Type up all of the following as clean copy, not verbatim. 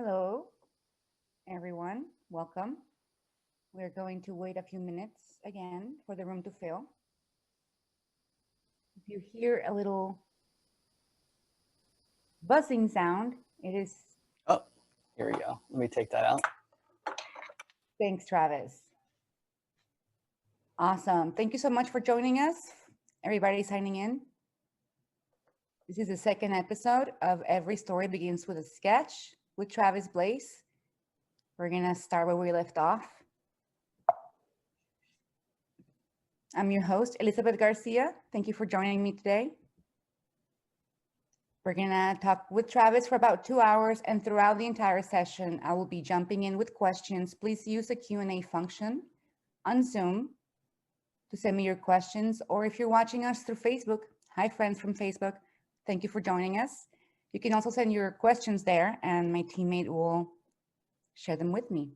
Hello, everyone. Welcome. We're going to wait a few minutes again for the room to fill. If you hear a little buzzing sound, it is. Oh, here we go. Let me take that out. Thanks, Travis. Awesome. Thank you so much for joining us. Everybody signing in. This is the second episode of Every Story Begins with a Sketch with Travis Blaise. We're going to start where we left off. I'm your host, Elizabeth Garcia. Thank you for joining me today. We're going to talk with Travis for about 2 hours, and throughout the entire session, I will be jumping in with questions. Please use the Q&A function on Zoom to send me your questions, or if you're watching us through Facebook, hi friends from Facebook, thank you for joining us. You can also send your questions there, and my teammate will share them with me.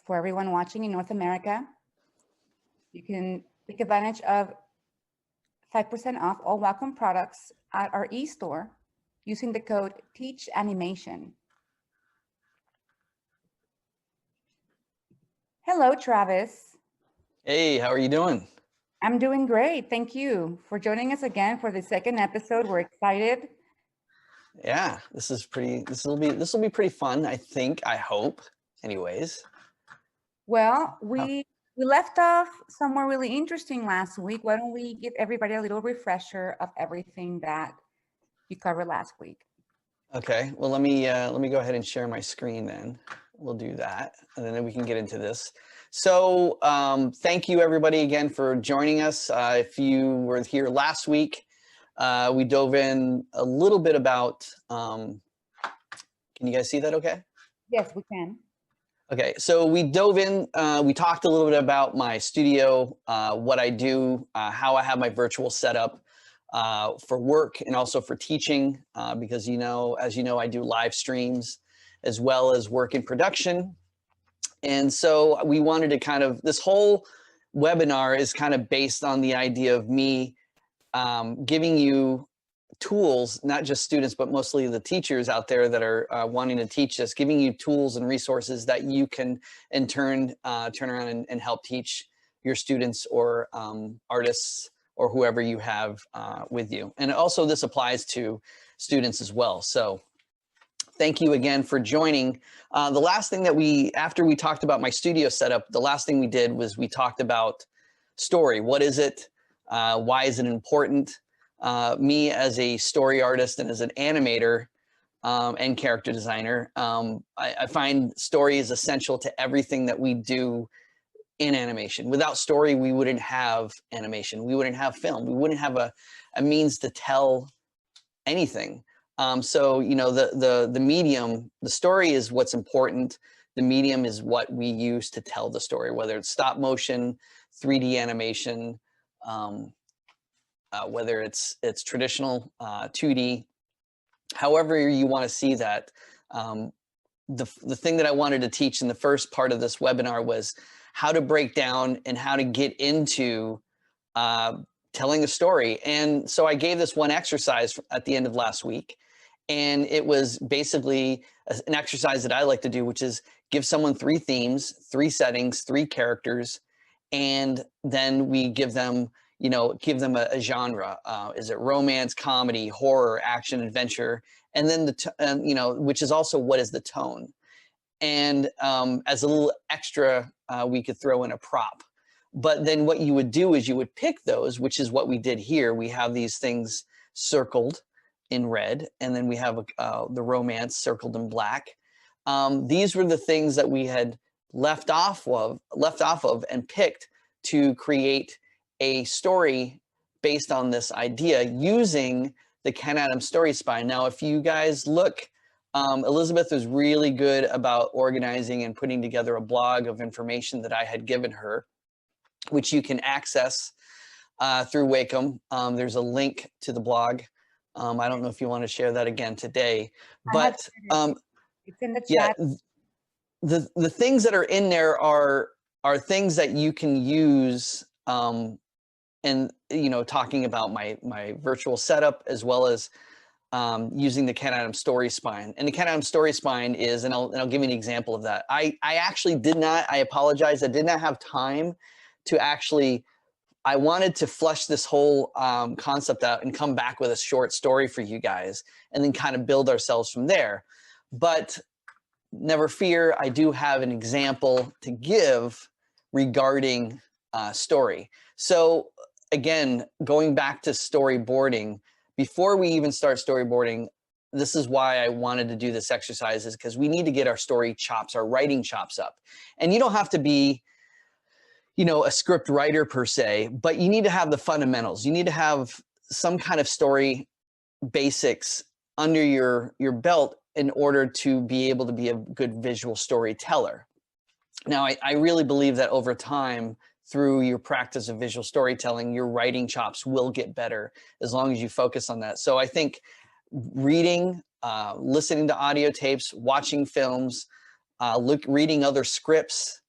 For everyone watching in North America, you can take advantage of 5% off all Wacom products at our e-store using the code TEACHANIMATION. Hello, Travis. Hey, how are you doing? I'm doing great. Thank you for joining us again for the second episode. We're excited. Yeah, this will be pretty fun, I think, I hope. Anyways. Well, we left off somewhere really interesting last week. Why don't we give everybody a little refresher of everything that you covered last week? Okay, well, let me go ahead and share my screen then. We'll do that, and then we can get into this. So thank you everybody again for joining us. If you were here last week, we dove in a little bit about, can you guys see that okay? Yes, we can. Okay, so we dove in, we talked a little bit about my studio, what I do, how I have my virtual setup for work and also for teaching, because as you know, I do live streams as well as work in production. And so we wanted to this whole webinar is kind of based on the idea of me giving you tools, not just students, but mostly the teachers out there that are wanting to teach this, giving you tools and resources that you can in turn turn around and help teach your students or artists or whoever you have with you. And also this applies to students as well. So thank you again for joining. The last thing that after we talked about my studio setup, the last thing we did was we talked about story. What is it? Why is it important? Me as a story artist and as an animator and character designer, I find story is essential to everything that we do in animation. Without story, we wouldn't have animation. We wouldn't have film. We wouldn't have a means to tell anything. So, the medium, the story is what's important. The medium is what we use to tell the story, whether it's stop motion, 3D animation, whether it's traditional 2D, however you want to see that. The thing that I wanted to teach in the first part of this webinar was how to break down and how to get into telling a story. And so I gave this one exercise at the end of last week. And it was basically an exercise that I like to do, which is give someone 3 themes, 3 settings, 3 characters, and then we give them a genre. Is it romance, comedy, horror, action, adventure? And then which is also what is the tone? And as a little extra, we could throw in a prop. But then what you would do is you would pick those, which is what we did here. We have these things circled in red, and then we have the romance circled in black. These were the things that we had left off of and picked to create a story based on this idea using the Ken Adams story spine. Now, if you guys look, Elizabeth was really good about organizing and putting together a blog of information that I had given her, which you can access through Wacom. There's a link to the blog. I don't know if you want to share that again today, but it's in the chat. Yeah, the things that are in there are things that you can use and talking about my virtual setup, as well as using the Ken Adams story spine. And the Ken Adams story spine is, and I'll give you an example of that. I actually did not, I apologize, I did not have time to actually, I wanted to flesh this whole concept out and come back with a short story for you guys and then kind of build ourselves from there. But never fear, I do have an example to give regarding story. So again, going back to storyboarding, before we even start storyboarding, this is why I wanted to do this exercise, is because we need to get our story chops, our writing chops up. And you don't have to be, you know, a script writer per se, but you need to have the fundamentals. You need to have some kind of story basics under your belt in order to be able to be a good visual storyteller. Now, I really believe that over time, through your practice of visual storytelling, your writing chops will get better as long as you focus on that. So I think reading, listening to audio tapes, watching films, reading other scripts,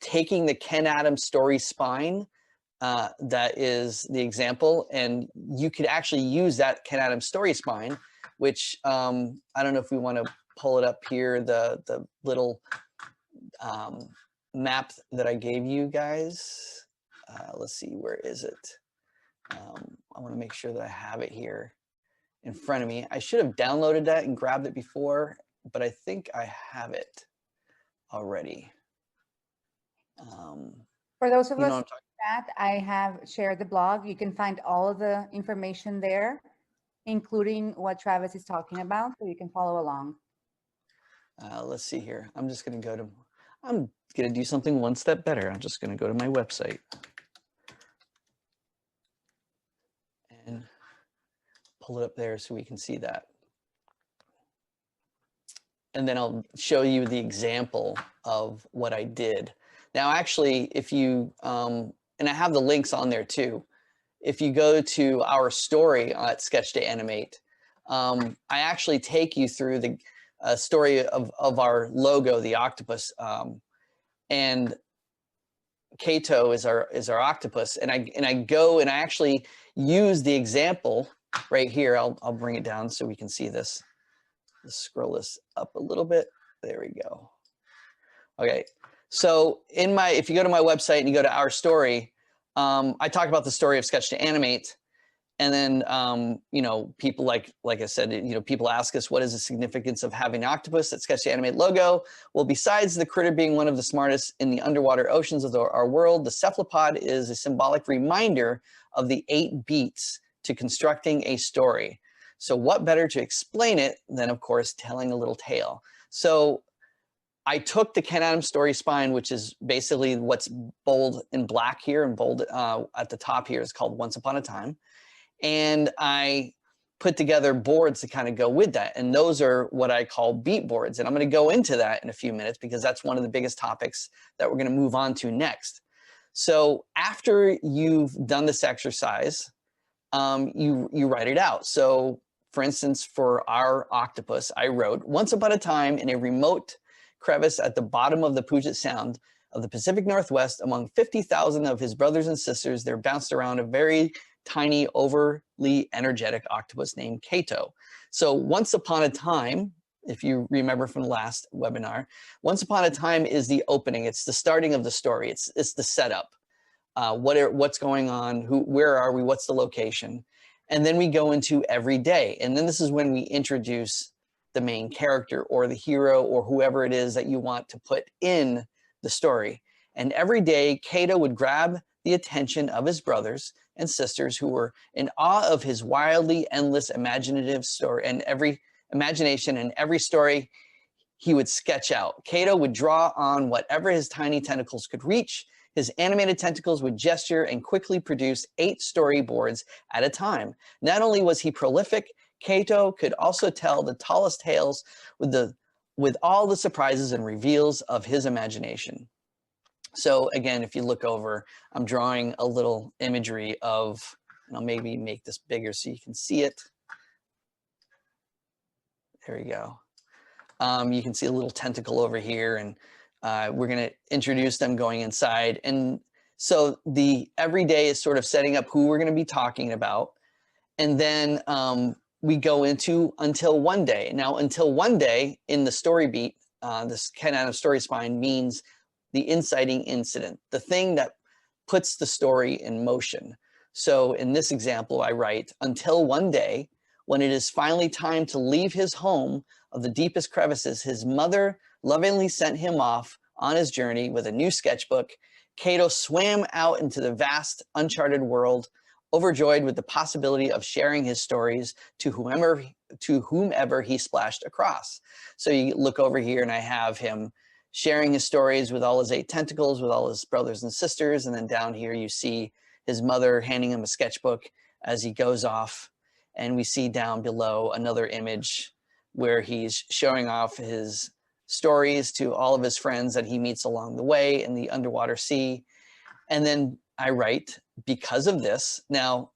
taking the Ken Adams story spine, that is the example, and you could actually use that Ken Adams story spine, which I don't know if we want to pull it up here, the little map that I gave you guys. Let's see, where is it? I want to make sure that I have it here in front of me. I should have downloaded that and grabbed it before, but I think I have it already. For those of us that I have shared the blog, you can find all of the information there, including what Travis is talking about, so you can follow along. Let's see here. I'm just going to go to, I'm going to do something one step better. I'm just going to go to my website and pull it up there so we can see that. And then I'll show you the example of what I did. Now, actually, if you, and I have the links on there too. If you go to our story at Sketch to Animate, I actually take you through the story of our logo, the octopus, and Kato is our octopus. And I go and I actually use the example right here. I'll bring it down so we can see this. Let's scroll this up a little bit. There we go. Okay. So if you go to my website and you go to our story, I talk about the story of Sketch to Animate. And then, you know, people like I said, you know, people ask us, what is the significance of having an octopus at Sketch to Animate logo? Well, besides the critter being one of the smartest in the underwater oceans of our world, the cephalopod is a symbolic reminder of the 8 beats to constructing a story. So what better to explain it than, of course, telling a little tale? So I took the Ken Adams story spine, which is basically what's bold in black here, and bold at the top here is called Once Upon a Time. And I put together boards to kind of go with that. And those are what I call Beatboards. And I'm going to go into that in a few minutes because that's one of the biggest topics that we're going to move on to next. So after you've done this exercise, you write it out. So for instance, for our octopus, I wrote, once upon a time in a remote crevice at the bottom of the Puget Sound of the Pacific Northwest, among 50,000 of his brothers and sisters, there bounced around a very tiny, overly energetic octopus named Kato. So once upon a time, if you remember from the last webinar, once upon a time is the opening. It's the starting of the story. It's the setup. What's going on? Where are we? What's the location? And then we go into every day. And then this is when we introduce the main character or the hero or whoever it is that you want to put in the story. And every day, Kato would grab the attention of his brothers and sisters who were in awe of his wildly endless imaginative story and every imagination and every story he would sketch out. Kato would draw on whatever his tiny tentacles could reach. His animated tentacles would gesture and quickly produce 8 storyboards at a time. Not only was he prolific, Kato could also tell the tallest tales with all the surprises and reveals of his imagination. So again, if you look over, I'm drawing a little imagery of, and I'll maybe make this bigger so you can see it. There you go. You can see a little tentacle over here, and we're going to introduce them going inside. And so every day is sort of setting up who we're going to be talking about. And then we go into until one day. Now, until one day in the story beat, this kind of story spine means the inciting incident, the thing that puts the story in motion. So in this example, I write, until one day, when it is finally time to leave his home of the deepest crevices, his mother lovingly sent him off on his journey with a new sketchbook. Cato swam out into the vast, uncharted world, overjoyed with the possibility of sharing his stories to whomever he splashed across. So you look over here and I have him sharing his stories with all his 8 tentacles, with all his brothers and sisters. And then down here you see his mother handing him a sketchbook as he goes off. And we see down below another image where he's showing off his stories to all of his friends that he meets along the way in the underwater sea. And then I write, because of this. Now,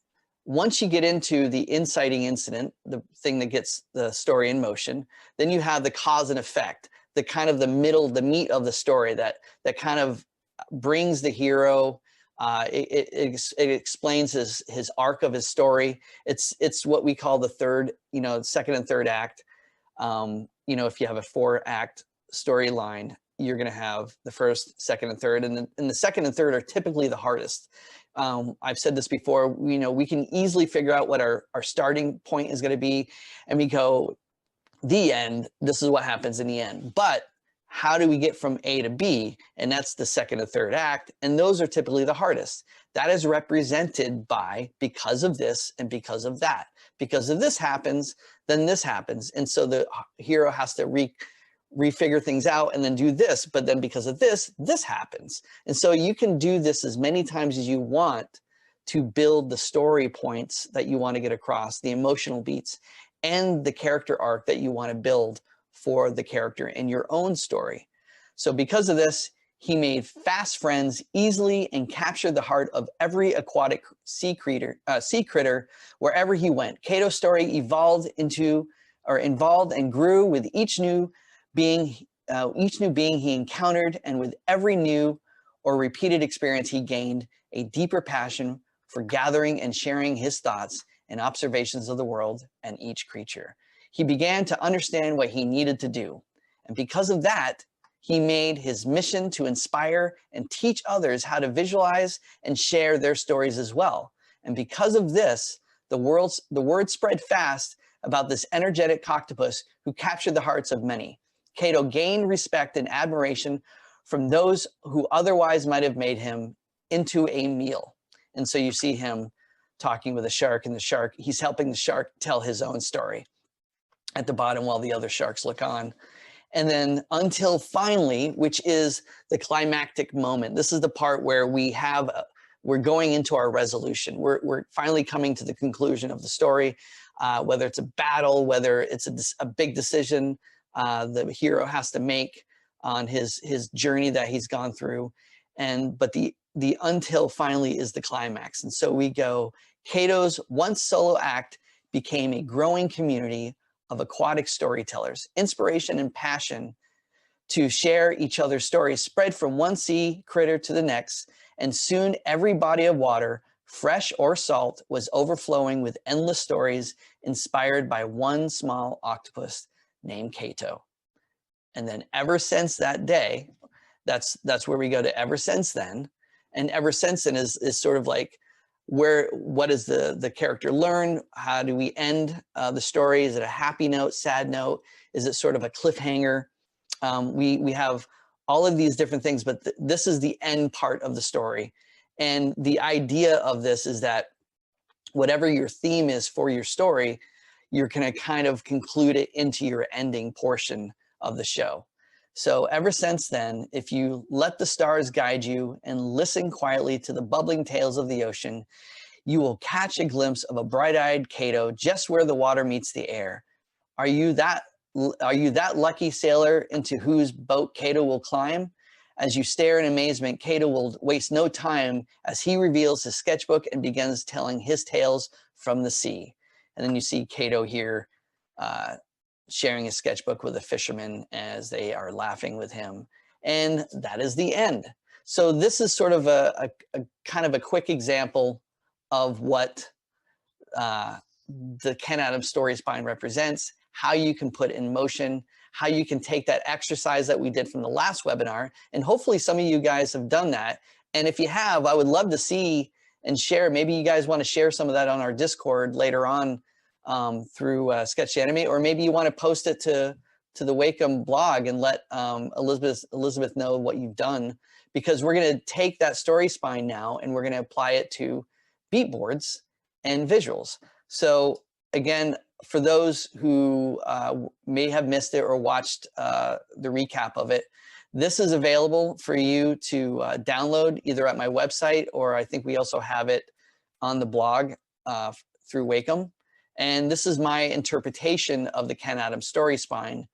once you get into the inciting incident, the thing that gets the story in motion, then you have the cause and effect, the kind of the middle, the meat of the story that kind of brings the hero. It explains his arc of his story. It's what we call the third, second and third act. If you have a 4-act storyline, you're going to have the first, second, and third, and the second and third are typically the hardest. I've said this before. We can easily figure out what our starting point is going to be, and we go, the end. This is what happens in the end. But how do we get from A to B? And that's the second and third act, and those are typically the hardest. That is represented by because of this and because of that. Because if this happens, then this happens, and so the hero has to refigure things out and then do this, but then because of this happens. And so you can do this as many times as you want to build the story points that you want to get across, the emotional beats, and the character arc that you want to build for the character in your own story. So because of this, he made fast friends easily and captured the heart of every aquatic sea critter wherever he went. Cato's story evolved and grew with each new being he encountered, and with every new or repeated experience he gained a deeper passion for gathering and sharing his thoughts and observations of the world and each creature. He began to understand what he needed to do, and because of that, he made his mission to inspire and teach others how to visualize and share their stories as well. And because of this, the word spread fast about this energetic octopus who captured the hearts of many. Cato gained respect and admiration from those who otherwise might have made him into a meal. And so you see him talking with a shark, and he's helping the shark tell his own story at the bottom while the other sharks look on. And then until finally, which is the climactic moment. This is the part where we're going into our resolution. We're finally coming to the conclusion of the story, whether it's a battle, whether it's a big decision the hero has to make on his journey that he's gone through. But the until finally is the climax. And so we go, Cato's once solo act became a growing community of aquatic storytellers. Inspiration and passion to share each other's stories spread from one sea critter to the next, and soon every body of water, fresh or salt, was overflowing with endless stories inspired by one small octopus named Cato. And then ever since that day, that's where we go to ever since then. And ever since then is sort of like, what does the character learn? How do we end the story? Is it a happy note, sad note? Is it sort of a cliffhanger? We have all of these different things, but this is the end part of the story. And the idea of this is that whatever your theme is for your story, you're going to kind of conclude it into your ending portion of the show. So ever since then, if you let the stars guide you and listen quietly to the bubbling tales of the ocean, you will catch a glimpse of a bright-eyed Cato just where the water meets the air. Are you that lucky sailor into whose boat Cato will climb? As you stare in amazement, Cato will waste no time as he reveals his sketchbook and begins telling his tales from the sea. And then you see Cato here sharing his sketchbook with a fisherman as they are laughing with him. And that is the end. So this is sort of a kind of a quick example of what the Ken Adams story spine represents, how you can put in motion, how you can take that exercise that we did from the last webinar. And hopefully some of you guys have done that. And if you have, I would love to see and share. Maybe you guys want to share some of that on our Discord later on through Sketch to Animate, or maybe you want to post it to the Wacom blog and let Elizabeth know what you've done, because we're going to take that story spine now and we're going to apply it to Beatboards and visuals. So again, for those who may have missed it or watched the recap of it, this is available for you to download either at my website, or I think we also have it on the blog through Wacom. And this is my interpretation of the Ken Adams story spine,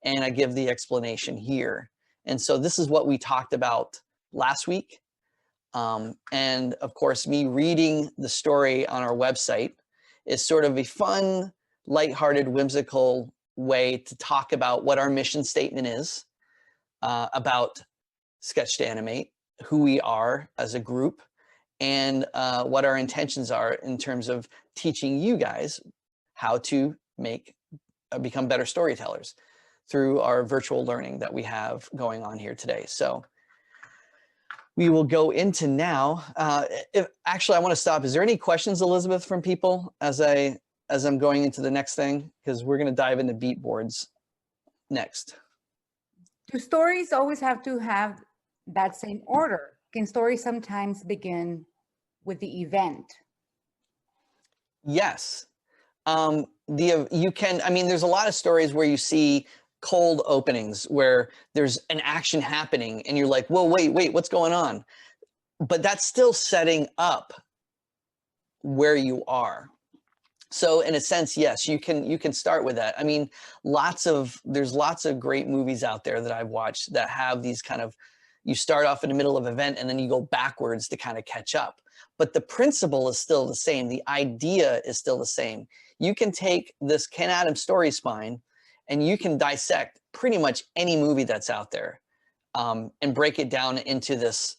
and I give the explanation here. And so this is what we talked about last week. And of course, me reading the story on our website is sort of a fun, lighthearted, whimsical way to talk about what our mission statement is, about Sketch to Animate, who we are as a group, and what our intentions are in terms of teaching you guys how to become better storytellers through our virtual learning that we have going on here today. So we will go into now. Actually, I want to stop. Is there any questions, Elizabeth, from people as I'm going into the next thing? Because we're going to dive into Beatboards next. Do stories always have to have that same order? Can stories sometimes begin with the event? Yes. You can, I mean, there's a lot of stories where you see cold openings where there's an action happening and you're like, whoa, wait, what's going on? But that's still setting up where you are. So in a sense, yes, you can start with that. I mean, there's lots of great movies out there that I've watched that have these kind of, you start off in the middle of an event and then you go backwards to kind of catch up. But the principle is still the same. The idea is still the same. You can take this Ken Adams story spine and you can dissect pretty much any movie that's out there and break it down into this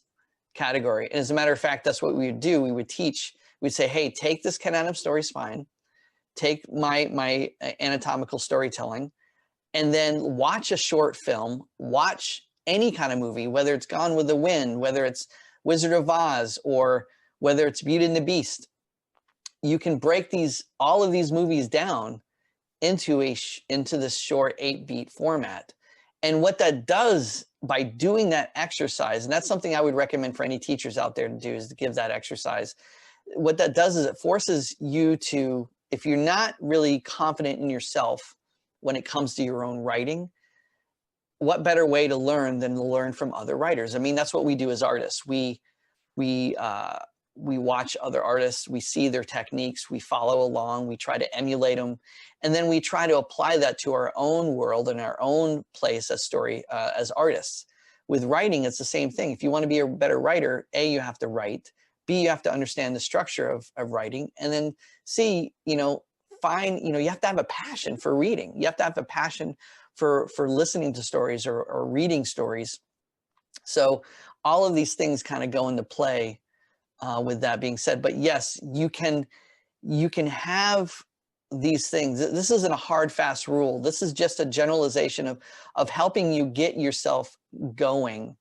category. And as a matter of fact, that's what we would do. We would teach, we'd say, hey, take this Ken Adams story spine, take my anatomical storytelling, and then watch a short film, watch any kind of movie, whether it's Gone with the Wind, whether it's Wizard of Oz, or whether it's Beauty and the Beast. You can break all of these movies down into this short 8-beat format. And what that does by doing that exercise, and that's something I would recommend for any teachers out there to do, is to give that exercise. What that does is it forces you to, if you're not really confident in yourself when it comes to your own writing, what better way to learn than to learn from other writers? I mean, that's what we do as artists. We watch other artists, we see their techniques, we follow along, we try to emulate them, and then we try to apply that to our own world and our own place as artists. With writing, it's the same thing. If you want to be a better writer, A, you have to write, B, you have to understand the structure of writing, and then C, you have to have a passion for reading. You have to have a passion for listening to stories or reading stories. So all of these things kind of go into play with that being said. But yes, you can have these things. This isn't a hard, fast rule. This is just a generalization of helping you get yourself going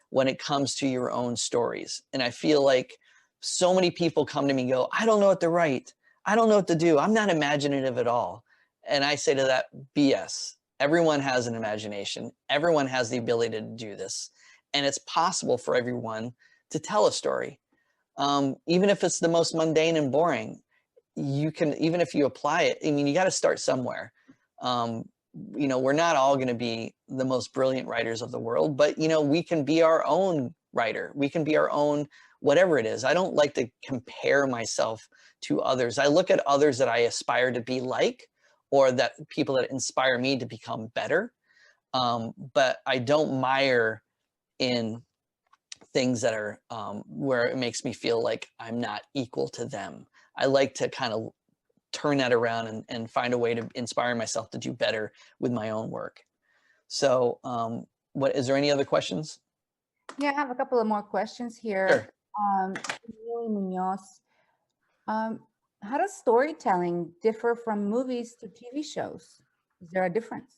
when it comes to your own stories. And I feel like so many people come to me and go, I don't know what to write. I don't know what to do. I'm not imaginative at all. And I say to that, BS. Everyone has an imagination. Everyone has the ability to do this. And it's possible for everyone to tell a story. Even if it's the most mundane and boring, you can, even if you apply it, I mean, you got to start somewhere. We're not all going to be the most brilliant writers of the world, but, we can be our own writer. We can be our own, whatever it is. I don't like to compare myself to others. I look at others that I aspire to be like, or that people that inspire me to become better. But I don't mire in things that are where it makes me feel like I'm not equal to them. I like to kind of turn that around and find a way to inspire myself to do better with my own work. So is there any other questions? Yeah, I have a couple of more questions here. Sure. Emily Munoz. how does storytelling differ from movies to TV shows? Is there a difference?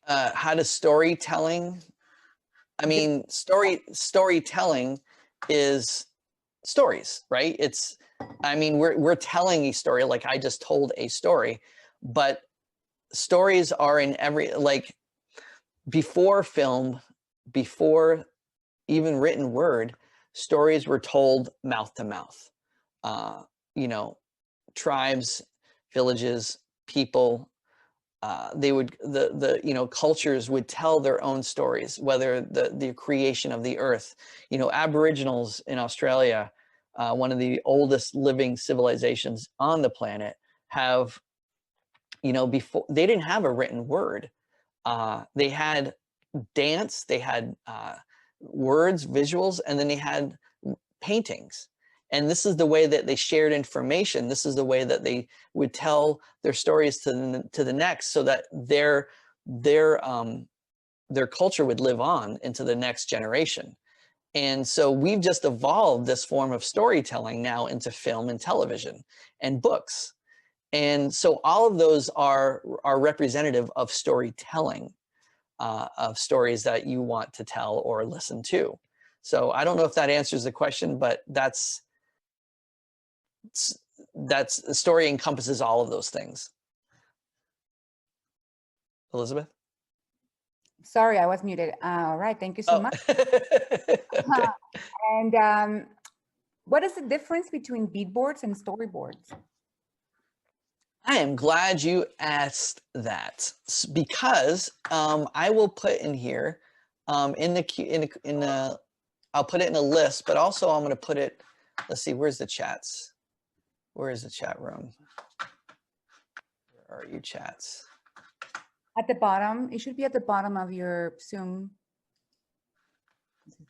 How does storytelling? I mean, storytelling is stories, right? I mean, we're telling a story, like I just told a story, but stories are in like before film, before even written word, stories were told mouth to mouth. You know, tribes, villages, people, they would cultures would tell their own stories, whether the creation of the earth. Aboriginals in Australia, one of the oldest living civilizations on the planet, have, before they didn't have a written word. They had dance, they had words, visuals, and then they had paintings. And this is the way that they shared information. This is the way that they would tell their stories to the next, so that their culture would live on into the next generation. And so we've just evolved this form of storytelling now into film and television and books. And so all of those are representative of storytelling, of stories that you want to tell or listen to. So I don't know if that answers the question, but that's the story encompasses all of those things. Elizabeth? Sorry, I was muted. All right, thank you so much. Okay. And what is the difference between Beatboards and Storyboards? I am glad you asked that, because I will put in here I'll put it in a list, but also I'm going to put it, let's see, where's the chats? Where is the chat room? Where are you, chats? At the bottom, it should be at the bottom of your Zoom.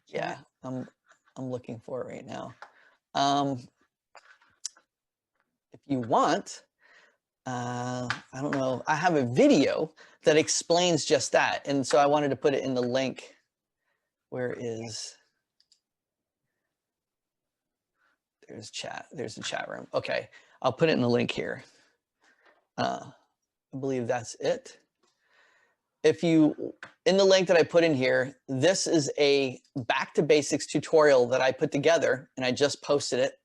Yeah, I'm looking for it right now. If you want, I don't know, I have a video that explains just that. And so I wanted to put it in the link. Where is, there's chat, there's the chat room. Okay, I'll put it in the link here. I believe that's it. If you, in the link that I put in here, this is a back to basics tutorial that I put together, and I just posted it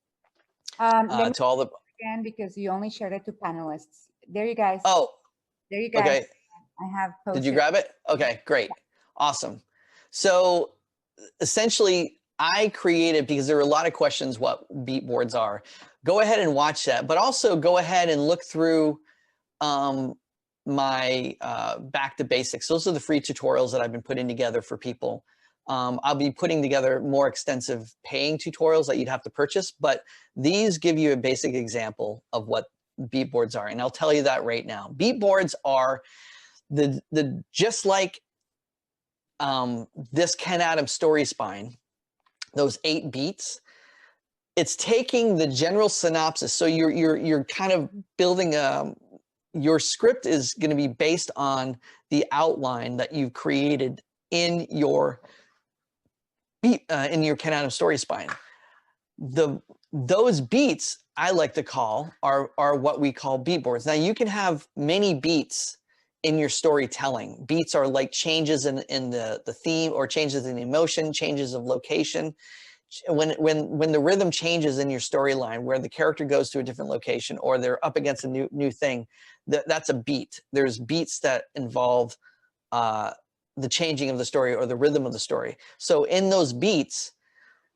to all the, again, because you only shared it to panelists. There you guys. oh, there you guys. Okay. I have posted. Did you grab it? Okay, great. Awesome. So essentially, I created, because there were a lot of questions what Beatboards are. Go ahead and watch that, but also go ahead and look through my back to basics. Those are the free tutorials that I've been putting together for people. I'll be putting together more extensive paying tutorials that you'd have to purchase, but these give you a basic example of what Beatboards are. And I'll tell you that right now. Beatboards are just like this Ken Adams story spine, those 8 beats. It's taking the general synopsis. So you're kind of building your script is going to be based on the outline that you've created in your Ken Adams story spine. Those beats, I like to call, are what we call beatboards. Now you can have many beats in your storytelling. Beats are like changes in the theme, or changes in the emotion, changes of location. When the rhythm changes in your storyline, where the character goes to a different location, or they're up against a new thing, that's a beat. There's beats that involve the changing of the story or the rhythm of the story. So in those beats,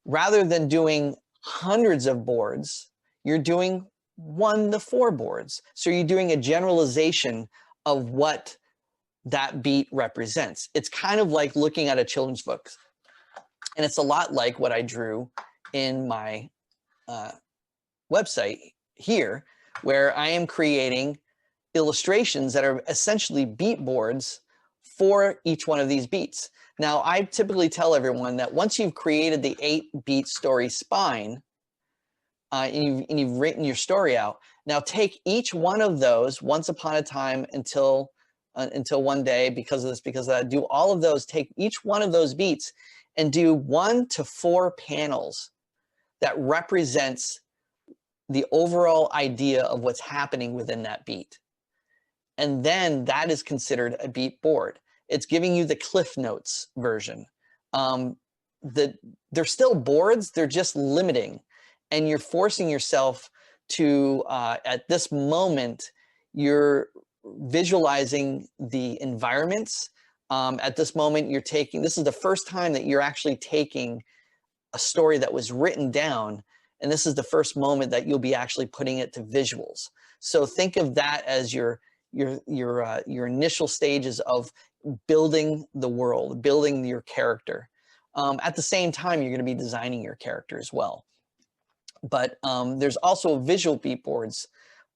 rather than doing hundreds of boards, you're doing 1 to 4 boards. So you're doing a generalization of what that beat represents. It's kind of like looking at a children's book. And it's a lot like what I drew in my website here, where I am creating illustrations that are essentially beat boards for each one of these beats. Now, I typically tell everyone that once you've created the 8-beat story spine, and you've written your story out, now take each one of those, once upon a time until one day, because of this, because of that, do all of those, take each one of those beats and do 1 to 4 panels that represents the overall idea of what's happening within that beat. And then that is considered a beat board. It's giving you the Cliff Notes version. They're still boards, they're just limiting. And you're forcing yourself to, at this moment, you're visualizing the environments. At this moment, this is the first time that you're actually taking a story that was written down, and this is the first moment that you'll be actually putting it to visuals. So think of that as your initial stages of building the world, building your character. At the same time, you're going to be designing your character as well. But there's also visual beat boards.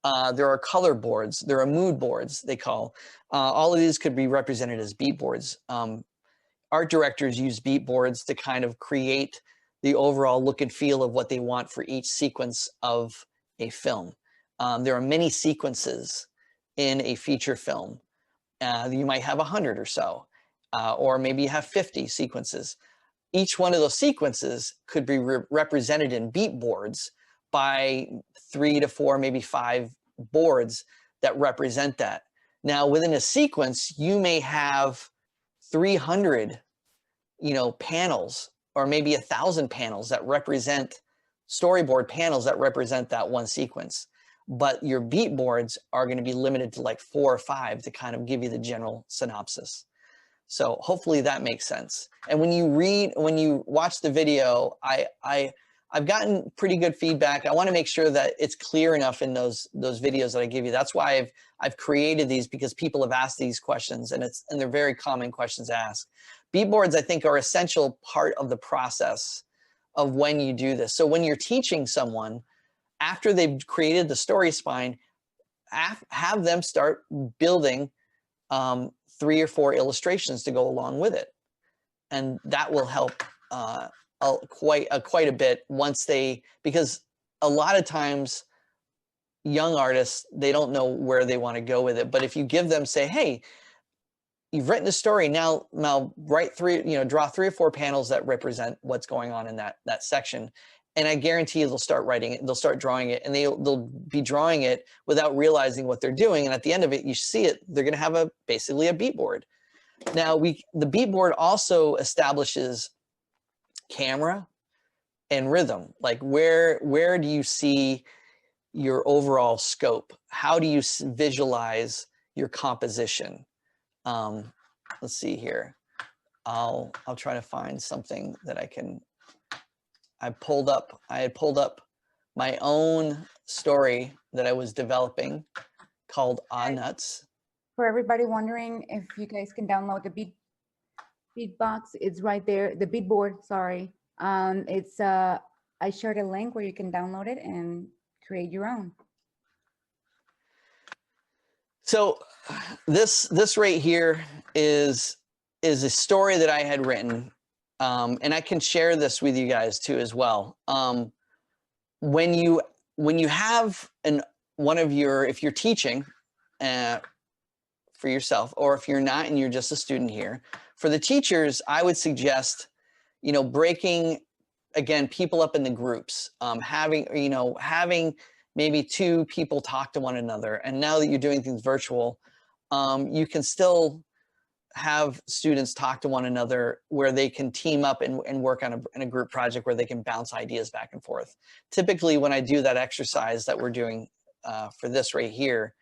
There are color boards. There are mood boards, they call. All of these could be represented as beat boards. Art directors use beat boards to kind of create the overall look and feel of what they want for each sequence of a film. There are many sequences in a feature film. You might have 100 or so, or maybe you have 50 sequences. Each one of those sequences could be represented in beat boards by 3 to 4, maybe 5 boards that represent that. Now, within a sequence, you may have 300, panels, or maybe 1,000 panels that represent storyboard panels that represent that one sequence. But your beat boards are going to be limited to like 4 or 5 to kind of give you the general synopsis. So hopefully that makes sense. And when you watch the video, I've gotten pretty good feedback. I want to make sure that it's clear enough in those videos that I give you. That's why I've created these, because people have asked these questions, and they're very common questions to ask. Beat boards, I think, are essential part of the process of when you do this. So when you're teaching someone, after they've created the story spine, have them start building 3 or 4 illustrations to go along with it. And that will help quite a bit because a lot of times young artists, they don't know where they want to go with it. But if you give them, say, hey, you've written a story, now write draw 3 or 4 panels that represent what's going on in that section. And I guarantee you they'll start writing it, they'll start drawing it, and they'll be drawing it without realizing what they're doing. And at the end of it, you see it, they're going to have basically a beat board. Now, the beat board also establishes camera and rhythm. Like where do you see your overall scope? How do you visualize your composition? Let's see here. I'll try to find something that I had pulled up my own story that I was developing called Nuts. For everybody wondering, if you guys can download the Beatbox, it's right there. The Beatboard, sorry. I shared a link where you can download it and create your own. So this right here is a story that I had written. And I can share this with you guys too as well. When you have if you're teaching for yourself, or if you're not and you're just a student here, for the teachers, I would suggest, breaking again people up into groups, having maybe 2 people talk to one another. And now that you're doing things virtual, you can still have students talk to one another where they can team up and work on a group project where they can bounce ideas back and forth. Typically, when I do that exercise that we're doing for this right here,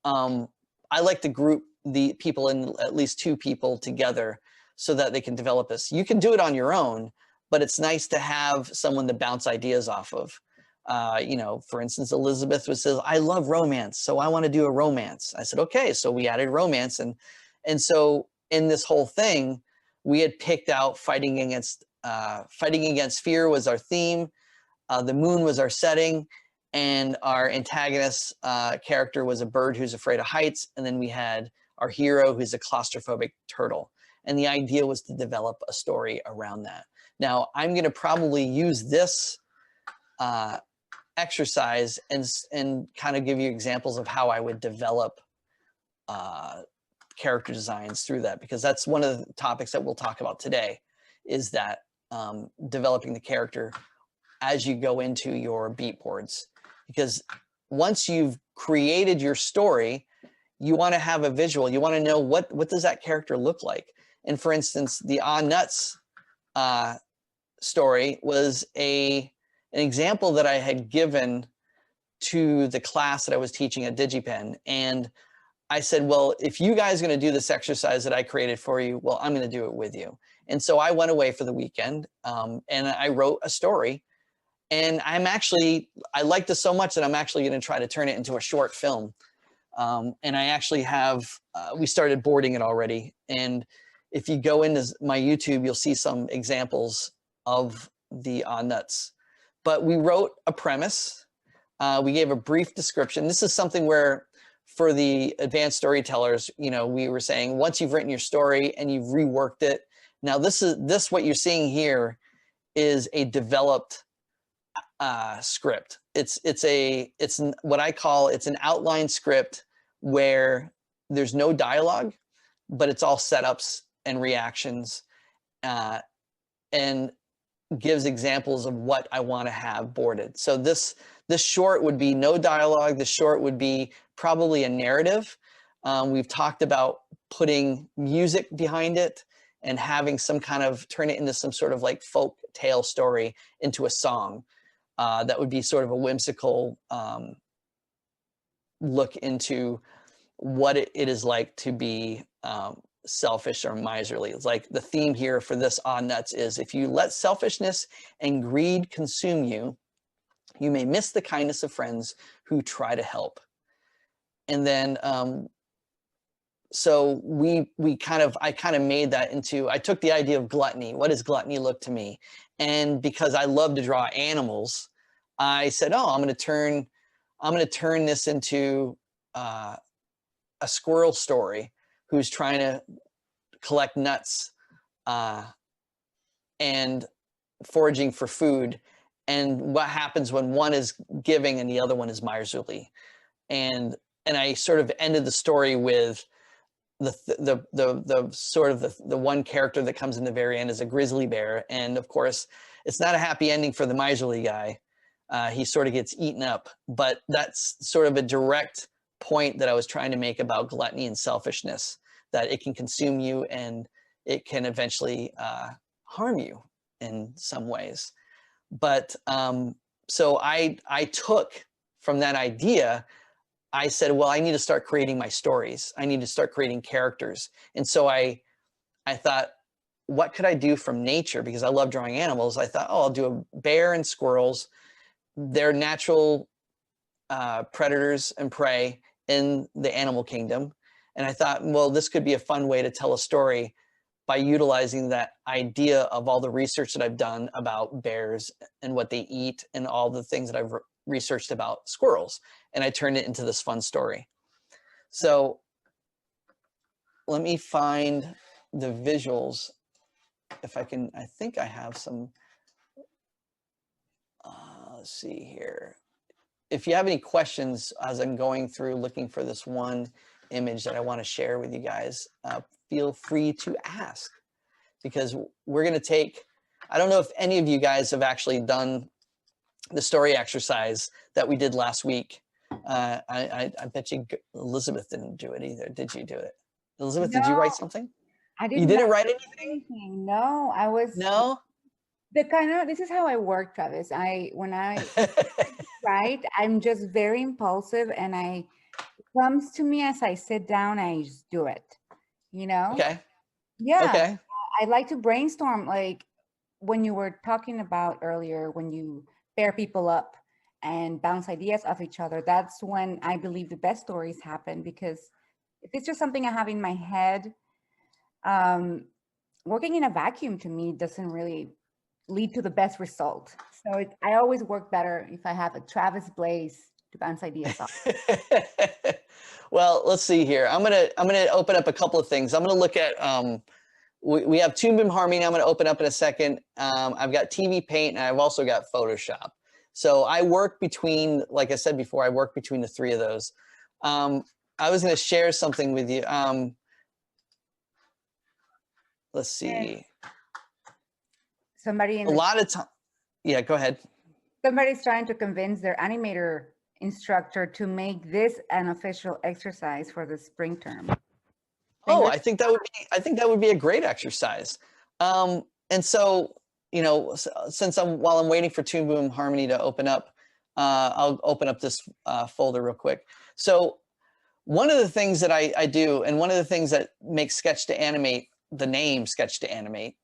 I like to group the people in at least 2 people together so that they can develop this. You can do it on your own, but it's nice to have someone to bounce ideas off of. For instance, Elizabeth says, I love romance, so I want to do a romance. I said, okay, so we added romance. And so in this whole thing, we had picked out fighting against fear was our theme. The moon was our setting, and our antagonist character was a bird who's afraid of heights. And then we had our hero, who's a claustrophobic turtle. And the idea was to develop a story around that. Now, I'm going to probably use this exercise and kind of give you examples of how I would develop character designs through that, because that's one of the topics that we'll talk about today, is that developing the character as you go into your beat boards. because once you've created your story, you want to have a visual. You want to know what does that character look like. And for instance, the Nuts story was an example that I had given to the class that I was teaching at DigiPen. And I said, well, if you guys are going to do this exercise that I created for you, well, I'm going to do it with you. And so I went away for the weekend and I wrote a story. And I like this so much that I'm actually going to try to turn it into a short film. And I actually have, we started boarding it already. And if you go into my YouTube, you'll see some examples of the Nuts. But we wrote a premise. We gave a brief description. This is something where for the advanced storytellers, you know, we were saying, once you've written your story and you've reworked it, now what you're seeing here is a developed script. It's what I call, it's an outline script where there's no dialogue, but it's all setups and reactions, and gives examples of what I want to have boarded. So this short would be no dialogue. This short would be probably a narrative. We've talked about putting music behind it and having some kind of, turn it into some sort of like folk tale story into a song. That would be sort of a whimsical look into what it is like to be selfish or miserly. It's like the theme here for this Nuts is, if you let selfishness and greed consume you, you may miss the kindness of friends who try to help. And then, so I kind of made that into, I took the idea of gluttony. What does gluttony look to me? And because I love to draw animals, I said, oh, I'm going to turn this into a squirrel story who's trying to collect nuts and foraging for food, and what happens when one is giving and the other one is miserly. And I sort of ended the story with the sort of the one character that comes in the very end is a grizzly bear, and of course it's not a happy ending for the miserly guy. He sort of gets eaten up, but that's sort of a direct point that I was trying to make about gluttony and selfishness, that it can consume you and it can eventually harm you in some ways. But so I took from that idea, I said, well, I need to start creating my stories. I need to start creating characters. And so I thought, what could I do from nature? Because I love drawing animals. I thought, oh, I'll do a bear and squirrels. They're natural predators and prey in the animal kingdom. And I thought, well, this could be a fun way to tell a story by utilizing that idea of all the research that I've done about bears and what they eat and all the things that I've researched about squirrels. And I turned it into this fun story. So let me find the visuals if I can. I think I have some. Let's see here. If you have any questions as I'm going through looking for this one image that I want to share with you guys, feel free to ask, because we're going to take, I don't know if any of you guys have actually done the story exercise that we did last week. I bet you Elizabeth didn't do it either. Did you do it? Elizabeth, No, did you write something? I You didn't write anything? No, I was. No? This is how I work, Travis. When I write, I'm just very impulsive, and it comes to me as I sit down, I just do it, you know? Okay. Yeah. Okay. I like to brainstorm, like when you were talking about earlier, when you pair people up and bounce ideas off each other, that's when I believe the best stories happen. Because if it's just something I have in my head, working in a vacuum to me doesn't really lead to the best result. So I always work better if I have a Travis Blaise to bounce ideas off. Well, let's see here. I'm gonna open up a couple of things. I'm gonna look at we have Toon Boom Harmony. I'm gonna open up in a second. I've got TV Paint, and I've also got Photoshop. So I work between, like I said before, I work between the three of those. I was gonna share something with you. Let's see. Somebody a lot of time. Yeah, go ahead. Somebody's trying to convince their animator instructor to make this an official exercise for the spring term? Oh, I think that would be a great exercise. And so, you know, since while I'm waiting for Toon Boom Harmony to open up, I'll open up this folder real quick. So one of the things that I do, and one of the things that makes Sketch to Animate, the name Sketch to Animate,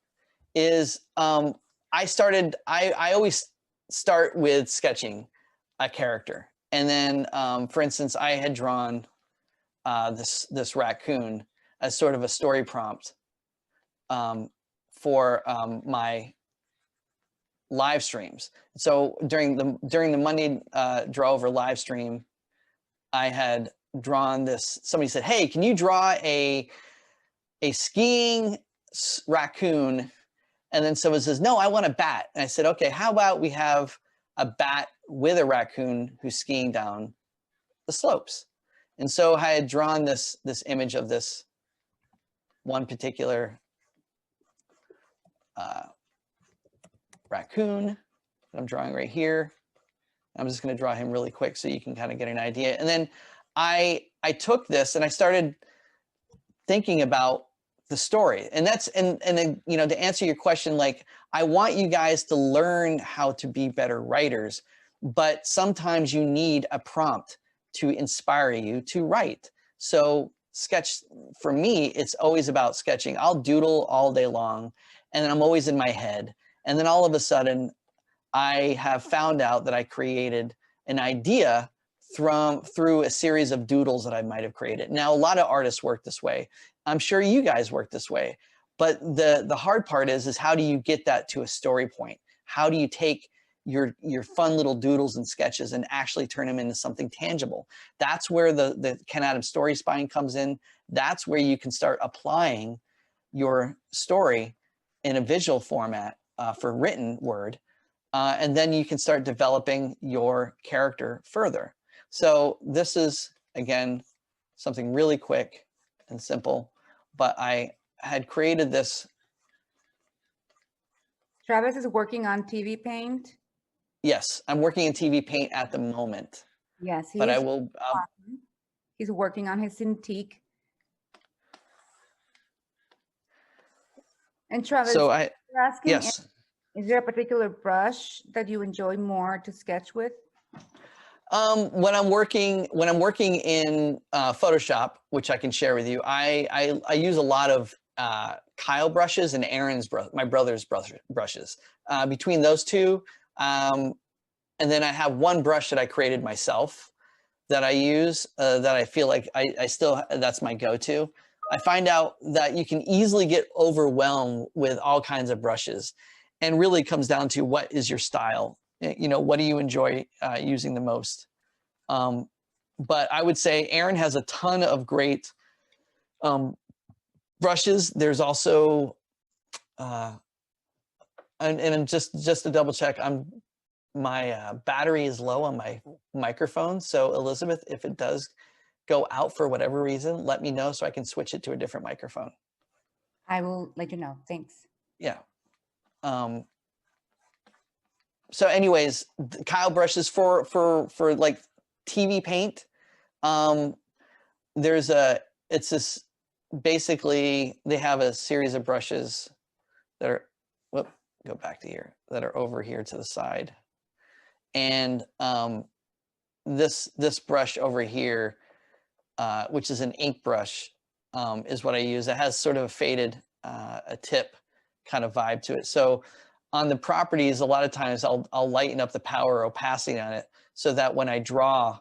is I always start with sketching a character. And then, for instance, I had drawn this raccoon as sort of a story prompt for my live streams. So during the Monday draw over live stream, I had drawn this. Somebody said, "Hey, can you draw a skiing raccoon?" And then someone says, "No, I want a bat." And I said, "Okay, how about we have a bat with a raccoon who's skiing down the slopes?" And so I had drawn this image of this one particular raccoon that I'm drawing right here. I'm just going to draw him really quick so you can kind of get an idea. And then I took this and I started thinking about the story. And then, you know, to answer your question, like, I want you guys to learn how to be better writers, but sometimes you need a prompt to inspire you to write. So sketch, for me, it's always about sketching. I'll doodle all day long, and then I'm always in my head. And then all of a sudden, I have found out that I created an idea through a series of doodles that I might have created. Now, a lot of artists work this way. I'm sure you guys work this way. But the hard part is how do you get that to a story point? How do you take your fun little doodles and sketches and actually turn them into something tangible? That's where the Ken Adams Story Spine comes in. That's where you can start applying your story in a visual format for written word. And then you can start developing your character further. So this is, again, something really quick and simple, but I had created this. Travis is working on TV Paint. Yes, I'm working in TV Paint at the moment. Yes, but I will. He's working on his Cintiq. And Travis, so you're asking, yes. Is there a particular brush that you enjoy more to sketch with? When I'm working in Photoshop, which I can share with you, I use a lot of Kyle brushes and my brother's brushes. Between those two, and then I have one brush that I created myself that I use that I feel like I still, that's my go-to. I find out that you can easily get overwhelmed with all kinds of brushes, and really comes down to what is your style. You know, what do you enjoy using the most? But I would say Aaron has a ton of great brushes. There's also, and just to double check, my battery is low on my microphone. So Elizabeth, if it does go out for whatever reason, let me know so I can switch it to a different microphone. I will let you know. Thanks. Yeah. So anyways, Kyle brushes for like TV Paint. It's this, basically they have a series of brushes that are, go back to here, that are over here to the side. And this brush over here, which is an ink brush, is what I use. It has sort of a faded, a tip kind of vibe to it. So on the properties, a lot of times I'll lighten up the power or opacity on it so that when I draw,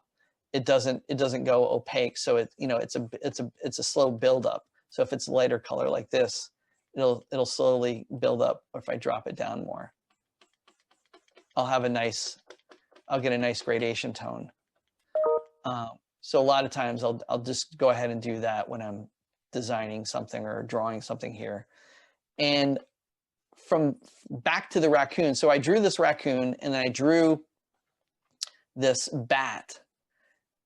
it doesn't go opaque. So it's a slow buildup. So if it's a lighter color like this, it'll slowly build up. Or if I drop it down more, I'll get a nice gradation tone. So a lot of times I'll just go ahead and do that when I'm designing something or drawing something here. And from back to the raccoon. So I drew this raccoon and then I drew this bat,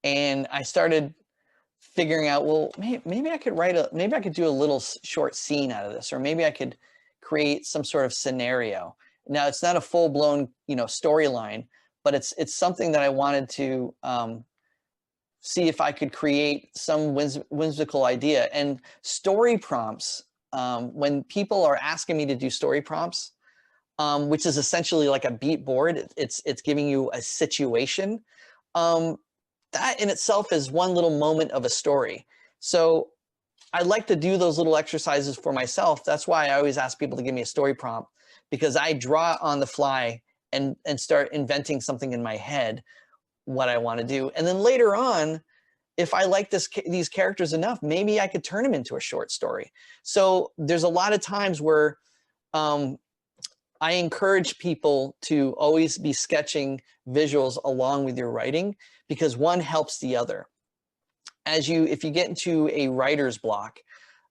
and I started figuring out, well, maybe I could do a little short scene out of this, or maybe I could create some sort of scenario. Now it's not a full-blown, storyline, but it's something that I wanted to see if I could create some whimsical idea. And story prompts, when people are asking me to do story prompts, which is essentially like a beat board, it's giving you a situation. That in itself is one little moment of a story. So I like to do those little exercises for myself. That's why I always ask people to give me a story prompt, because I draw on the fly and start inventing something in my head, what I want to do. And then later on, if I like these characters enough, maybe I could turn them into a short story. So there's a lot of times where I encourage people to always be sketching visuals along with your writing, because one helps the other. If you get into a writer's block,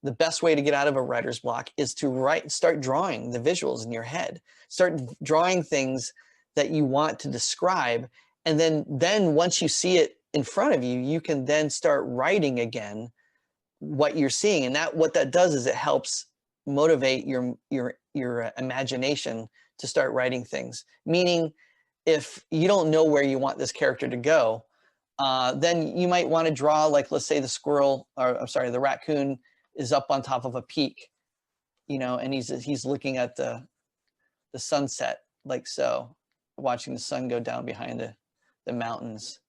the best way to get out of a writer's block is to start drawing the visuals in your head. Start drawing things that you want to describe. And then once you see it in front of you, you can then start writing again what you're seeing. And what that does is it helps motivate your imagination to start writing things. Meaning, if you don't know where you want this character to go, then you might want to draw, like, let's say the raccoon is up on top of a peak, and he's looking at the sunset, like so, watching the sun go down behind the mountains.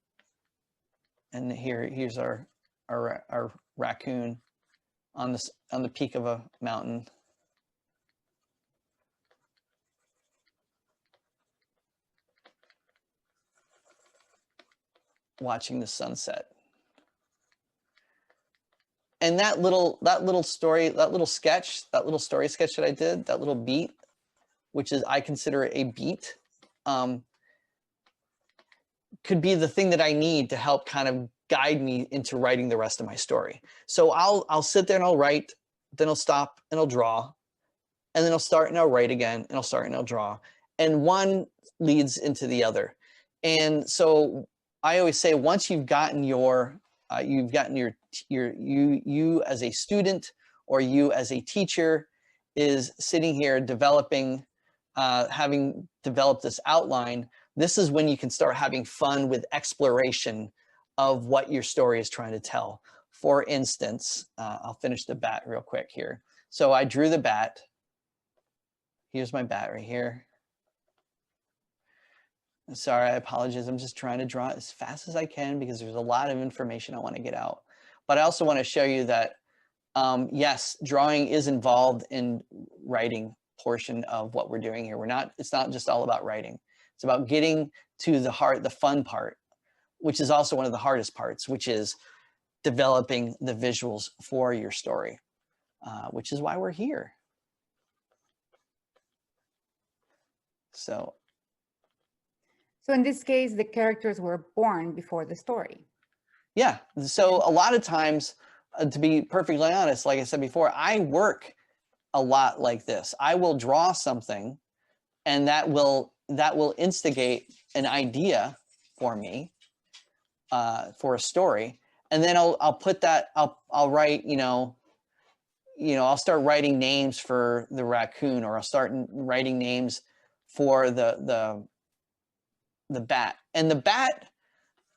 And here's our raccoon on the peak of a mountain. Watching the sunset. And that little story sketch that I did, that little beat, which is, I consider a beat, could be the thing that I need to help kind of guide me into writing the rest of my story. So I'll sit there and I'll write, then I'll stop and I'll draw, and then I'll start and I'll write again, and I'll start and I'll draw, and one leads into the other. And so I always say, once you've gotten you as a student, or you as a teacher is sitting here developing, having developed this outline, this is when you can start having fun with exploration of what your story is trying to tell. For instance, I'll finish the bat real quick here. So I drew the bat. Here's my bat right here. Sorry, I apologize. I'm just trying to draw as fast as I can because there's a lot of information I want to get out. But I also want to show you that, yes, drawing is involved in writing portion of what we're doing here. It's not just all about writing. It's about getting to the heart, the fun part, which is also one of the hardest parts, which is developing the visuals for your story, which is why we're here. So in this case, the characters were born before the story. Yeah. So a lot of times, to be perfectly honest, like I said before, I work a lot like this. I will draw something, and that will instigate an idea for me, for a story, and then I'll put that, I'll write, I'll start writing names for the raccoon, or I'll start writing names for the bat. And the bat,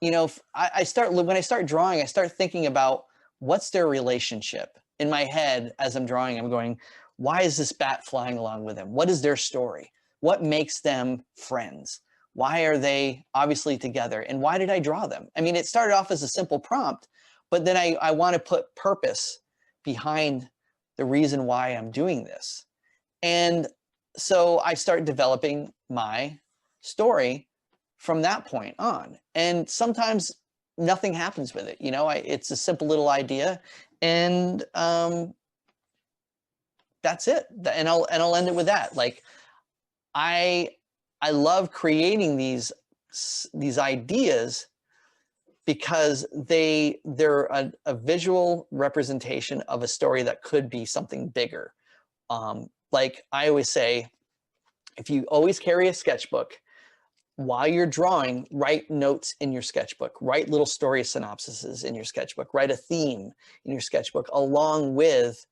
when I start drawing, I start thinking about what's their relationship. In my head, as I'm drawing, I'm going, why is this bat flying along with him? What is their story? What makes them friends? Why are they obviously together? And why did I draw them? I mean, it started off as a simple prompt, but then I want to put purpose behind the reason why I'm doing this. And so I start developing my story from that point on. And sometimes nothing happens with it. It's a simple little idea, and that's it. And I'll end it with that. Like, I love creating these ideas because they're a visual representation of a story that could be something bigger. Like I always say, if you always carry a sketchbook, while you're drawing, write notes in your sketchbook, write little story synopsises in your sketchbook, write a theme in your sketchbook along with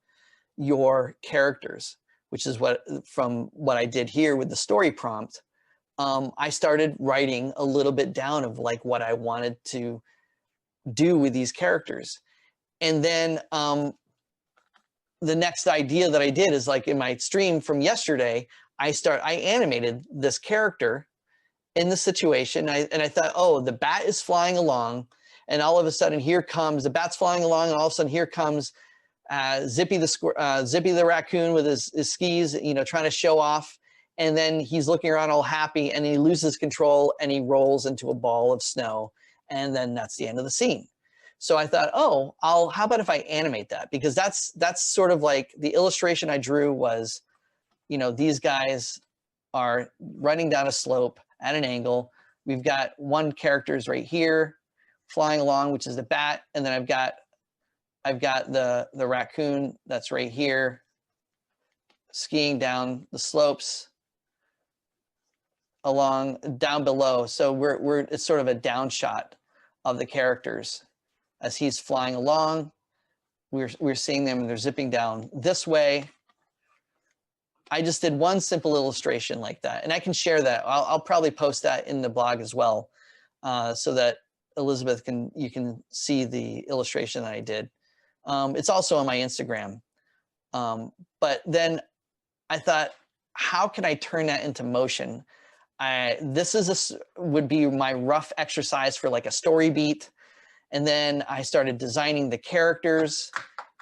your characters, which is from what I did here with the story prompt. I started writing a little bit down of like what I wanted to do with these characters. And then the next idea that I did is like in my stream from yesterday, I animated this character in the situation. And I thought, oh, the bat is flying along, and all of a sudden here comes, the bat's flying along, and all of a sudden here comes Zippy the raccoon with his skis, you know, trying to show off. And then he's looking around all happy, and he loses control and he rolls into a ball of snow. And then that's the end of the scene. So I thought, oh, how about if I animate that? Because that's sort of like the illustration I drew was, you know, these guys are running down a slope at an angle. We've got one character's right here flying along, which is the bat. And then I've got the raccoon that's right here skiing down the slopes down below. So it's sort of a down shot of the characters as he's flying along. We're seeing them, and they're zipping down this way. I just did one simple illustration like that, and I can share that. I'll probably post that in the blog as well, so that Elizabeth you can see the illustration that I did. It's also on my Instagram. But then I thought, how can I turn that into motion? This would be my rough exercise for like a story beat. And then I started designing the characters.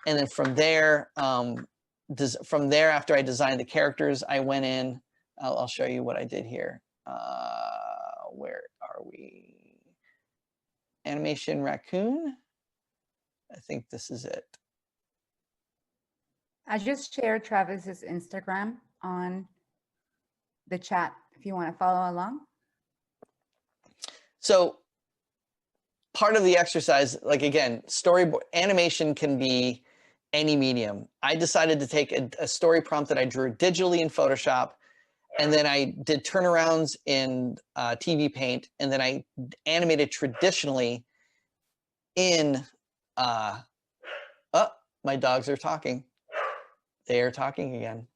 And then from there, after I designed the characters, I went in. I'll show you what I did here. Where are we? Animation raccoon. I think this is it. I just shared Travis's Instagram on the chat if you want to follow along. So part of the exercise, like again, storyboard animation can be any medium. I decided to take a story prompt that I drew digitally in Photoshop, and then I did turnarounds in TV Paint, and then I animated traditionally in, oh, my dogs are talking. They are talking again.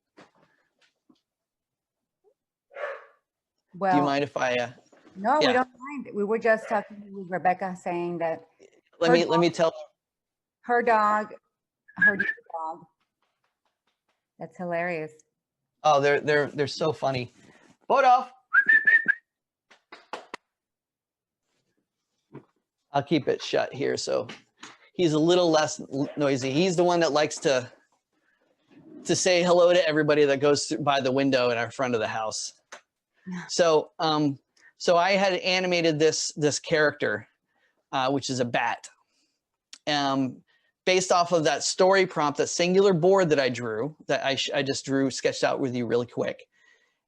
Well, do you mind if I? No, yeah. We don't mind. We were just talking with Rebecca saying that. Let me tell. Her dog. That's hilarious. Oh, they're so funny. Bodoff. I'll keep it shut here, so he's a little less noisy. He's the one that likes to say hello to everybody that goes by the window in our front of the house. So so I had animated this character, which is a bat, based off of that story prompt, that singular board that I drew, that I just sketched out with you really quick.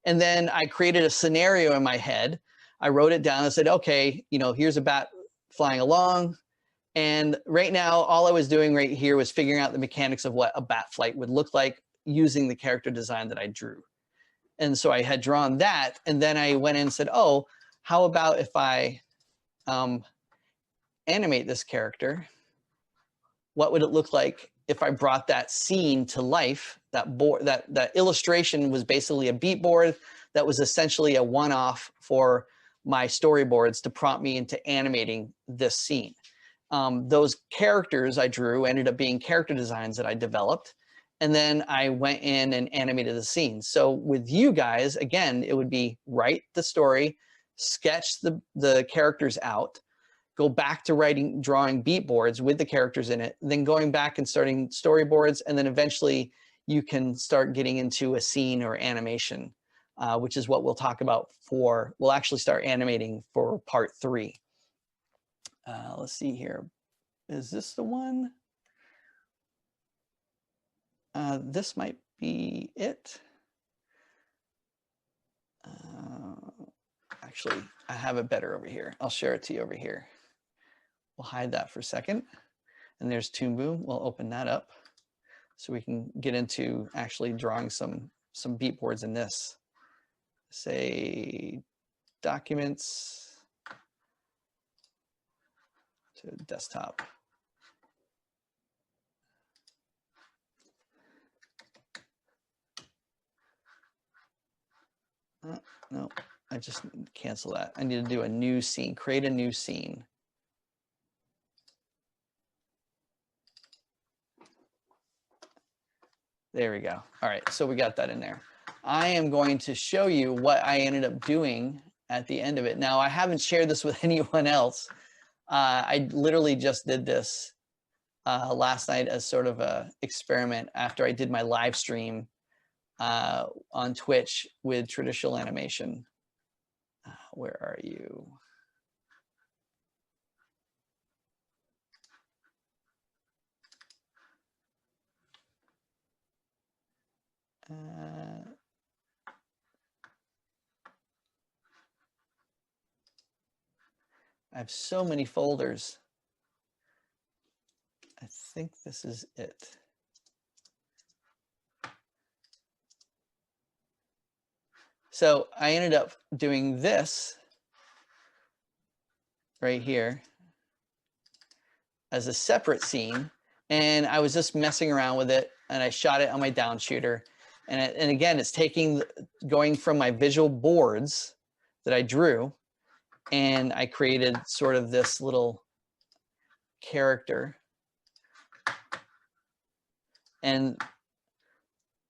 And then I created a scenario in my head. I wrote it down and said, okay, you know, here's a bat flying along. And right now, all I was doing right here was figuring out the mechanics of what a bat flight would look like using the character design that I drew. And so I had drawn that, and then I went in and said, oh, how about if I animate this character? What would it look like if I brought that scene to life? That illustration was basically a beatboard that was essentially a one-off for my storyboards to prompt me into animating this scene. Those characters I drew ended up being character designs that I developed. And then I went in and animated the scene. So with you guys, again, it would be write the story, sketch the characters out, go back to drawing beatboards with the characters in it, then going back and starting storyboards. And then eventually you can start getting into a scene or animation, which is what we'll talk about we'll actually start animating for part 3. Let's see here. Is this the one? This might be it. Actually, I have it better over here. I'll share it to you over here. We'll hide that for a second. And there's Toon Boom. We'll open that up so we can get into actually drawing some beatboards in this. Say documents to desktop. No, I just cancel that. I need to do a new scene, create a new scene. There we go. All right, so we got that in there. I am going to show you what I ended up doing at the end of it. Now, I haven't shared this with anyone else. I literally just did this last night as sort of a experiment after I did my live stream on Twitch with traditional animation. Where are you? I have so many folders. I think this is it. So I ended up doing this right here as a separate scene. And I was just messing around with it, and I shot it on my down shooter. And again, it's going from my visual boards that I drew, and I created sort of this little character. And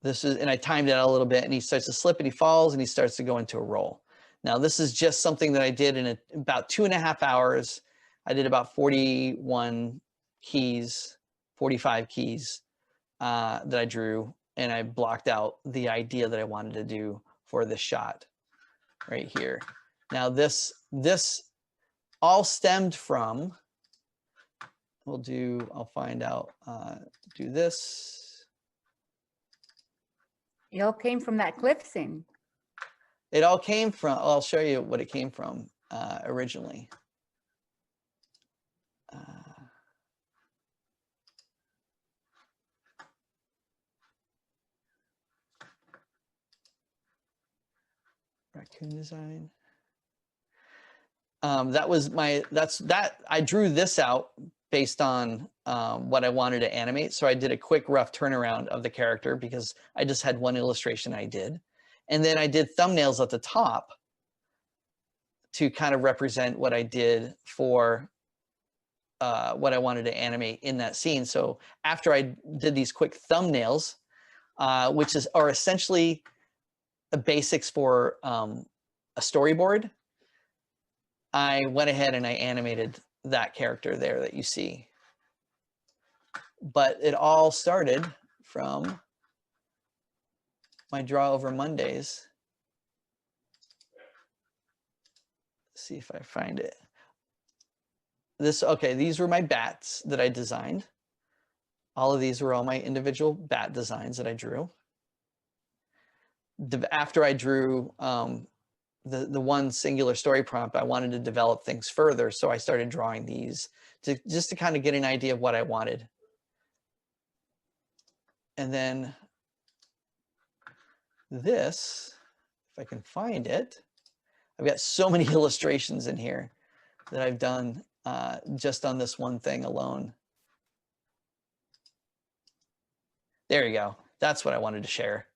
I timed it out a little bit, and he starts to slip and he falls and he starts to go into a roll. Now, this is just something that I did in about 2.5 hours. I did about 41 keys, 45 keys that I drew, and I blocked out the idea that I wanted to do for this shot right here. Now, this all stemmed from, I'll find out, do this. It all came from that cliff scene. It all came from, I'll show you what it came from originally. Raccoon design. I drew this out based on what I wanted to animate. So I did a quick rough turnaround of the character because I just had one illustration I did. And then I did thumbnails at the top to kind of represent what I did for what I wanted to animate in that scene. So after I did these quick thumbnails, which are essentially the basics for a storyboard, I went ahead and I animated that character there that you see. But it all started from my Draw Over Mondays. Let's see if I find it. Okay, these were my bats that I designed. All of these were all my individual bat designs that I drew. After I drew the one singular story prompt, I wanted to develop things further, so I started drawing these just to kind of get an idea of what I wanted. And then this, if I can find it, I've got so many illustrations in here that I've done just on this one thing alone. There you go. That's what I wanted to share.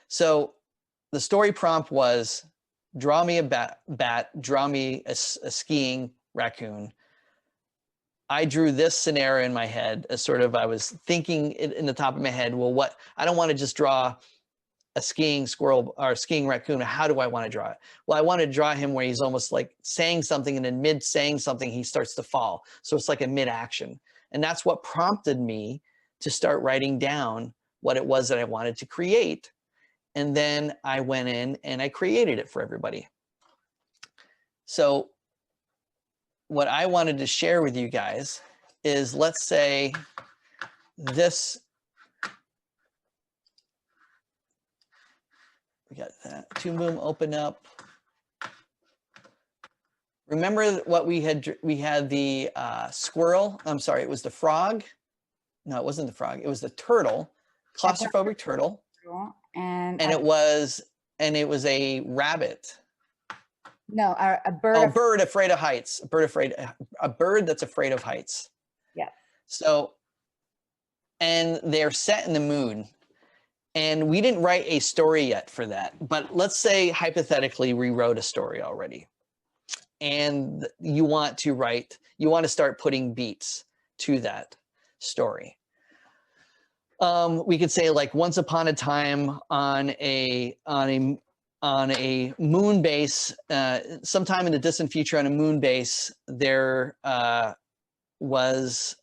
So the story prompt was, draw me a bat, draw me a skiing raccoon. I drew this scenario in my head as sort of, I was thinking in the top of my head, well, I don't want to just draw a skiing squirrel or skiing raccoon. How do I want to draw it? Well, I want to draw him where he's almost like saying something, and in mid saying something, he starts to fall. So it's like a mid action. And that's what prompted me to start writing down what it was that I wanted to create. And then I went in and I created it for everybody. So what I wanted to share with you guys is, let's say this, we got that Toon Boom open up. Remember what we had? We had the squirrel. I'm sorry, it was the frog. No, it wasn't the frog. It was the turtle, claustrophobic turtle. And it was a rabbit. No, a bird. Oh, bird afraid of heights. A bird that's afraid of heights. Yeah. So, and they're set in the moon, And we didn't write a story yet for that. But let's say, hypothetically, we wrote a story already. And you want to start putting beats to that story. We could say, like, once upon a time on a moon base, sometime in the distant future on a moon base, there was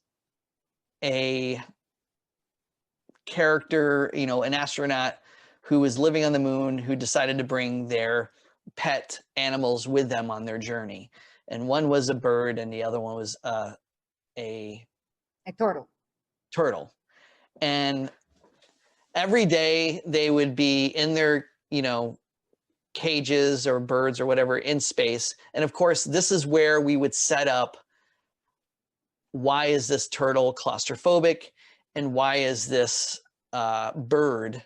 a character, an astronaut who was living on the moon, who decided to bring their pet animals with them on their journey. And one was a bird and the other one was a turtle. And every day they would be in their, cages or birds or whatever in space. And of course, this is where we would set up, why is this turtle claustrophobic? And why is this bird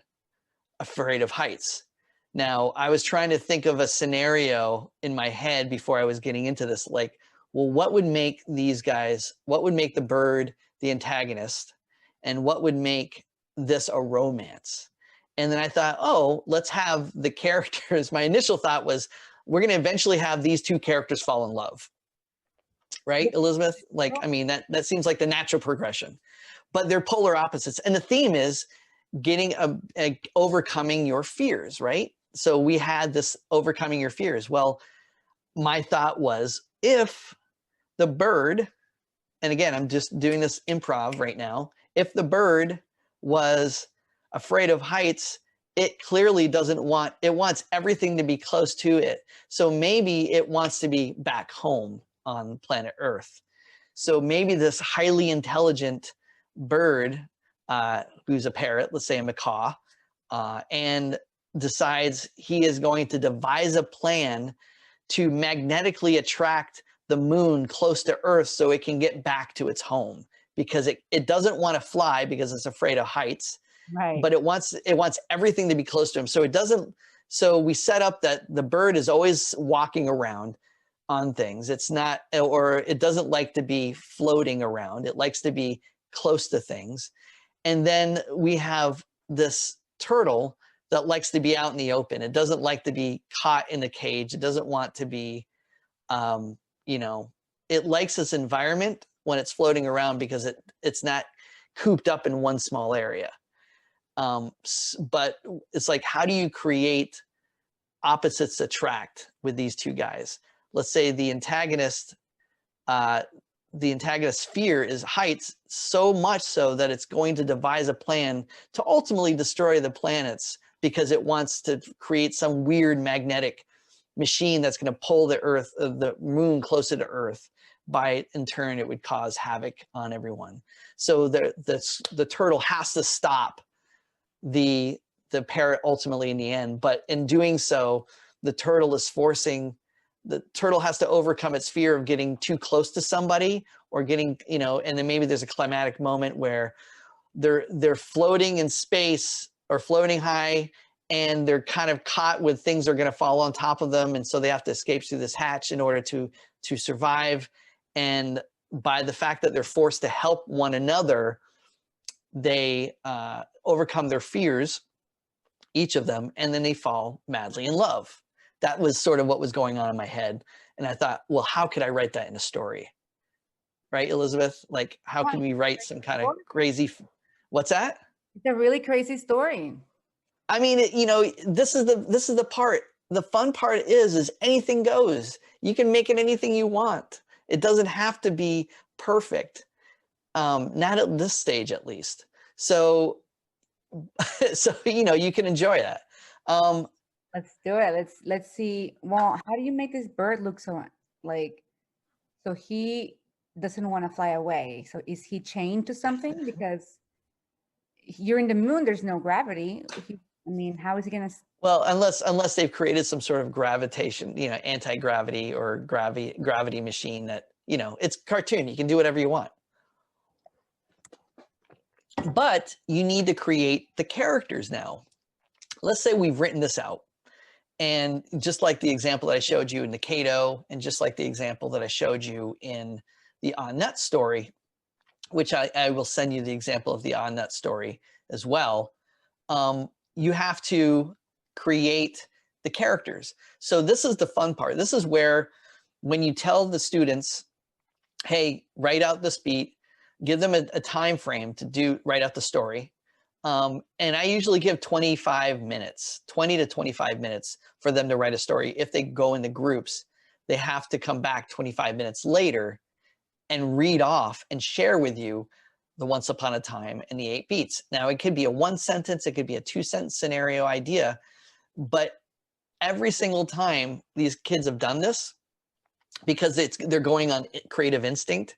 afraid of heights? Now, I was trying to think of a scenario in my head before I was getting into this, like, well, what would make the bird the antagonist? And what would make this a romance? And then I thought, oh, let's have the characters. My initial thought was, we're going to eventually have these two characters fall in love. Right, Elizabeth? Like, I mean, that seems like the natural progression. But they're polar opposites. And the theme is getting overcoming your fears, right? So we had this overcoming your fears. Well, my thought was, if the bird, and again, I'm just doing this improv right now, if the bird was afraid of heights, it clearly it wants everything to be close to it. So maybe it wants to be back home on planet Earth. So maybe this highly intelligent bird, who's a parrot, let's say a macaw, and decides he is going to devise a plan to magnetically attract the moon close to Earth so it can get back to its home, because it doesn't want to fly because it's afraid of heights. Right. But it wants everything to be close to him. So we set up that the bird is always walking around on things. It doesn't like to be floating around. It likes to be close to things. And then we have this turtle that likes to be out in the open. It doesn't like to be caught in a cage. It doesn't want to be, it likes this environment when it's floating around because it's not cooped up in one small area. But it's like, how do you create opposites attract with these two guys? Let's say the antagonist's fear is heights, so much so that it's going to devise a plan to ultimately destroy the planets because it wants to create some weird magnetic machine that's going to pull the moon closer to Earth. In turn, it would cause havoc on everyone. So the turtle has to stop the parrot ultimately in the end. But in doing so, the turtle has to overcome its fear of getting too close to somebody or getting, and then maybe there's a climatic moment where they're floating in space or floating high, and they're kind of caught with things that are going to fall on top of them. And so they have to escape through this hatch in order to survive. And by the fact that they're forced to help one another, they overcome their fears, each of them, and then they fall madly in love. That was sort of what was going on in my head. And I thought, well, how could I write that in a story? Right, Elizabeth? Like, how can we write some kind of crazy, what's that? It's a really crazy story. I mean, this is the part. The fun part is anything goes. You can make it anything you want. It doesn't have to be perfect. Not at this stage, at least. So you can enjoy that. Let's do it. Let's see. Well, how do you make this bird look so he doesn't want to fly away? So is he chained to something? Because you're in the moon, there's no gravity. How is he gonna? Well, unless they've created some sort of gravitation, anti-gravity or gravity machine that, it's cartoon. You can do whatever you want. But you need to create the characters now. Let's say we've written this out. And just like the example that I showed you in the Cato, and just like the example that I showed you in the On-Net story, which I will send you the example of the On-Net story as well. you have to create the characters. So this is the fun part. This is where when you tell the students, hey, write out this beat, give them a time frame to write out the story. And I usually give 25 minutes, 20 to 25 minutes for them to write a story. If they go into groups, they have to come back 25 minutes later and read off and share with you the Once Upon a Time and the 8 Beats. Now, it could be a 1 sentence, it could be a 2-sentence scenario idea, but every single time these kids have done this, because they're going on creative instinct,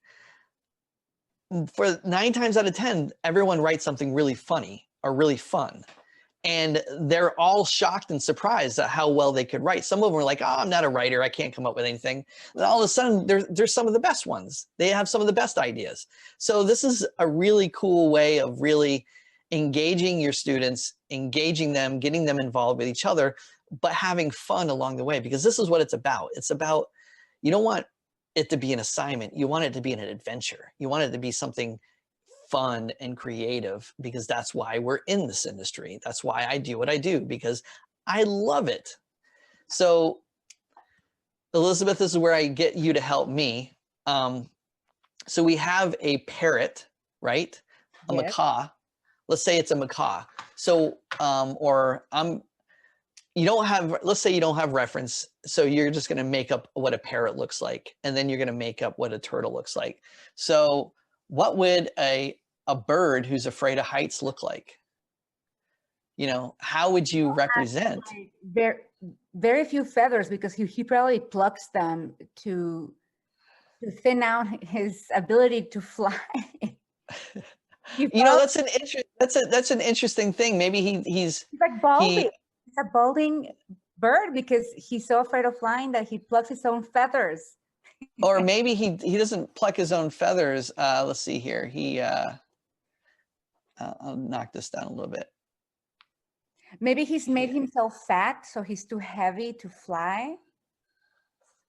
for 9 times out of 10, everyone writes something really funny or really fun. And they're all shocked and surprised at how well they could write. Some of them are like, oh, I'm not a writer, I can't come up with anything. And all of a sudden, there's some of the best ones. They have some of the best ideas. So this is a really cool way of really engaging your students, engaging them, getting them involved with each other, but having fun along the way, because this is what it's about. It's about, you don't want it to be an assignment. You want it to be an adventure. You want it to be something fun and creative, because that's why we're in this industry. That's why I do what I do, because I love it. So Elizabeth, this is where I get you to help me. So we have a parrot, right? A Yes. macaw. Let's say it's a macaw. So, you don't have, let's say you don't have reference. So you're just going to make up what a parrot looks like. And then you're going to make up what a turtle looks like. So what would a bird who's afraid of heights look like? You know, how would you represent? Very, very few feathers, because he probably plucks them to thin out his ability to fly. You know, that's an interesting thing. Maybe he's like balding. He's a balding bird because he's so afraid of flying that he plucks his own feathers. Or maybe he doesn't pluck his own feathers. Let's see here. I'll knock this down a little bit. Maybe he's made himself fat, so he's too heavy to fly.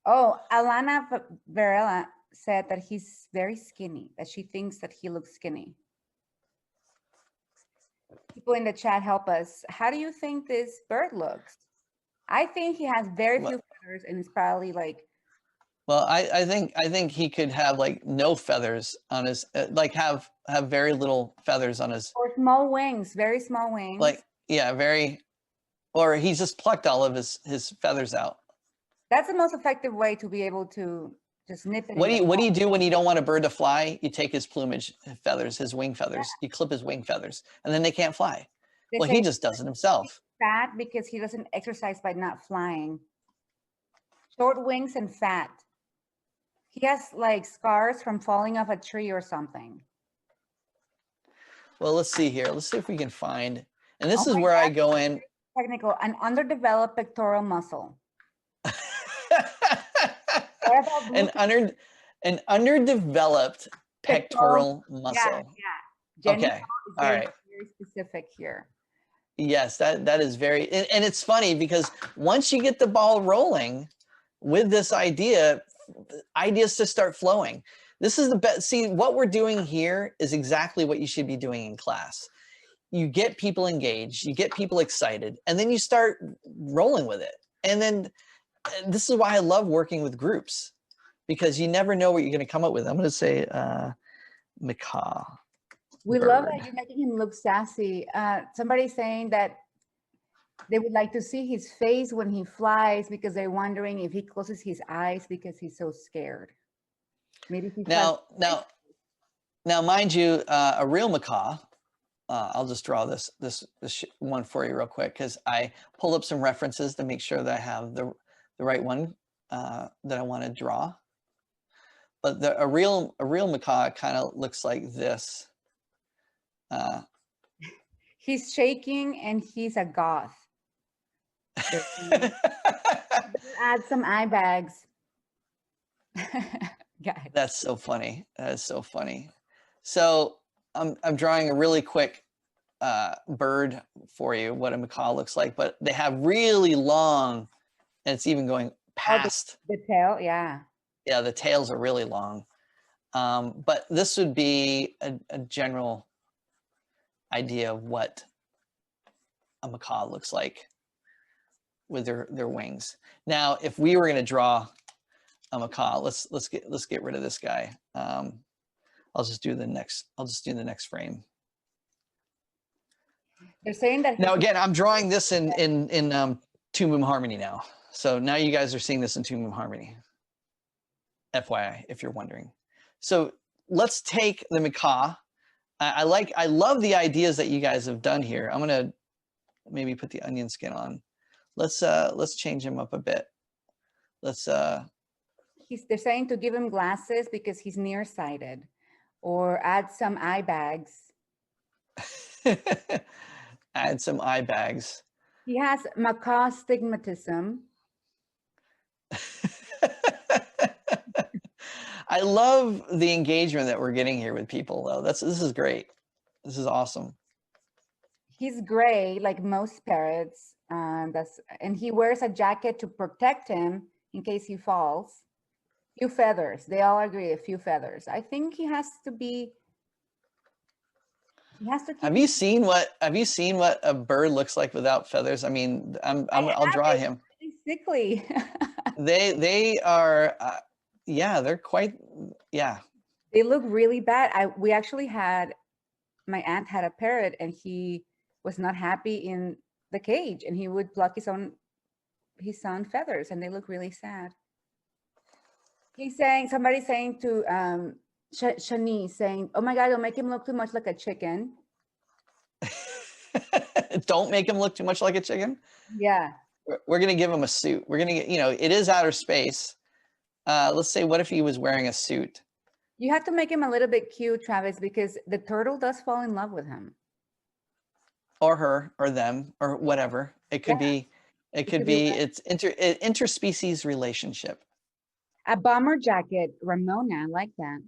Oh, Alana Varela said that he's very skinny, that she thinks that he looks skinny. People in the chat help us. How do you think this bird looks? I think he has very few feathers, and it's probably like. Well, I think he could have like no feathers on his, like have very little feathers on his. Or small wings, very small wings. Like, yeah, or he's just plucked all of his feathers out. That's the most effective way to be able to just nip it. What do you do when you don't want a bird to fly? You take his plumage feathers, his wing feathers. Yeah. You clip his wing feathers, and then they can't fly. Well, he just does it himself. Fat because he doesn't exercise by not flying. Short wings and fat. He has like scars from falling off a tree or something. Well, let's see here. Let's see if we can find. And this is where I go in. Technical, an underdeveloped pectoral muscle. An underdeveloped pectoral muscle. Yeah. Okay. All right. Very specific here. Yes, that is very, and it's funny because once you get the ball rolling with this idea, ideas to start flowing. This is the best. See, what we're doing here is exactly what you should be doing in class. You get people engaged, you get people excited, and then you start rolling with it. And then this is why I love working with groups, because you never know what you're going to come up with. I'm going to say macaw. We love that you're making him look sassy. Somebody's saying that they would like to see his face when he flies because they're wondering if he closes his eyes because he's so scared. Maybe he now, mind you, a real macaw. I'll just draw this one for you real quick because I pulled up some references to make sure that I have the right one that I want to draw. But a real macaw kind of looks like this. He's shaking and he's a goth. Add some eye bags. Guys. That's so funny. That is so funny. So I'm drawing a really quick bird for you, what a macaw looks like, but they have really long, and it's even going past. The tail, yeah. Yeah, the tails are really long. But this would be a general idea of what a macaw looks like with their wings. Now, if we were going to draw a macaw, let's get rid of this guy. I'll just do the next frame. They're saying that Now again, I'm drawing this in two Moon Harmony now. So now you guys are seeing this in two Moon Harmony. FYI, if you're wondering. So let's take the macaw. I love the ideas that you guys have done here. I'm gonna maybe put the onion skin on. Let's change him up a bit. They're saying to give him glasses because he's nearsighted, or add some eye bags. Add some eye bags. He has macaw stigmatism. I love the engagement that we're getting here with people, though. This is great. This is awesome. He's gray, like most parrots. And he wears a jacket to protect him in case he falls. Few feathers. They all agree. A few feathers. I think he has to be. He has to. Have you seen what a bird looks like without feathers? I mean, I'll draw him. Really sickly. They are. Yeah, they're quite. Yeah. They look really bad. We actually had. My aunt had a parrot, and he was not happy in the cage, and he would pluck his own feathers, and they look really sad. He's saying, somebody's saying to Shani, saying, "Oh my God, don't make him look too much like a chicken." Don't make him look too much like a chicken. Yeah. We're gonna give him a suit. We're gonna get, it is outer space. Let's say, what if he was wearing a suit? You have to make him a little bit cute, Travis, because the turtle does fall in love with him. Or her, or them, or whatever. It could be. It could be. It's interspecies relationship. A bomber jacket, Ramona, I like that.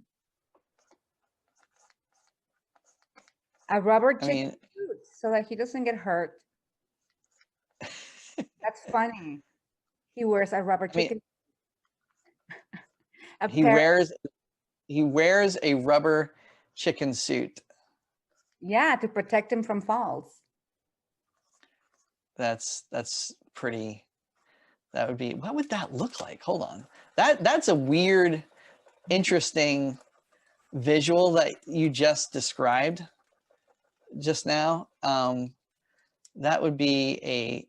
A rubber chicken suit so that he doesn't get hurt. That's funny. He wears a rubber chicken. He wears a rubber chicken suit. Yeah, to protect him from falls. That's pretty. That would be, what would that look like? Hold on. That's a weird, interesting visual that you just described just now. That would be a,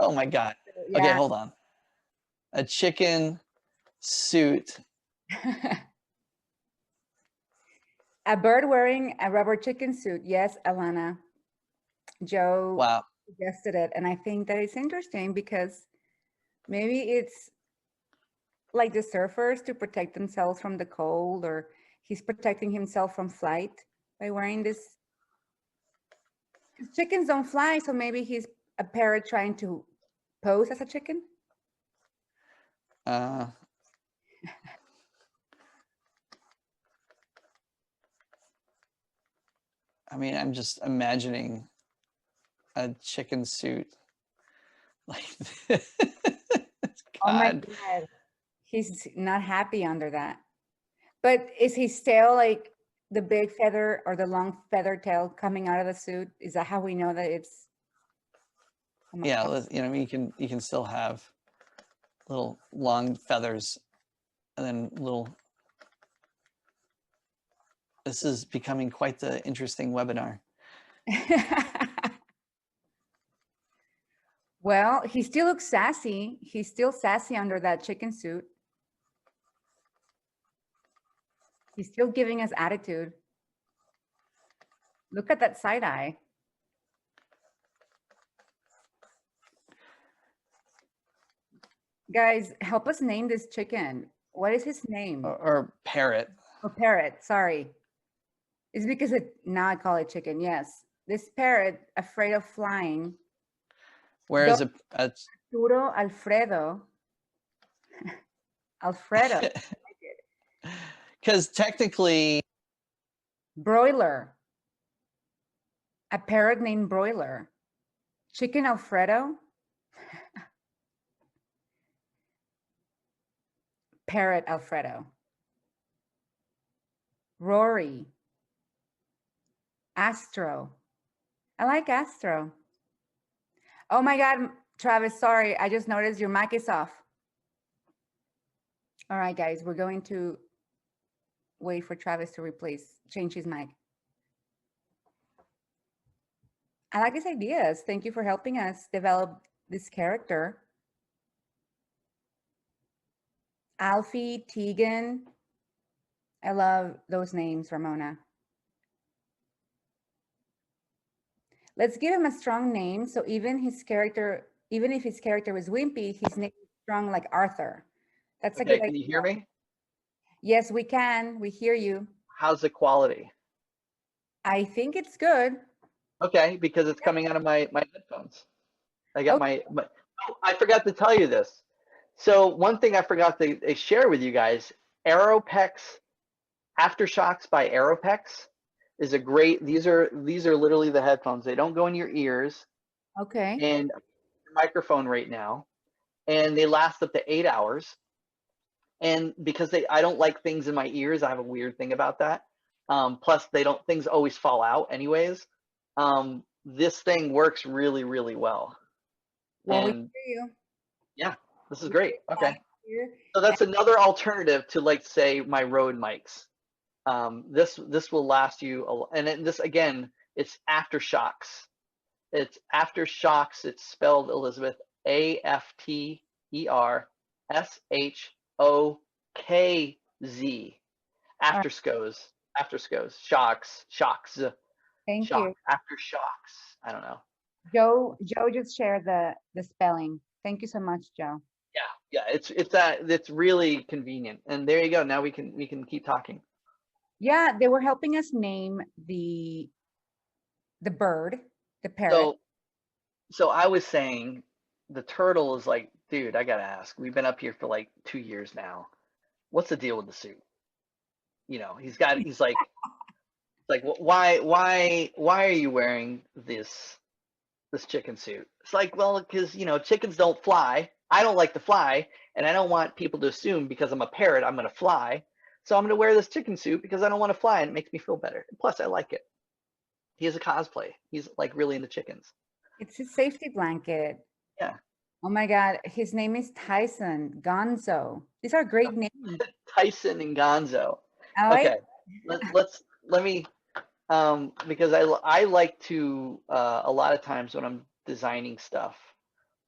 oh my God. Yeah. Okay, hold on. A chicken suit. A bird wearing a rubber chicken suit. Yes, Alana. Joe suggested it. And I think that it's interesting because maybe it's like the surfers to protect themselves from the cold, or he's protecting himself from flight by wearing this. Chickens don't fly, so maybe he's a parrot trying to pose as a chicken. I mean, I'm just imagining a chicken suit like this. Oh my God. He's not happy under that. But is his tail like the big feather or the long feather tail coming out of the suit? Is that how we know that it's? Yeah, you can still have little long feathers and then little. This is becoming quite the interesting webinar. Well, he still looks sassy. He's still sassy under that chicken suit. He's still giving us attitude. Look at that side eye. Guys, help us name this chicken. What is his name? Or parrot. Or parrot, sorry. It's because now I call it chicken, yes. This parrot, afraid of flying. Whereas Arturo Alfredo. Alfredo. Because technically. Broiler. A parrot named Broiler. Chicken Alfredo. Parrot Alfredo. Rory. Astro. I like Astro. Oh my God, Travis, sorry. I just noticed your mic is off. All right, guys, we're going to wait for Travis to change his mic. I like his ideas. Thank you for helping us develop this character. Alfie, Tegan. I love those names, Ramona. Let's give him a strong name. So even if his character was wimpy, his name is strong like Arthur. That's a good idea. Can you hear me? Yes, we can. We hear you. How's the quality? I think it's good. Okay, because it's coming out of my headphones. I got oh, I forgot to tell you this. So one thing I forgot to share with you guys, Aeropex Aftershocks by Aeropex is a great, these are literally the headphones. They don't go in your ears. Okay. And your microphone right now, and they last up to 8 hours. And because I don't like things in my ears, I have a weird thing about that. Plus things always fall out anyways. This thing works really, really well. Well, And we hear you. yeah, this is great. Okay. So that's another alternative to, like, say, my Rode mics. This will last you, and this again, it's Aftershocks. It's Aftershocks. It's spelled, Elizabeth, AFTERSHOKZ. Aftershocks. Shocks. Thank Shock. you. Aftershocks. I don't know. Joe just shared the spelling. Thank you so much, Joe. Yeah. It's really convenient. And there you go. Now we can keep talking. Yeah, they were helping us name the bird, the parrot. So I was saying the turtle is like, dude, I gotta ask. We've been up here for like 2 years now. What's the deal with the suit? You know, he's like, why are you wearing this chicken suit? It's like, well, because chickens don't fly. I don't like to fly, and I don't want people to assume because I'm a parrot I'm gonna fly. So I'm gonna wear this chicken suit because I don't want to fly, and it makes me feel better. Plus, I like it. He has a cosplay. He's like really into chickens. It's his safety blanket. Yeah. Oh my God, his name is Tyson Gonzo. These are great names. Tyson and Gonzo. Okay. Let me because I like to a lot of times when I'm designing stuff,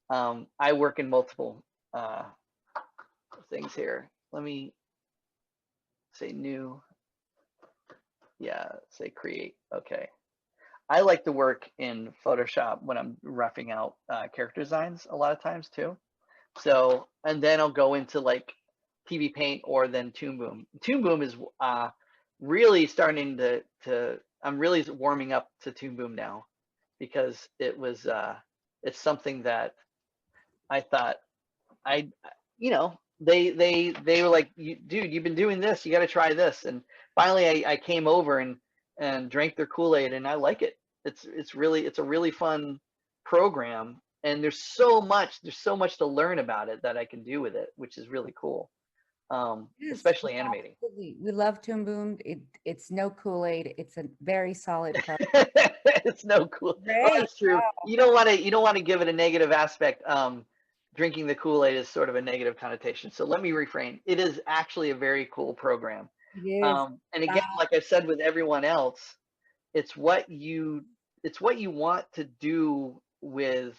I work in multiple things here. Let me say new. Yeah, say create. Okay. I like to work in Photoshop when I'm roughing out character designs a lot of times too. So, and then I'll go into like TV Paint or then Toon Boom. Toon Boom is really starting to I'm really warming up to Toon Boom now, because it's something that I thought they were like, dude, you've been doing this, you got to try this. And finally I came over and drank their Kool-Aid, and I like it. It's a really fun program, and there's so much to learn about it that I can do with it, which is really cool. Especially animating. Absolutely. We love Toon Boom. It's no Kool-Aid. It's a very solid product. It's no cool. Well, that's true. Wow. You don't want to give it a negative aspect. Drinking the Kool-Aid is sort of a negative connotation. So let me refrain. It is actually a very cool program. It is. And again, like I said with everyone else, it's what you want to do with.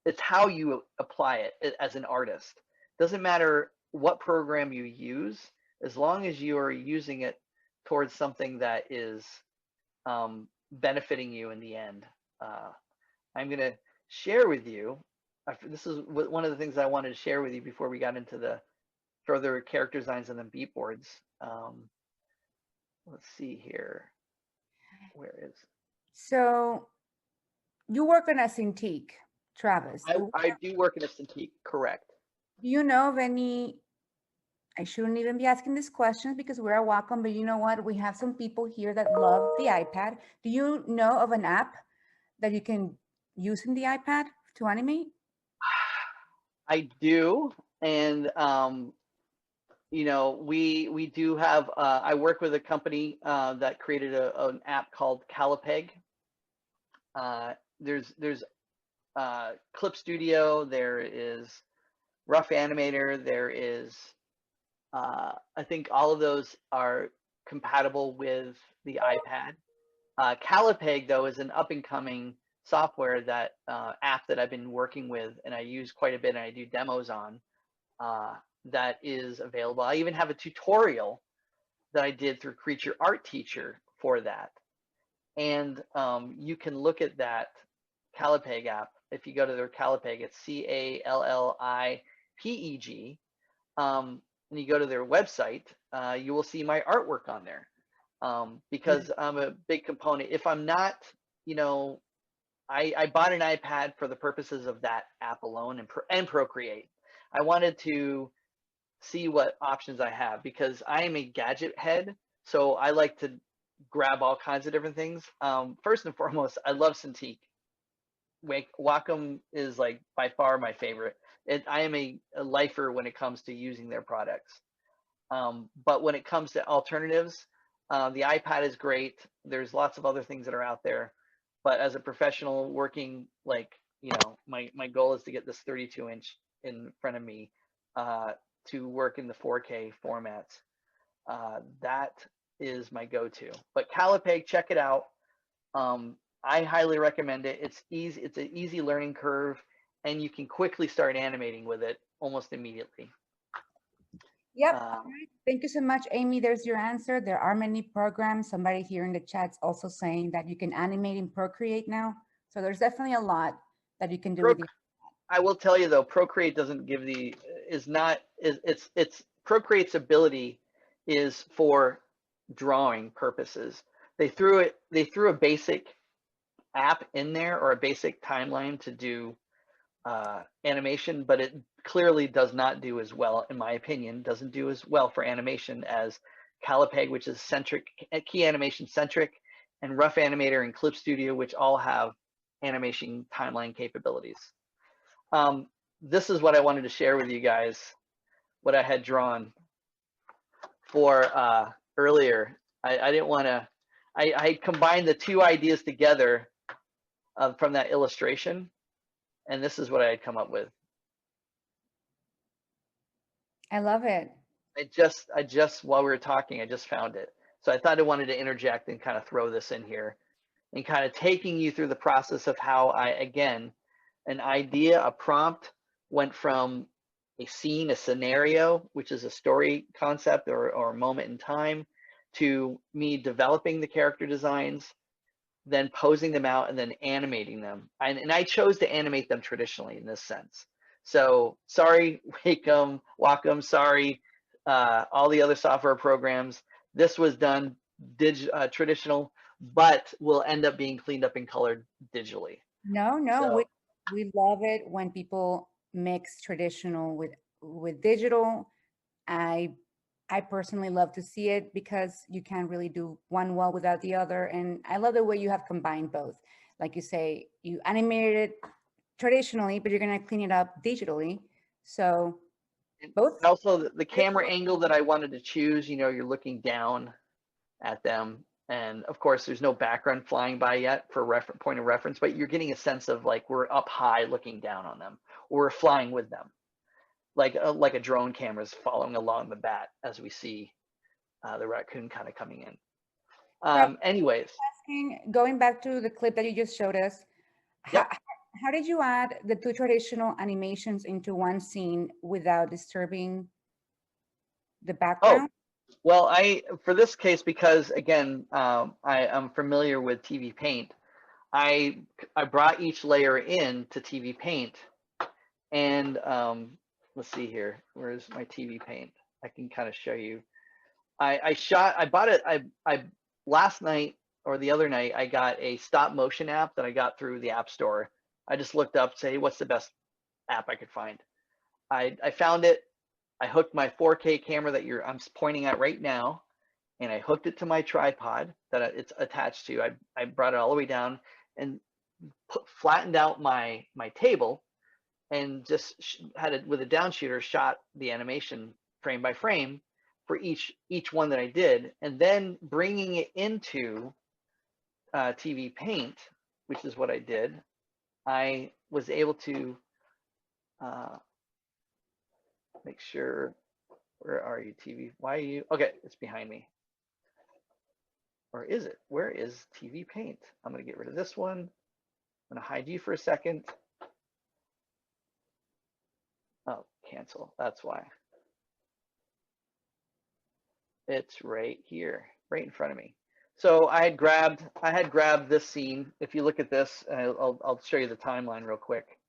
It's how you apply it as an artist. Doesn't matter what program you use, as long as you are using it towards something that is benefiting you in the end. I'm going to share with you, this is one of the things I wanted to share with you before we got into the further character designs and then Beatboards. Let's see here. Where is? So you work on a Cintiq, Travis. I do work in a Cintiq, correct. Do you know of any, I shouldn't even be asking these questions because we're at Wacom, but you know what? We have some people here that love the iPad. Do you know of an app that you can use in the iPad to animate? I do. And, we do have, I work with a company that created an app called Calipeg. There's Clip Studio, there is Rough Animator, there is I think all of those are compatible with the iPad. Calipeg, though, is an up-and-coming software that app that I've been working with and I use quite a bit and I do demos on, that is available. I even have a tutorial that I did through Creature Art Teacher for that. And you can look at that Calipeg app. If you go to their Calipeg, it's Callipeg. And you go to their website, you will see my artwork on there. Because I'm a big component. If I'm not, you know, I bought an iPad for the purposes of that app alone and Procreate. I wanted to see what options I have because I am a gadget head. So I like to grab all kinds of different things. First and foremost, I love Cintiq. Wacom is like by far my favorite. I am a lifer when it comes to using their products. But when it comes to alternatives, the iPad is great. There's lots of other things that are out there. But as a professional working, like, you know, my goal is to get this 32-inch in front of me to work in the 4K formats. That is my go-to. But Calipeg, check it out. I highly recommend it. It's easy. It's an easy learning curve, and you can quickly start animating with it almost immediately. Yep. All right. Thank you so much, Amy. There's your answer. There are many programs. Somebody here in the chat's also saying that you can animate in Procreate now. So there's definitely a lot that you can do with it. I will tell you though, Procreate doesn't give it's Procreate's ability is for drawing purposes. They threw a basic app in there or a basic timeline to do animation, but it clearly does not do as well, in my opinion, doesn't do as well for animation as Calipeg, which is key animation centric, and Rough Animator and Clip Studio, which all have animation timeline capabilities. This is what I wanted to share with you guys, what I had drawn for earlier. I didn't want to, I combined the two ideas together from that illustration, and this is what I had come up with. I love it. I just while we were talking, I just found it. So I thought I wanted to interject and kind of throw this in here and kind of taking you through the process of how again, an idea, a prompt went from a scene, a scenario, which is a story concept or a moment in time, to me developing the character designs, then posing them out and then animating them. And I chose to animate them traditionally in this sense. So sorry, Wacom, sorry, all the other software programs. This was done traditional, but will end up being cleaned up and colored digitally. No, So, we love it when people mix traditional with digital. I personally love to see it because you can't really do one well without the other. And I love the way you have combined both. Like you say, you animated it traditionally, but you're going to clean it up digitally. So both. Also, the camera angle that I wanted to choose, you know, you're looking down at them. And of course, there's no background flying by yet for point of reference, but you're getting a sense of like we're up high looking down on them, or we're flying with them. Like a drone camera is following along the bat as we see the raccoon kind of coming in. Anyways. Going back to the clip that you just showed us, yep. How did you add the two traditional animations into one scene without disturbing the background? Oh, well, for this case, because again, I am familiar with TV Paint, I brought each layer in to TV Paint, and let's see here. Where's my TV Paint? I can kind of show you. I bought it. I last night or the other night, I got a stop motion app that I got through the App Store. I just looked up, say, what's the best app I could find? I found it. I hooked my 4K camera that I'm pointing at right now, and I hooked it to my tripod that it's attached to. I brought it all the way down and flattened out my table, and just had it with a downshooter shot the animation frame by frame for each one that I did, and then bringing it into TV Paint which is what I did, I was able to make sure, where are you, TV? Why are you, okay, it's behind me. Or is it? Where is TV Paint? I'm gonna get rid of this one. I'm gonna hide you for a second. Oh, cancel, that's why. It's right here, right in front of me. So I had grabbed this scene. If you look at this, I'll show you the timeline real quick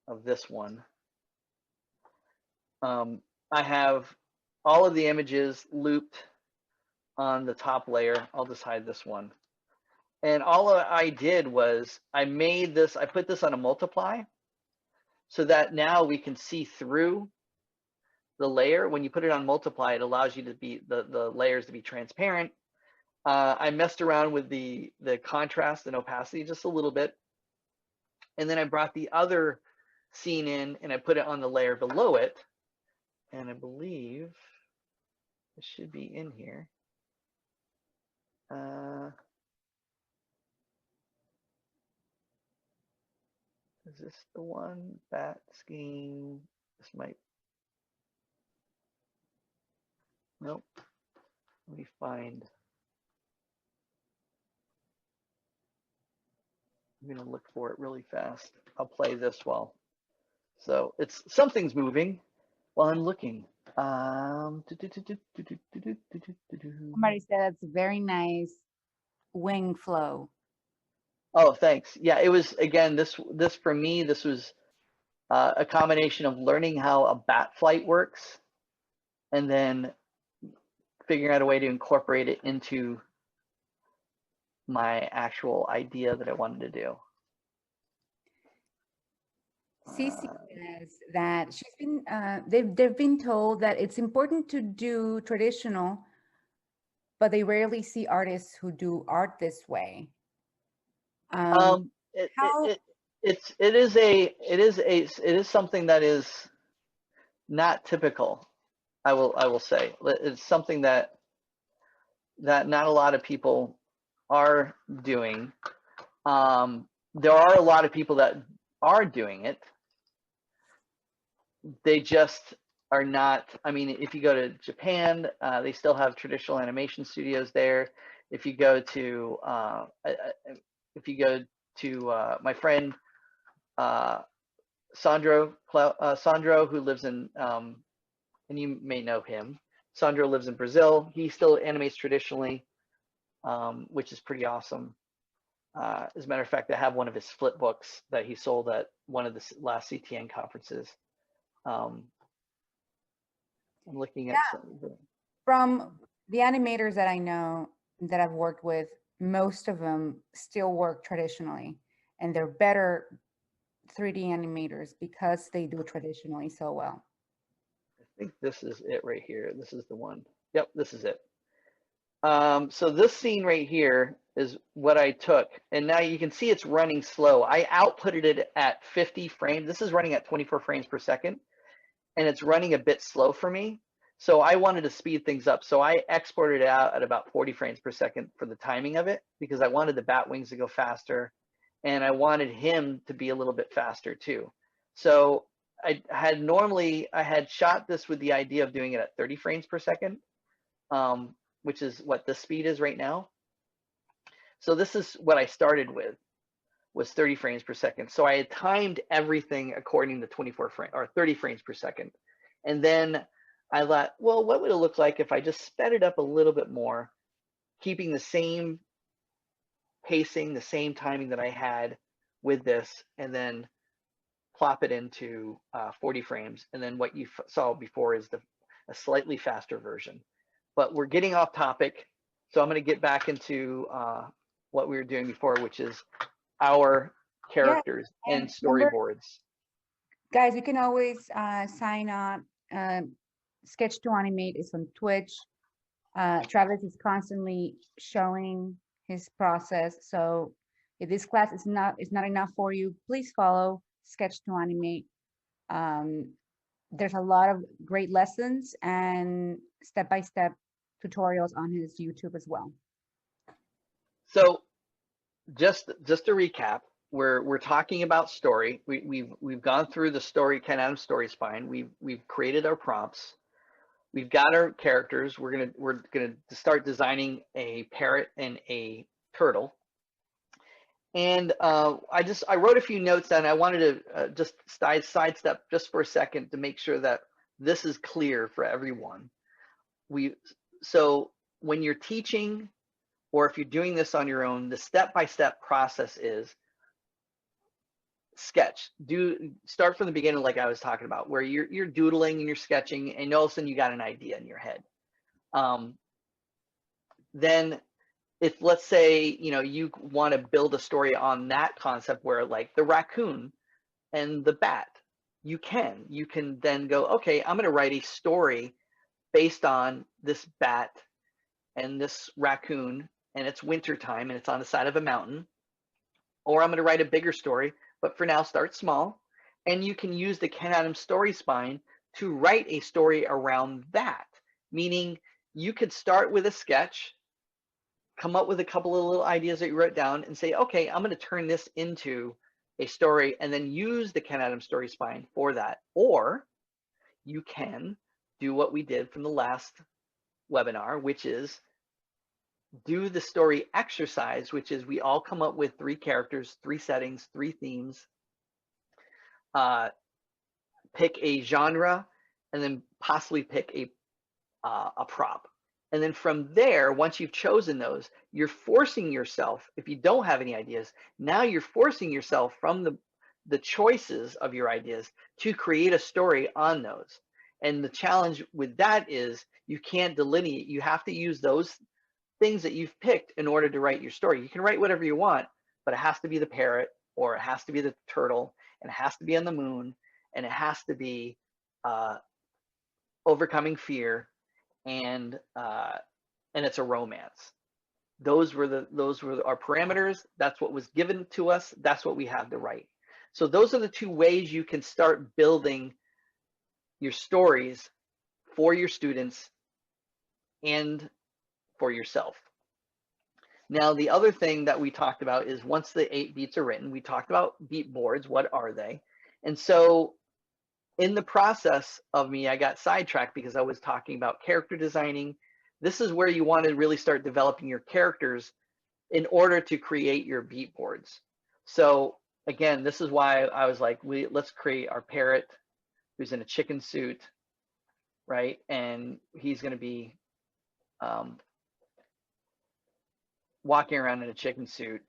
of this one. I have all of the images looped on the top layer. I'll just hide this one. And all I did was I put this on a multiply so that now we can see through the layer. When you put it on multiply, it allows you to be the layers to be transparent. I messed around with the contrast and opacity just a little bit. And then I brought the other scene in and I put it on the layer below it. And I believe it should be in here. Is this the one? Bat scheme. This might. Nope. Let me find. I'm gonna look for it really fast. I'll play this while. So it's something's moving while I'm looking. Somebody said that's very nice wing flow. Oh, thanks. Yeah, it was, again, this for me, this was a combination of learning how a bat flight works and then figuring out a way to incorporate it into my actual idea that I wanted to do. Cece says that she's been, they've been told that it's important to do traditional, but they rarely see artists who do art this way. It is something that is not typical. I will say it's something that not a lot of people are doing. There are a lot of people that are doing it. They just are not. I mean, if you go to Japan, they still have traditional animation studios there. If you go to my friend Sandro, who lives in, and you may know him. Sandro lives in Brazil. He still animates traditionally, which is pretty awesome. As a matter of fact, I have one of his flip books that he sold at one of the last CTN conferences. I'm looking at something. From the animators that I know that I've worked with, most of them still work traditionally, and they're better 3D animators because they do traditionally so well. I think this is it right here. This is the one. Yep, this is it. So this scene right here is what I took, and now you can see it's running slow. I outputted it at 50 frames. This is running at 24 frames per second, and it's running a bit slow for me. So I wanted to speed things up. So I exported it out at about 40 frames per second for the timing of it, because I wanted the bat wings to go faster, and I wanted him to be a little bit faster too. So I had shot this with the idea of doing it at 30 frames per second, which is what the speed is right now. So this is what I started with, was 30 frames per second. So I had timed everything according to 30 frames per second. And then I thought, well, what would it look like if I just sped it up a little bit more, keeping the same pacing, the same timing that I had with this, and then plop it into 40 frames. And then what you saw before is a slightly faster version. But we're getting off topic, so I'm going to get back into what we were doing before, which is our characters and storyboards. Guys, you can always sign on. Sketch to Animate is on Twitch. Travis is constantly showing his process. So if this class is not enough for you, please follow Sketch to Animate. There's a lot of great lessons and step-by-step tutorials on his YouTube as well. So just to recap, we're talking about story. We've gone through the story, Ken Adams story spine. We've created our prompts. We've got our characters. We're gonna start designing a parrot and a turtle. And I wrote a few notes down. I wanted to just sidestep just for a second to make sure that this is clear for everyone. So when you're teaching, or if you're doing this on your own, the step-by-step process is sketch. Start from the beginning, like I was talking about, where you're doodling and you're sketching, and all of a sudden you got an idea in your head. Then, if let's say you want to build a story on that concept, where like the raccoon and the bat, you can then go, okay, I'm going to write a story based on this bat and this raccoon, and it's wintertime and it's on the side of a mountain. Or I'm going to write a bigger story, but for now start small. And you can use the Ken Adams story spine to write a story around that. Meaning you could start with a sketch, come up with a couple of little ideas that you wrote down, and say, okay, I'm going to turn this into a story, and then use the Ken Adams story spine for that. Or you can do what we did from the last webinar, which is do the story exercise, which is we all come up with 3 characters, 3 settings, 3 themes, pick a genre, and then possibly pick a prop. And then from there, once you've chosen those, you're forcing yourself, if you don't have any ideas, now you're forcing yourself from the choices of your ideas to create a story on those. And the challenge with that is you can't delineate. You have to use those things that you've picked in order to write your story. You can write whatever you want, but it has to be the parrot, or it has to be the turtle, and it has to be on the moon, and it has to be overcoming fear, and it's a romance. Those were our parameters. That's what was given to us. That's what we have to write. So those are the 2 ways you can start building your stories for your students and for yourself. Now, the other thing that we talked about is once the 8 beats are written, we talked about Beatboards. What are they? And so in the process of me, I got sidetracked because I was talking about character designing. This is where you want to really start developing your characters in order to create your Beatboards. So again, this is why I was like, let's create our parrot who's in a chicken suit, right? And he's going to be walking around in a chicken suit.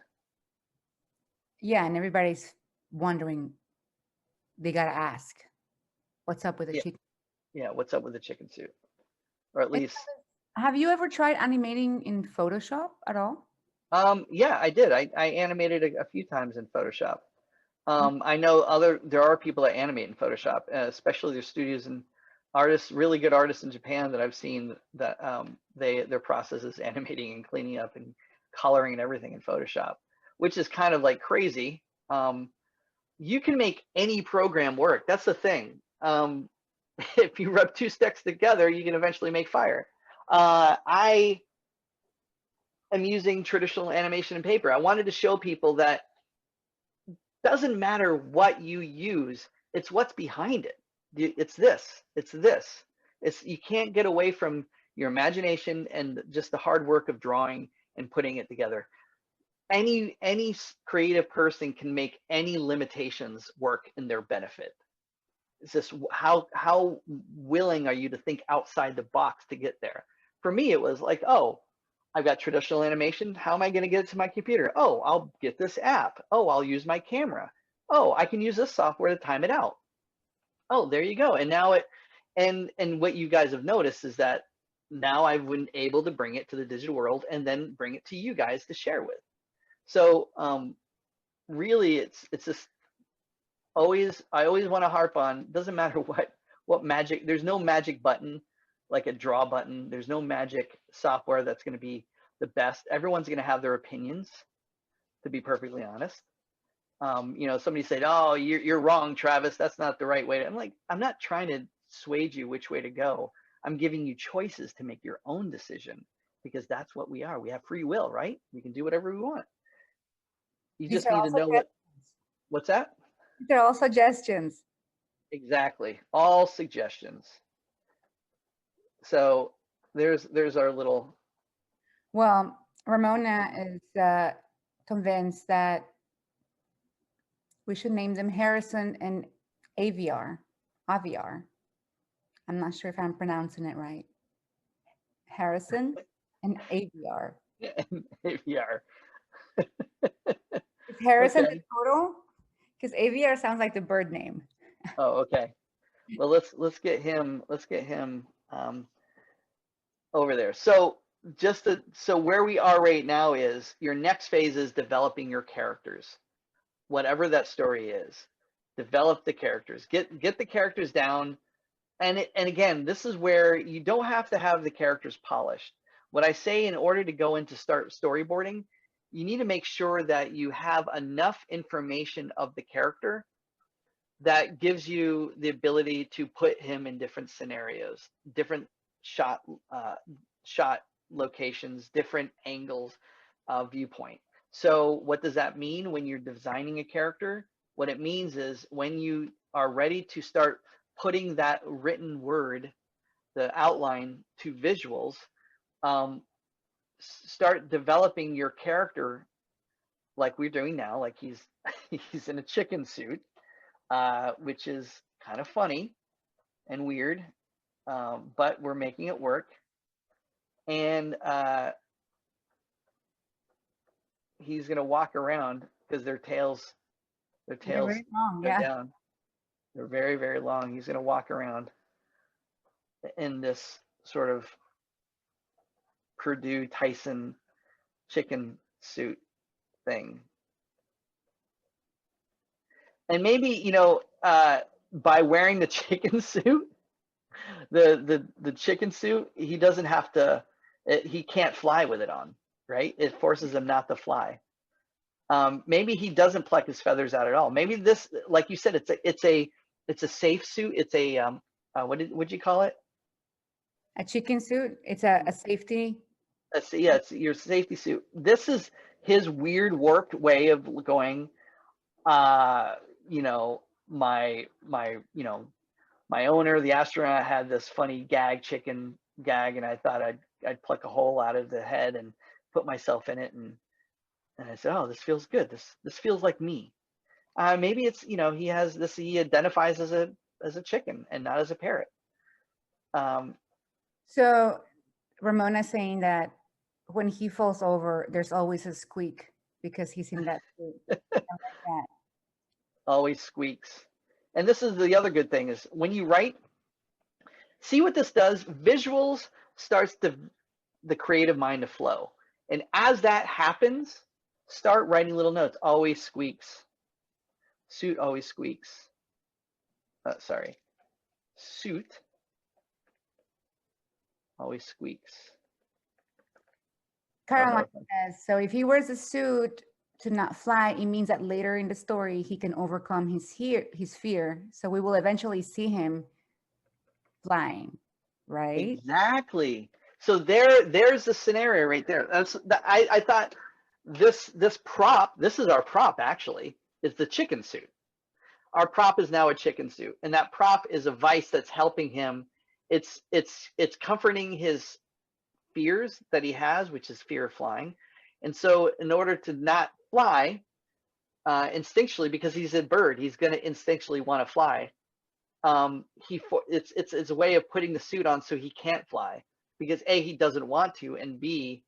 Yeah, and everybody's wondering, they got to ask, what's up with the chicken? Yeah, what's up with the chicken suit? Or at least. Have you ever tried animating in Photoshop at all? Yeah, I did. I animated a few times in Photoshop. I know there are people that animate in Photoshop, especially there's studios and artists, really good artists in Japan that I've seen that their process is animating and cleaning up and coloring and everything in Photoshop, which is kind of like crazy. You can make any program work. That's the thing. If you rub 2 sticks together, you can eventually make fire. I am using traditional animation and paper. I wanted to show people that doesn't matter what you use, it's what's behind it. It's this. You can't get away from your imagination and just the hard work of drawing and putting it together. Any creative person can make any limitations work in their benefit. It's just how willing are you to think outside the box to get there? For me, it was like, oh, I've got traditional animation. How am I going to get it to my computer? Oh, I'll get this app. Oh, I'll use my camera. Oh, I can use this software to time it out. Oh, there you go. And now and what you guys have noticed is that now I've been able to bring it to the digital world and then bring it to you guys to share with. So really, it's just I always want to harp on, doesn't matter what magic, there's no magic button like a draw button. There's no magic software that's going to be the best. Everyone's going to have their opinions, to be perfectly honest. Somebody said, oh, you're wrong, Travis. That's not the right way. I'm like, I'm not trying to sway you which way to go. I'm giving you choices to make your own decision, because that's what we are. We have free will, right? We can do whatever we want. You These just are need all to know what's that? They're all suggestions. Exactly. All suggestions. So there's our little. Well, Ramona is convinced that we should name them Harrison and Aviar. Aviar. I'm not sure if I'm pronouncing it right. Harrison and Aviar. AVR. Is Harrison Okay. the turtle? Because Aviar sounds like the bird name. Oh, okay. Well, let's get him over there. So so where we are right now is your next phase is developing your characters, whatever that story is. Develop the characters. Get the characters down. And again, this is where you don't have to have the characters polished. What I say, in order to go into start storyboarding, you need to make sure that you have enough information of the character that gives you the ability to put him in different scenarios, different shot locations, different angles, viewpoint. So what does that mean when you're designing a character? What it means is when you are ready to start putting that written word, the outline, to visuals, start developing your character like we're doing now, like he's in a chicken suit, which is kind of funny and weird, but we're making it work. And he's gonna walk around because their tails They're very long, go yeah. down. They're very, very long. He's gonna walk around in this sort of Purdue Tyson chicken suit thing. And maybe, you know, by wearing the chicken suit, the chicken suit, he doesn't have to, he can't fly with it on, right? It forces him not to fly. Maybe he doesn't pluck his feathers out at all. Maybe this, like you said, it's a safe suit. It's a what'd you call it? A chicken suit. It's a safety. Yeah, it's your safety suit. This is his weird warped way of going. You know, my owner, the astronaut, had this funny chicken gag, and I thought I'd pluck a hole out of the head and put myself in it, and I said, oh, this feels good. This feels like me. Maybe it's, you know, he identifies as a chicken and not as a parrot. So Ramona's saying that when he falls over, there's always a squeak because he's in that suit. I like that. Always squeaks. And this is the other good thing is when you write, see what this does. Visuals starts the creative mind to flow. And as that happens, start writing little notes. Always squeaks. Suit always squeaks. Sorry. Suit always squeaks. Caroline says, so if he wears a suit to not fly, it means that later in the story, he can overcome his fear. So we will eventually see him flying, right? Exactly. So there's the scenario right there. I thought this prop, this is our prop actually, is the chicken suit. Our prop is now a chicken suit, and that prop is a vice that's helping him. It's comforting his fears that he has, which is fear of flying. And so in order to not fly, instinctually, because he's a bird, he's going to instinctually want to fly. It's a way of putting the suit on so he can't fly, because A, he doesn't want to, and B,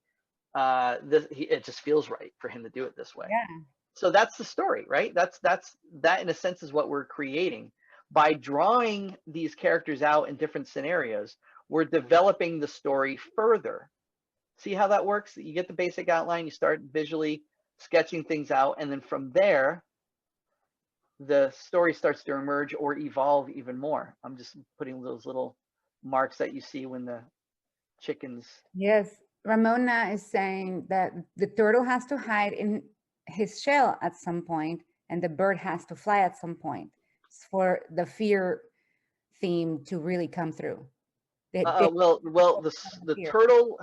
it just feels right for him to do it this way. Yeah. So that's the story, right? That in a sense is what we're creating. By drawing these characters out in different scenarios, we're developing the story further. See how that works? You get the basic outline, you start visually sketching things out, and then from there, the story starts to emerge or evolve even more. I'm just putting those little marks that you see when the chickens. Yes. Ramona is saying that the turtle has to hide in his shell at some point, and the bird has to fly at some point for the fear theme to really come through. Well, the turtle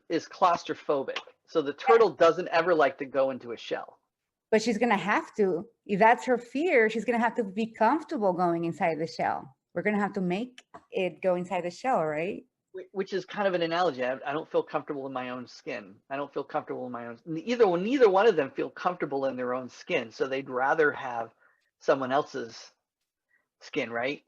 is claustrophobic, so the turtle doesn't ever like to go into a shell. But she's going to have to, if that's her fear, she's going to have to be comfortable going inside the shell. We're going to have to make it go inside the shell, right? Which is kind of an analogy. I don't feel comfortable in my own skin. I don't feel comfortable in my own, neither one of them feel comfortable in their own skin. So they'd rather have someone else's skin, right?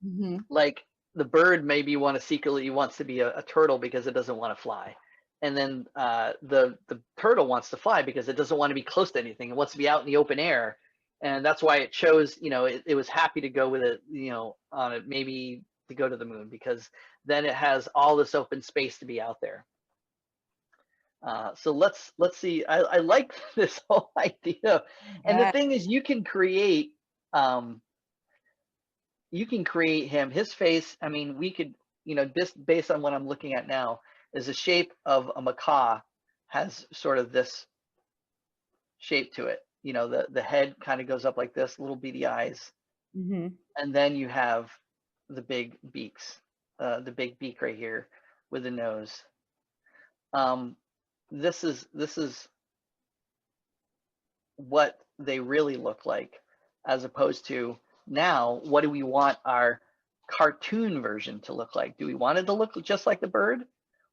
Mm-hmm. Like the bird maybe secretly wants to be a turtle because it doesn't want to fly. And then the turtle wants to fly because it doesn't want to be close to anything. It wants to be out in the open air. And that's why it chose, it was happy to go with it, on it, maybe to go to the moon, because then it has all this open space to be out there. So let's see. I like this whole idea. And the thing is, you can create him, his face. I mean, we could, this, based on what I'm looking at now, is the shape of a macaw, has sort of this shape to it. The head kind of goes up like this, little beady eyes. Mm-hmm. And then you have the big beaks, the big beak right here with the nose. This is what they really look like, as opposed to now, what do we want our cartoon version to look like? Do we want it to look just like the bird,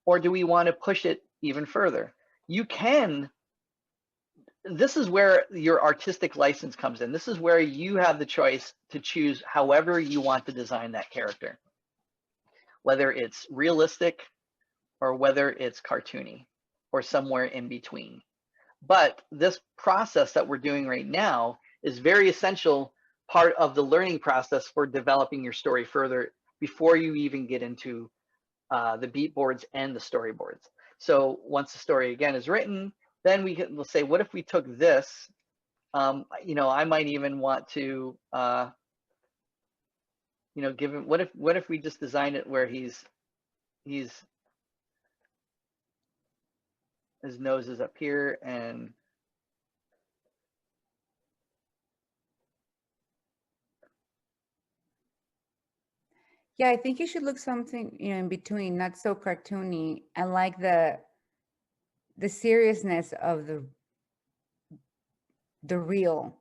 or do we want to push it even further? This is where your artistic license comes in. This is where you have the choice to choose however you want to design that character, whether it's realistic or whether it's cartoony or somewhere in between. But this process that we're doing right now is very essential part of the learning process for developing your story further before you even get into the beatboards and the storyboards. So once the story again is written, then we'll say, what if we took this? I might even want to, give him. What if we just design it where he's his nose is up here, and yeah, I think you should look something, in between, not so cartoony. I like the seriousness of the real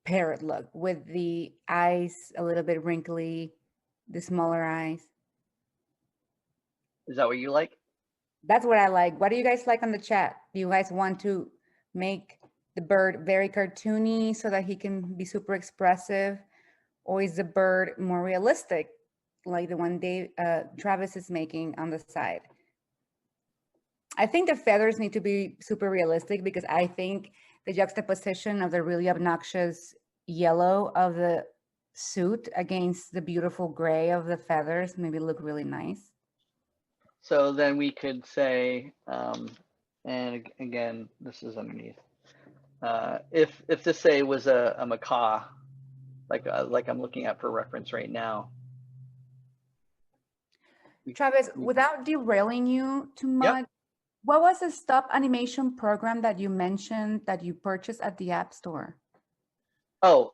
parrot look, with the eyes a little bit wrinkly, the smaller eyes. Is that what you like? That's what I like. What do you guys like on the chat? Do you guys want to make the bird very cartoony so that he can be super expressive? Or is the bird more realistic, like the one Travis is making on the side? I think the feathers need to be super realistic, because I think the juxtaposition of the really obnoxious yellow of the suit against the beautiful gray of the feathers maybe look really nice. So then we could say, and again, this is underneath. If this say was a macaw, like I'm looking at for reference right now. Travis, without derailing you too much, Yep. What was the stop animation program that you mentioned that you purchased at the App Store? Oh,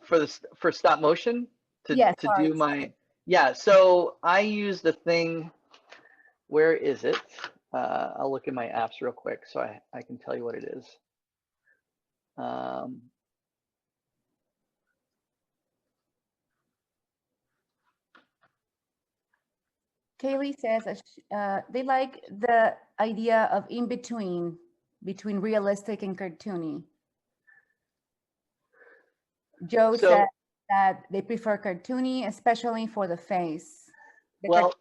for stop motion to do my, yeah. So I use the thing. Where is it? I'll look in my apps real quick so I can tell you what it is. Kaylee says they like the idea of in between realistic and cartoony. Joe said that they prefer cartoony, especially for the face. Well,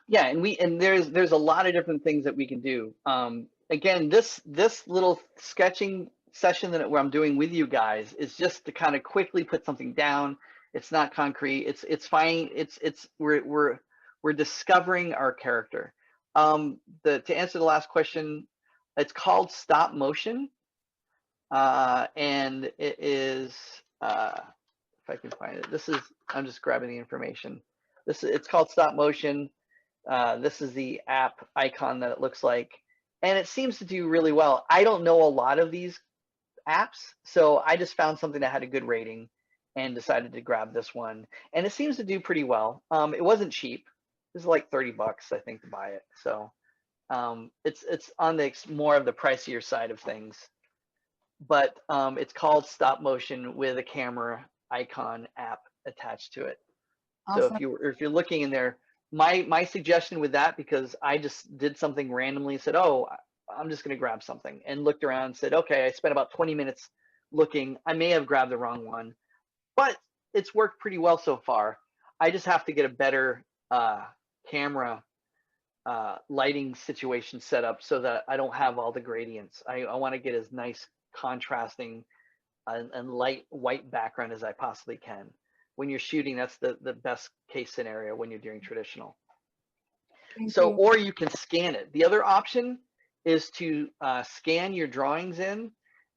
yeah, and there's a lot of different things that we can do. Again, this little sketching session where I'm doing with you guys is just to kind of quickly put something down. It's not concrete. It's fine. We're discovering our character. To answer the last question, it's called stop motion, and it is if I can find it. I'm just grabbing the information. It's called stop motion. This is the app icon that it looks like, and it seems to do really well. I don't know a lot of these apps, so I just found something that had a good rating and decided to grab this one, and it seems to do pretty well. It wasn't cheap. It was like $30, I think, to buy it. So it's on the more of the pricier side of things. but it's called stop motion with a camera icon app attached to it. So Awesome. if you're looking in there, my suggestion with that, because I just did something randomly, said, oh, I'm just going to grab something, and looked around and said, okay, I spent about 20 minutes looking. I may have grabbed the wrong one, but it's worked pretty well so far. I just have to get a better camera lighting situation set up so that I don't have all the gradients. I want to get as nice contrasting and light white background as I possibly can. When you're shooting, that's the best case scenario when you're doing traditional. Thank So, you. or you can scan it. The other option is to scan your drawings in,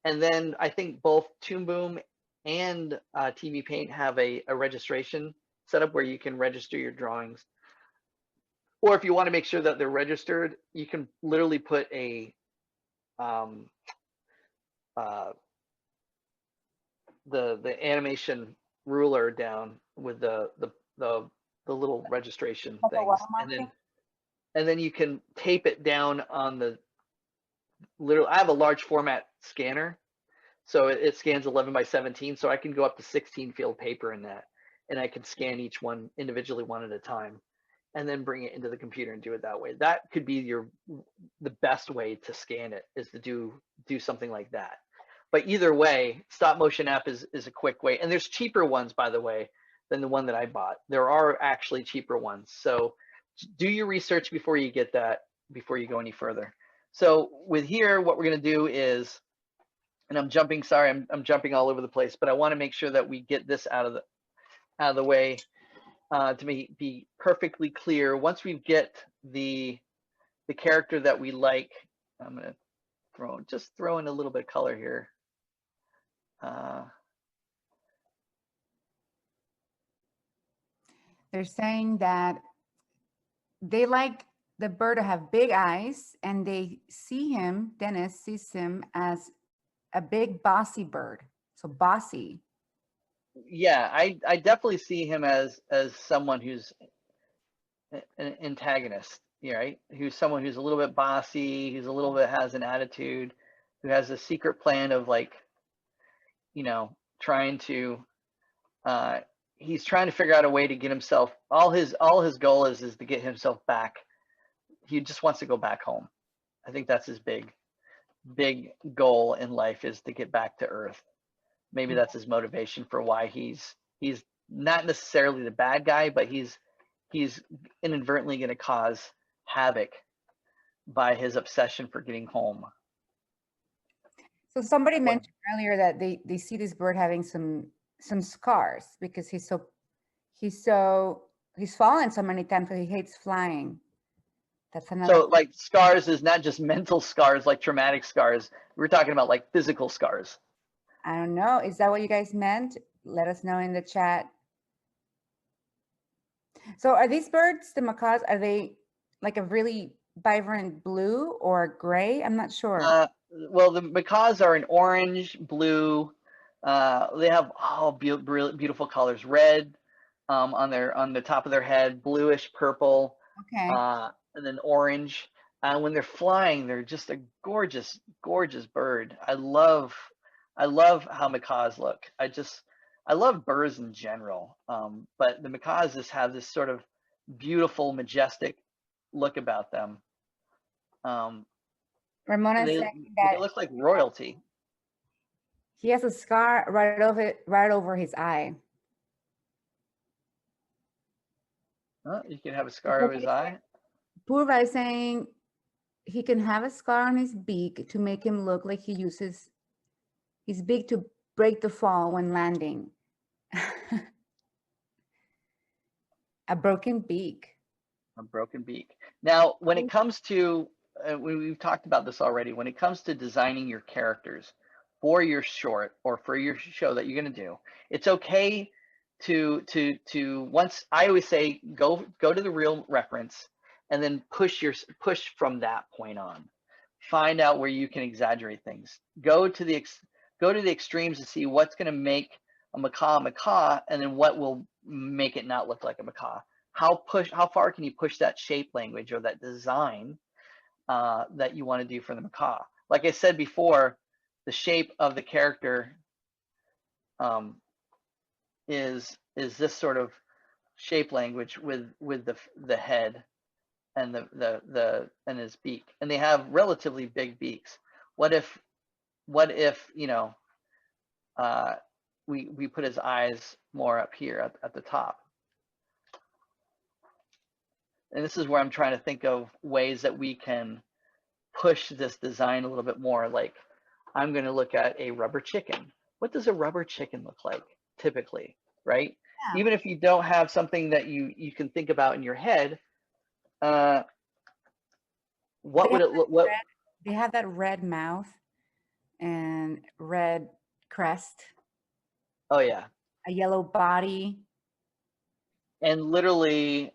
and then I think both Toon Boom and TV Paint have a registration setup where you can register your drawings. Or if you want to make sure that they're registered, you can literally put a the animation ruler down with the little registration Like a things, watermarking? and then you can tape it down on the literal. I have a large format scanner, so it scans 11 by 17, so I can go up to 16 field paper in that, and I can scan each one individually, one at a time, and then bring it into the computer and do it that way. That could be the best way to scan it, is to do something like that. But either way, stop motion app is a quick way, and there's cheaper ones, by the way, than the one that I bought. There are actually cheaper ones, so do your research before you get that, before you go any further. So with here, what we're going to do is, and I'm jumping, sorry, I'm jumping all over the place, but I want to make sure that we get this out of the way to be perfectly clear. Once we get the character that we like, I'm going to just throw in a little bit of color here. They're saying that they like the bird to have big eyes, and they see him, Dennis sees him as a big bossy bird. So bossy. Yeah, I definitely see him as someone who's an antagonist, right? Who's someone who's a little bit bossy, who's a little bit has an attitude, who has a secret plan of, like, trying to he's trying to figure out a way to get himself, all his goal is to get himself back. He just wants to go back home. I think that's his big goal in life, is to get back to Earth. Maybe that's his motivation for why he's not necessarily the bad guy, but he's inadvertently going to cause havoc by his obsession for getting home. So somebody mentioned earlier that they see this bird having some scars because he's fallen so many times that he hates flying. That's another. So, like, scars is not just mental scars, like traumatic scars. We're talking about like physical scars. I don't know. Is that what you guys meant? Let us know in the chat. So are these birds, the macaws, are they like a really vibrant blue or gray? I'm not sure. Well, the macaws are an orange, blue. They have beautiful colors. Red on the top of their head, bluish purple, Okay. and then orange. When they're flying, they're just a gorgeous, gorgeous bird. I love how macaws look. I love birds in general, but the macaws just have this sort of beautiful, majestic look about them. Ramona They saying that look like royalty. he has a scar right over his eye. You can have a scar over his eye. Purva is saying he can have a scar on his beak to make him look like he uses his beak to break the fall when landing. A broken beak. A broken beak. Now, when it comes to, we've talked about this already, when it comes to designing your characters for your short or for your show that you're going to do, it's okay to once, I always say, go to the real reference and then push from that point on. Find out where you can exaggerate things. Go to the extremes to see what's going to make a macaw, and then what will make it not look like a macaw. How far can you push that shape language or that design that you want to do for the macaw? Like I said before, the shape of the character is this sort of shape language with the head and and his beak, and they have relatively big beaks. What if you know, we put his eyes more up here at the top? And this is where I'm trying to think of ways that we can push this design a little bit more. Like, I'm going to look at a rubber chicken. What does a rubber chicken look like typically, right? Yeah. Even if you don't have something that you can think about in your head, what would it look? What? They have that red mouth and red crest, Oh yeah, a yellow body. and literally,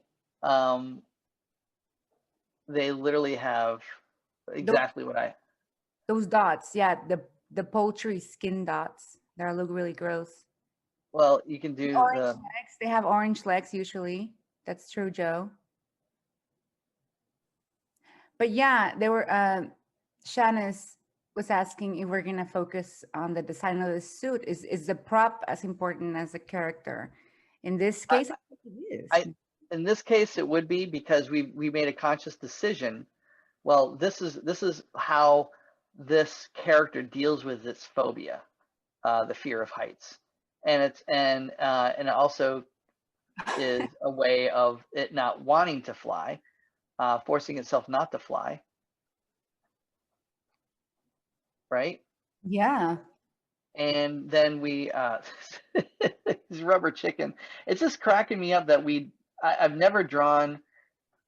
they literally have exactly what I. Those dots, yeah, the poultry skin dots that look really gross. Well, you can do Orange the. legs. They have orange legs usually. That's true, Joe. But yeah, they were. Shanice was asking if we're gonna focus on the design of the suit. Is the prop as important as the character? In this case, I think it is. In this case, it would be, because we made a conscious decision. Well, this is how this character deals with its phobia, the fear of heights, and it also is a way of it not wanting to fly, forcing itself not to fly, right? Yeah. And then we this rubber chicken. It's just cracking me up that I've never drawn.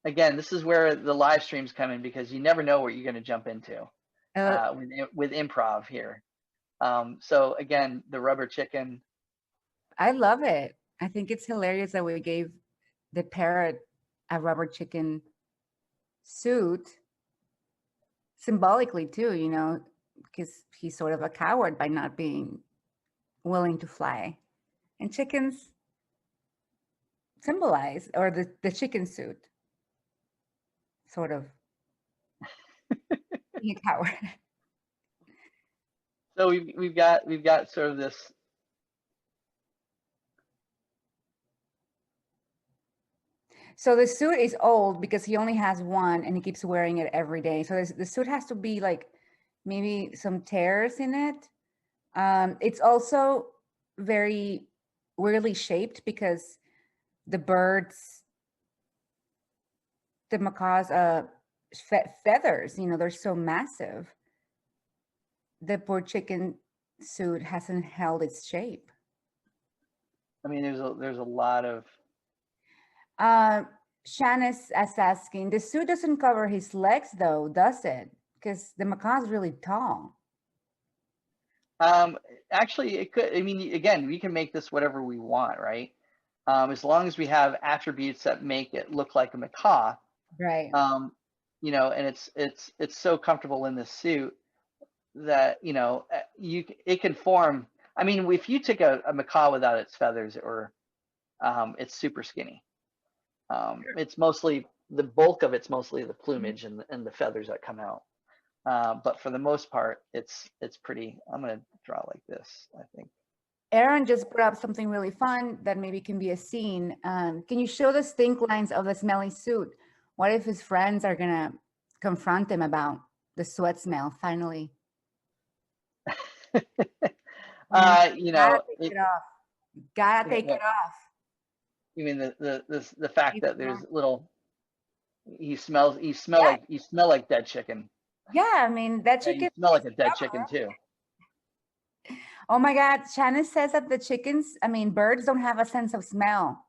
Again, this is where the live streams come in, because you never know what you're going to jump into with improv here. So again, the rubber chicken. I love it. I think it's hilarious that we gave the parrot a rubber chicken suit symbolically too, you know, because he's sort of a coward by not being willing to fly. And chickens symbolize, or the chicken suit sort of being a coward. So we've got sort of this. So the suit is old because he only has one and he keeps wearing it every day. So the suit has to be like maybe some tears in it. It's also very weirdly shaped because the birds, the macaws, feathers, you know, they're so massive. The poor chicken suit hasn't held its shape. I mean, there's a lot of. Shanice is asking, the suit doesn't cover his legs though, does it? Because the macaw is really tall. Actually, it could. I mean, again, we can make this whatever we want, right? As long as we have attributes that make it look like a macaw, right? You know, and it's so comfortable in this suit that, you know, it can form. I mean, if you took a macaw without its feathers, or it's super skinny. It's mostly, the bulk of it's mostly the plumage and the feathers that come out. But for the most part, it's pretty. I'm gonna draw like this, I think. Aaron just brought up something really fun that maybe can be a scene. Can you show the stink lines of the smelly suit? What if his friends are gonna confront him about the sweat smell finally? You know, take it off. Gotta take it off. You mean the fact that there's little. You smell like dead chicken. Yeah, I mean that chicken. You smell like a dead chicken too. Oh my God, Shannon says that the chickens, I mean, birds don't have a sense of smell.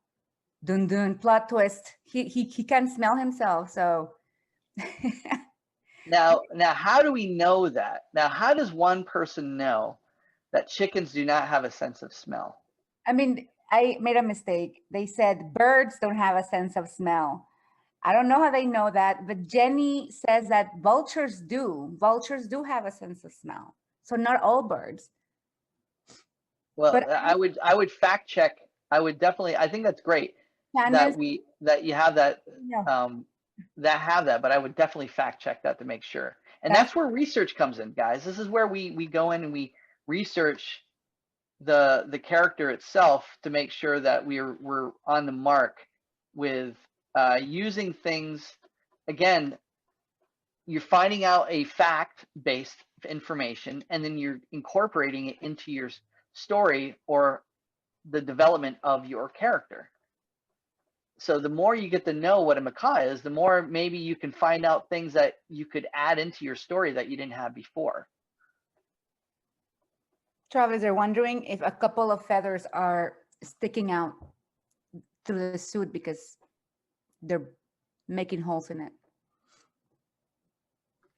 Dun dun, plot twist. He can smell himself, so. Now, how do we know that? Now, how does one person know that chickens do not have a sense of smell? I mean, I made a mistake. They said birds don't have a sense of smell. I don't know how they know that, but Jenny says that vultures do. Vultures do have a sense of smell. So not all birds. Well, but I would fact check. I would definitely. I think that's great that you have that. Yeah. That have that, but I would definitely fact check that to make sure. And that's where research comes in, guys. This is where we go in and we research the character itself to make sure that we're on the mark with using things. Again, you're finding out a fact-based information, and then you're incorporating it into your story or the development of your character. So the more you get to know what a macaw is, the more maybe you can find out things that you could add into your story that you didn't have before. Travis, they're wondering if a couple of feathers are sticking out through the suit because they're making holes in it.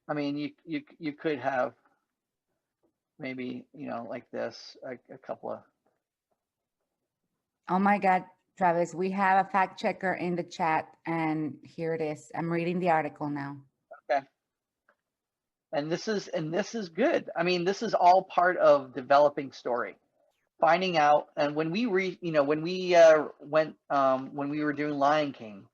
I mean, you could have maybe, you know, like this, a couple of. Oh my God, Travis, we have a fact checker in the chat, and here it is. I'm reading the article now. Okay. And this is good. I mean, this is all part of developing story, finding out. And when we when we were doing Lion King,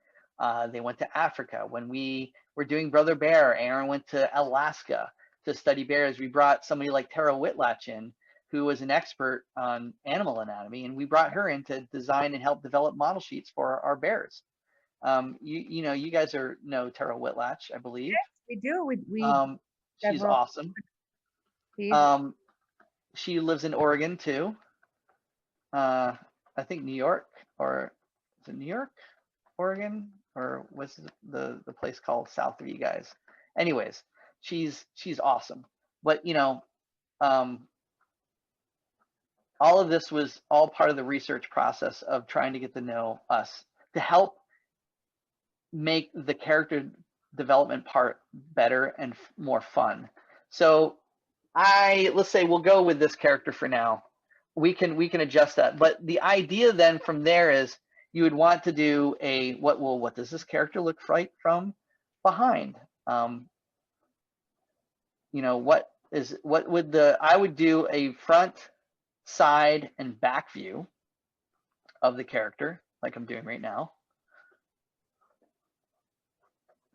they went to Africa. When we were doing Brother Bear, Aaron went to Alaska to study bears. We brought somebody like Tara Whitlatch in, who was an expert on animal anatomy, and we brought her in to design and help develop model sheets for our bears. You guys know Tara Whitlatch, I believe. Yes, we do. She's awesome. She lives in Oregon too. I think New York, or is it New York, Oregon, or what's the place called south of you guys? Anyways, she's awesome. But all of this was all part of the research process of trying to get to know us, to help make the character development part better and more fun. So let's say we'll go with this character for now. We can adjust that. But the idea then from there is you would want to do what does this character look like from behind? I would do a front, side, and back view of the character like I'm doing right now.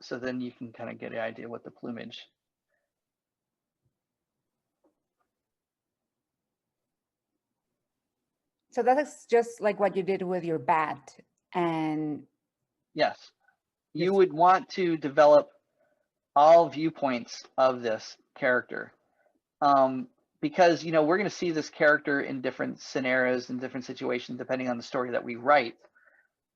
So then you can kind of get an idea what the plumage. So that's just like what you did with your bat. And yes, you would want to develop all viewpoints of this character. Because we're going to see this character in different scenarios and different situations depending on the story that we write.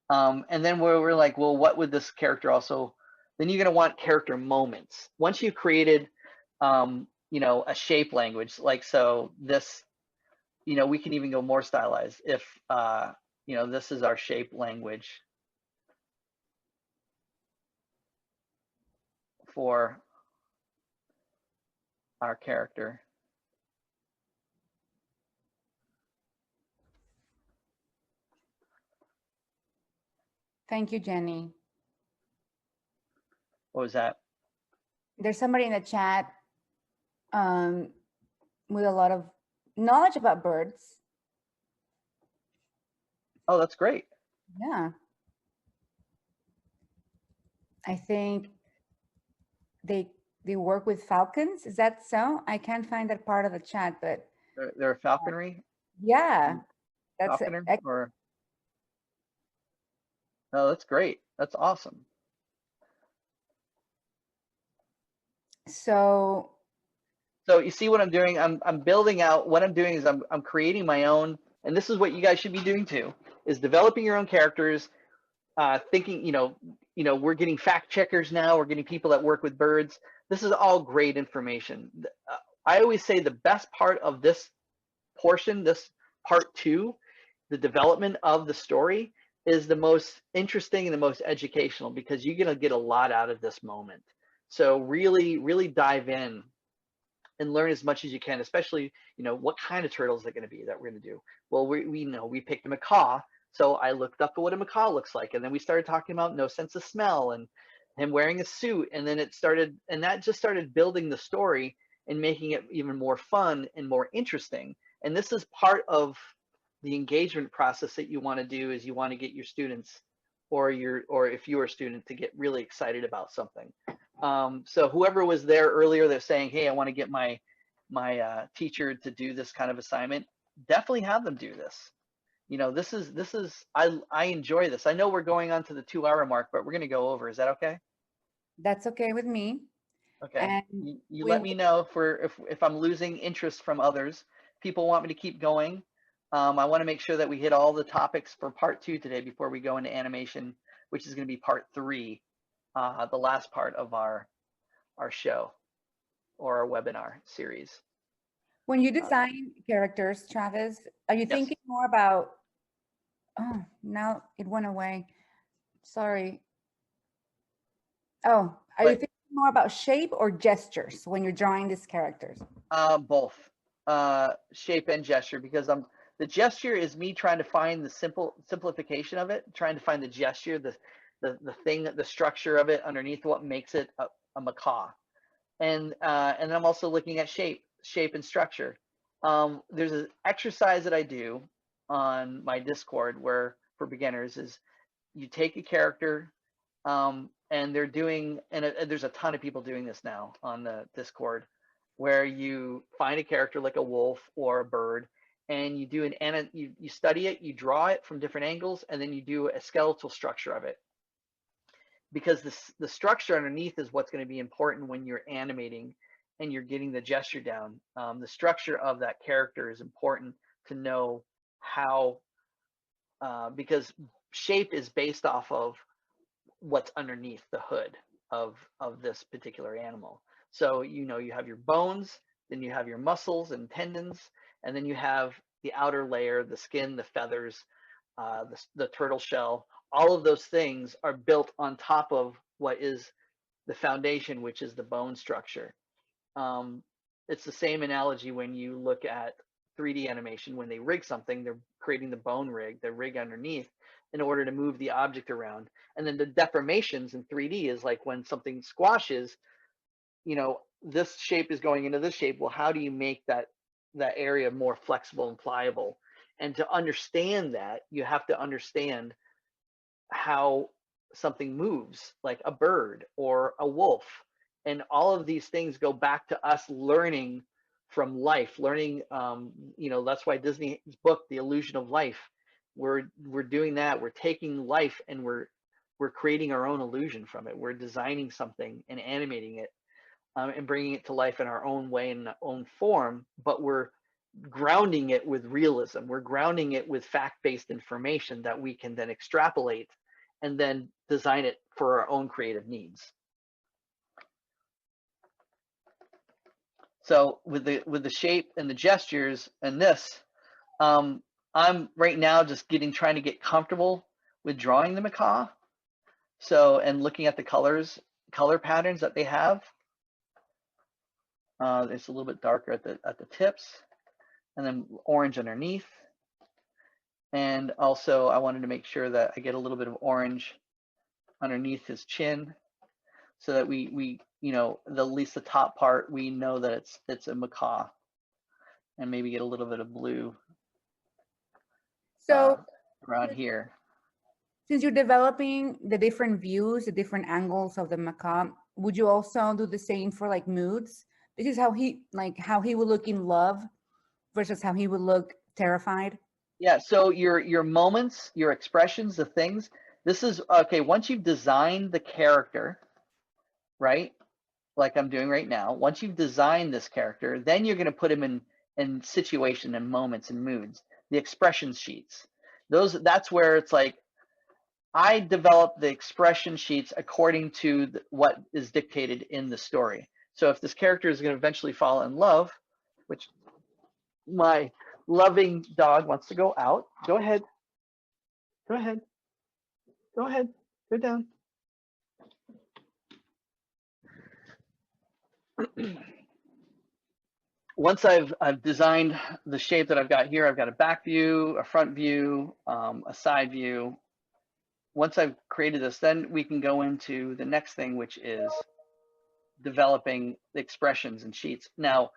And then we're like, well, what would this character also? Then you're going to want character moments. Once you've created, a shape language, like so this, we can even go more stylized. If this is our shape language for our character. Thank you, Jenny. What was that? There's somebody in the chat with a lot of knowledge about birds. Oh, that's great. Yeah. I think they work with falcons. Is that so? I can't find that part of the chat, but they're a falconry. Yeah, that's Falconer, or no, that's great. That's awesome. So you see what I'm doing? I'm building out. What I'm doing is I'm creating my own, and this is what you guys should be doing too, is developing your own characters, thinking, we're getting fact checkers now, we're getting people that work with birds. This is all great information. I always say the best part of this portion, this part 2, the development of the story, is the most interesting and the most educational, because you're going to get a lot out of this moment. So really, really dive in and learn as much as you can, especially, what kind of turtles are going to be that we're going to do. Well, we picked a macaw. So I looked up at what a macaw looks like. And then we started talking about no sense of smell and him wearing a suit. And then that just started building the story and making it even more fun and more interesting. And this is part of the engagement process that you want to do, is you want to get your students or if you're a student to get really excited about something. So whoever was there earlier, they're saying, hey, I want to get my teacher to do this kind of assignment. Definitely have them do this. You know, this is I enjoy this. I know we're going on to the 2-hour mark, but we're going to go over. Is that okay? That's okay with me. Okay. And You we let me know if I'm losing interest from others. People want me to keep going. I want to make sure that we hit all the topics for part 2 today before we go into animation, which is going to be part 3, the last part of our show or our webinar series. When you design characters, Travis, are you Yes. thinking more about, oh, now it went away. Sorry. Oh, are you thinking more about shape or gestures when you're drawing these characters? Both shape and gesture, because the gesture is me trying to find the simplification of it, trying to find the gesture, the thing, the structure of it underneath what makes it a macaw. And I'm also looking at shape and structure. There's an exercise that I do on my Discord where for beginners is you take a character, and they're doing, and there's a ton of people doing this now on the Discord, where you find a character like a wolf or a bird, and you do you study it, you draw it from different angles, and then you do a skeletal structure of it. Because the structure underneath is what's going to be important when you're animating and you're getting the gesture down. The structure of that character is important to know how, because shape is based off of what's underneath the hood of this particular animal. So, you know, you have your bones, then you have your muscles and tendons, and then you have the outer layer, the skin, the feathers, the turtle shell. All of those things are built on top of what is the foundation, which is the bone structure. It's the same analogy when you look at 3D animation. When they rig something, they're creating the bone rig, the rig underneath, in order to move the object around. And then the deformations in 3D is like when something squashes, you know, this shape is going into this shape. Well, how do you make that area more flexible and pliable? And to understand that, you have to understand how something moves, like a bird or a wolf. And all of these things go back to us learning from life, learning, you know, that's why Disney's book, The Illusion of Life, we're doing that. We're taking life and we're creating our own illusion from it. We're designing something and animating it, and bringing it to life in our own way, in our own form, but we're grounding it with realism. We're grounding it with fact-based information that we can then extrapolate and then design it for our own creative needs. So with the shape and the gestures and this, I'm right now just trying to get comfortable with drawing the macaw. So, and looking at the color patterns that they have. It's a little bit darker at the tips, and then orange underneath. And also I wanted to make sure that I get a little bit of orange underneath his chin, so that we you know, at least the top part, we know that it's a macaw, and maybe get a little bit of blue So around here. since you're developing the different views, the different angles of the macaw, would you also do the same for like moods? This is how he would look in love versus how he would look terrified. Yeah, so your moments, your expressions, the things, this is okay. Once you've designed the character, right, like I'm doing right now, once you've designed this character, then you're going to put him in situation and moments and moods, the expression sheets. That's where it's like, I develop the expression sheets according to what is dictated in the story. So if this character is going to eventually fall in love, which my loving dog wants to go out, go ahead. Go ahead. Go ahead. Go down. Once I've designed the shape that I've got here, I've got a back view, a front view, a side view. Once I've created this, then we can go into the next thing, which is developing the expressions and sheets. Now,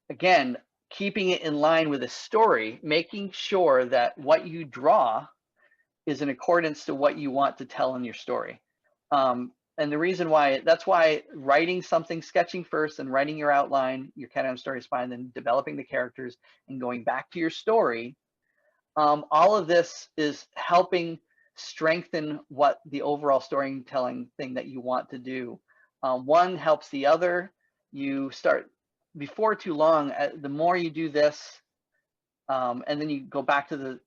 again, keeping it in line with a story, making sure that what you draw is in accordance to what you want to tell in your story. And And the reason why, that's why writing something, sketching first and writing your outline, your cat on story spine, then developing the characters and going back to your story. All of this is helping strengthen what the overall storytelling thing that you want to do. One helps the other. You start before too long. The more you do this, and then you go back to the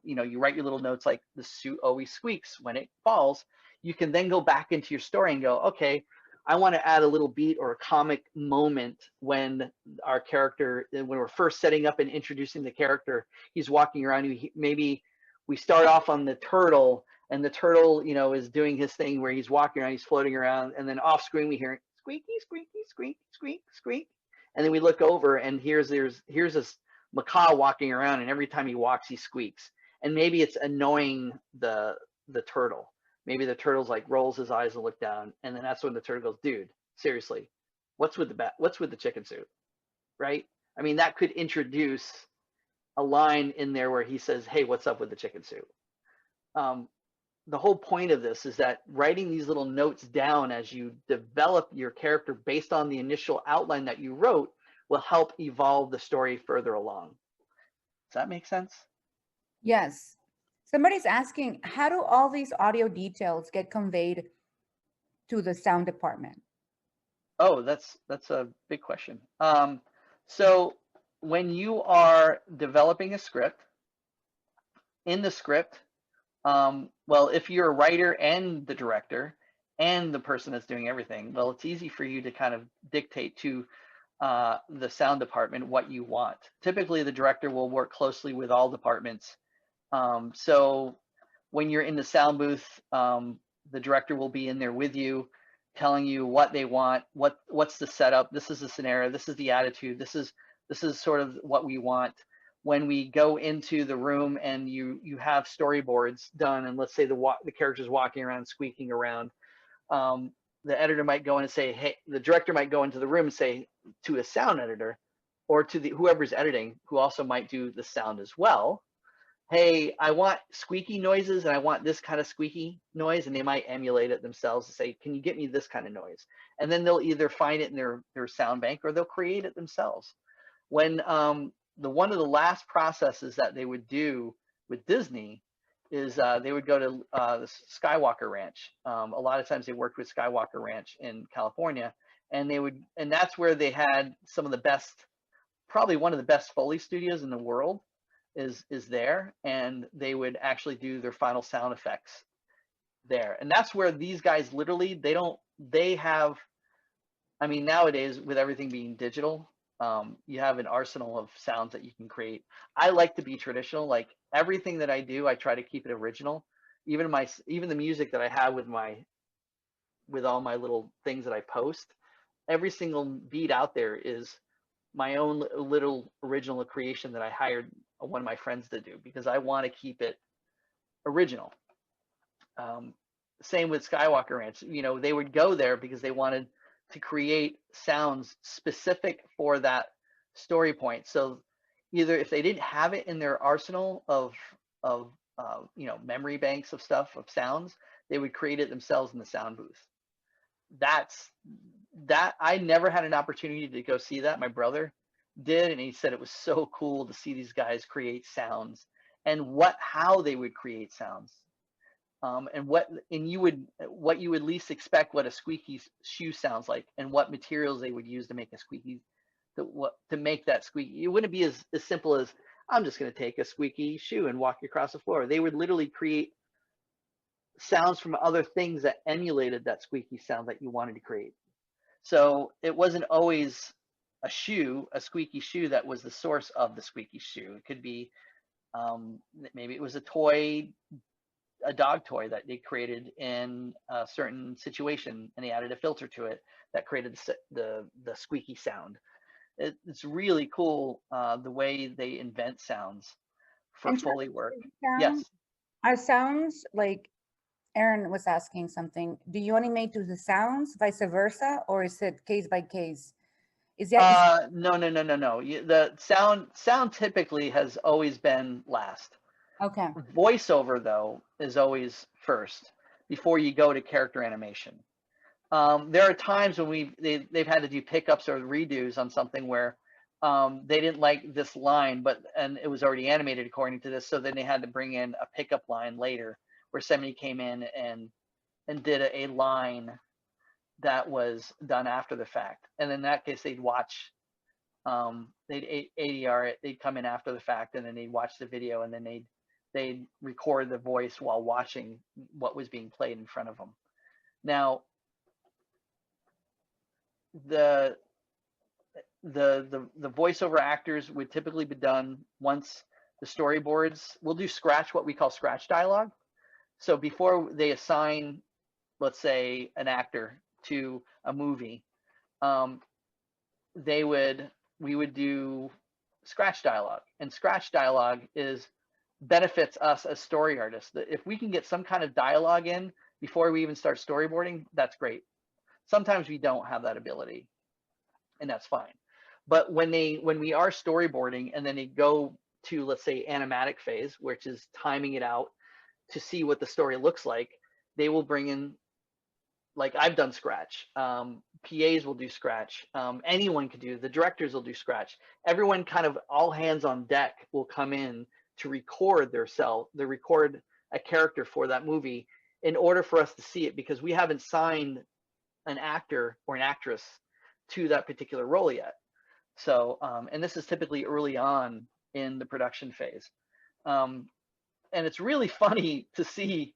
you write your little notes like the suit always squeaks when it falls. You can then go back into your story and go, okay, I want to add a little beat or a comic moment when our character, when we're first setting up and introducing the character, he's walking around. Maybe we start off on the turtle, and the turtle, is doing his thing where he's walking around, he's floating around, and then off screen we hear squeaky, squeaky, squeak, squeak, squeak, and then we look over and here's this macaw walking around, and every time he walks, he squeaks, and maybe it's annoying the turtle. Maybe the turtle's like rolls his eyes and look down, and then that's when the turtle goes, dude, seriously, what's with the chicken suit, right? I mean, that could introduce a line in there where he says, hey, what's up with the chicken suit? The whole point of this is that writing these little notes down as you develop your character based on the initial outline that you wrote will help evolve the story further along. Does that make sense? Yes. Somebody's asking, how do all these audio details get conveyed to the sound department? Oh, that's a big question. So when you are developing a script, in the script, well, if you're a writer and the director and the person that's doing everything, well, it's easy for you to kind of dictate to the sound department what you want. Typically, the director will work closely with all departments. So when you're in the sound booth, the director will be in there with you, telling you what they want, what's the setup, this is the scenario, this is the attitude, this is sort of what we want. When we go into the room and you have storyboards done, and let's say the character's walking around, squeaking around, the editor might go in and say, hey, the director might go into the room and say to a sound editor, or to whoever's editing, who also might do the sound as well, hey, I want squeaky noises and I want this kind of squeaky noise, and they might emulate it themselves and say, can you get me this kind of noise? And then they'll either find it in their sound bank or they'll create it themselves. When one of the last processes that they would do with Disney is they would go to the Skywalker Ranch. A lot of times they worked with Skywalker Ranch in California, and that's where they had some of the best, probably one of the best Foley studios in the world is there, and they would actually do their final sound effects there. And that's where these guys literally, I mean, nowadays with everything being digital, you have an arsenal of sounds that you can create. I like to be traditional. Like everything that I do, I try to keep it original. Even the music that I have with all my little things that I post, every single beat out there is my own little original creation that I hired one of my friends to do, because I want to keep it original. Same with Skywalker Ranch. They would go there because they wanted to create sounds specific for that story point. So either if they didn't have it in their arsenal of memory banks of sounds, they would create it themselves in the sound booth. I never had an opportunity to go see that. My brother did, and he said it was so cool to see these guys create sounds and how they would create sounds. And what you would least expect what a squeaky shoe sounds like, and what materials they would use to make a squeaky, to make that squeaky. It wouldn't be as simple as, I'm just going to take a squeaky shoe and walk across the floor. They would literally create sounds from other things that emulated that squeaky sound that you wanted to create. So it wasn't always a squeaky shoe that was the source of the squeaky shoe. It could be maybe it was a dog toy that they created in a certain situation, and they added a filter to it that created the squeaky sound. It's really cool the way they invent sounds for Foley work. Yes. Are sounds, like Aaron was asking something, do you animate to the sounds, vice versa, or is it case by case? No. The sound typically has always been last. Okay. Voiceover though is always first, before you go to character animation. There are times when they've had to do pickups or redos on something where they didn't like this line, and it was already animated according to this, so then they had to bring in a pickup line later where somebody came in and did a line that was done after the fact. And in that case, they'd watch, they'd ADR it, they'd come in after the fact, and then they'd watch the video, and then they'd record the voice while watching what was being played in front of them. Now, the voiceover actors would typically be done once the storyboards. We'll do scratch, what we call scratch dialogue. So before they assign, let's say, an actor to a movie, we would do scratch dialogue, and scratch dialogue benefits us as story artists. If we can get some kind of dialogue in before we even start storyboarding, that's great. Sometimes we don't have that ability, and that's fine. But when we are storyboarding and then they go to, let's say, animatic phase, which is timing it out to see what the story looks like, they will bring in, like I've done scratch. PAs will do scratch. Anyone could do, the directors will do scratch. Everyone kind of all hands on deck will come in to record they record a character for that movie in order for us to see it, because we haven't signed an actor or an actress to that particular role yet. So, and this is typically early on in the production phase. And it's really funny to see.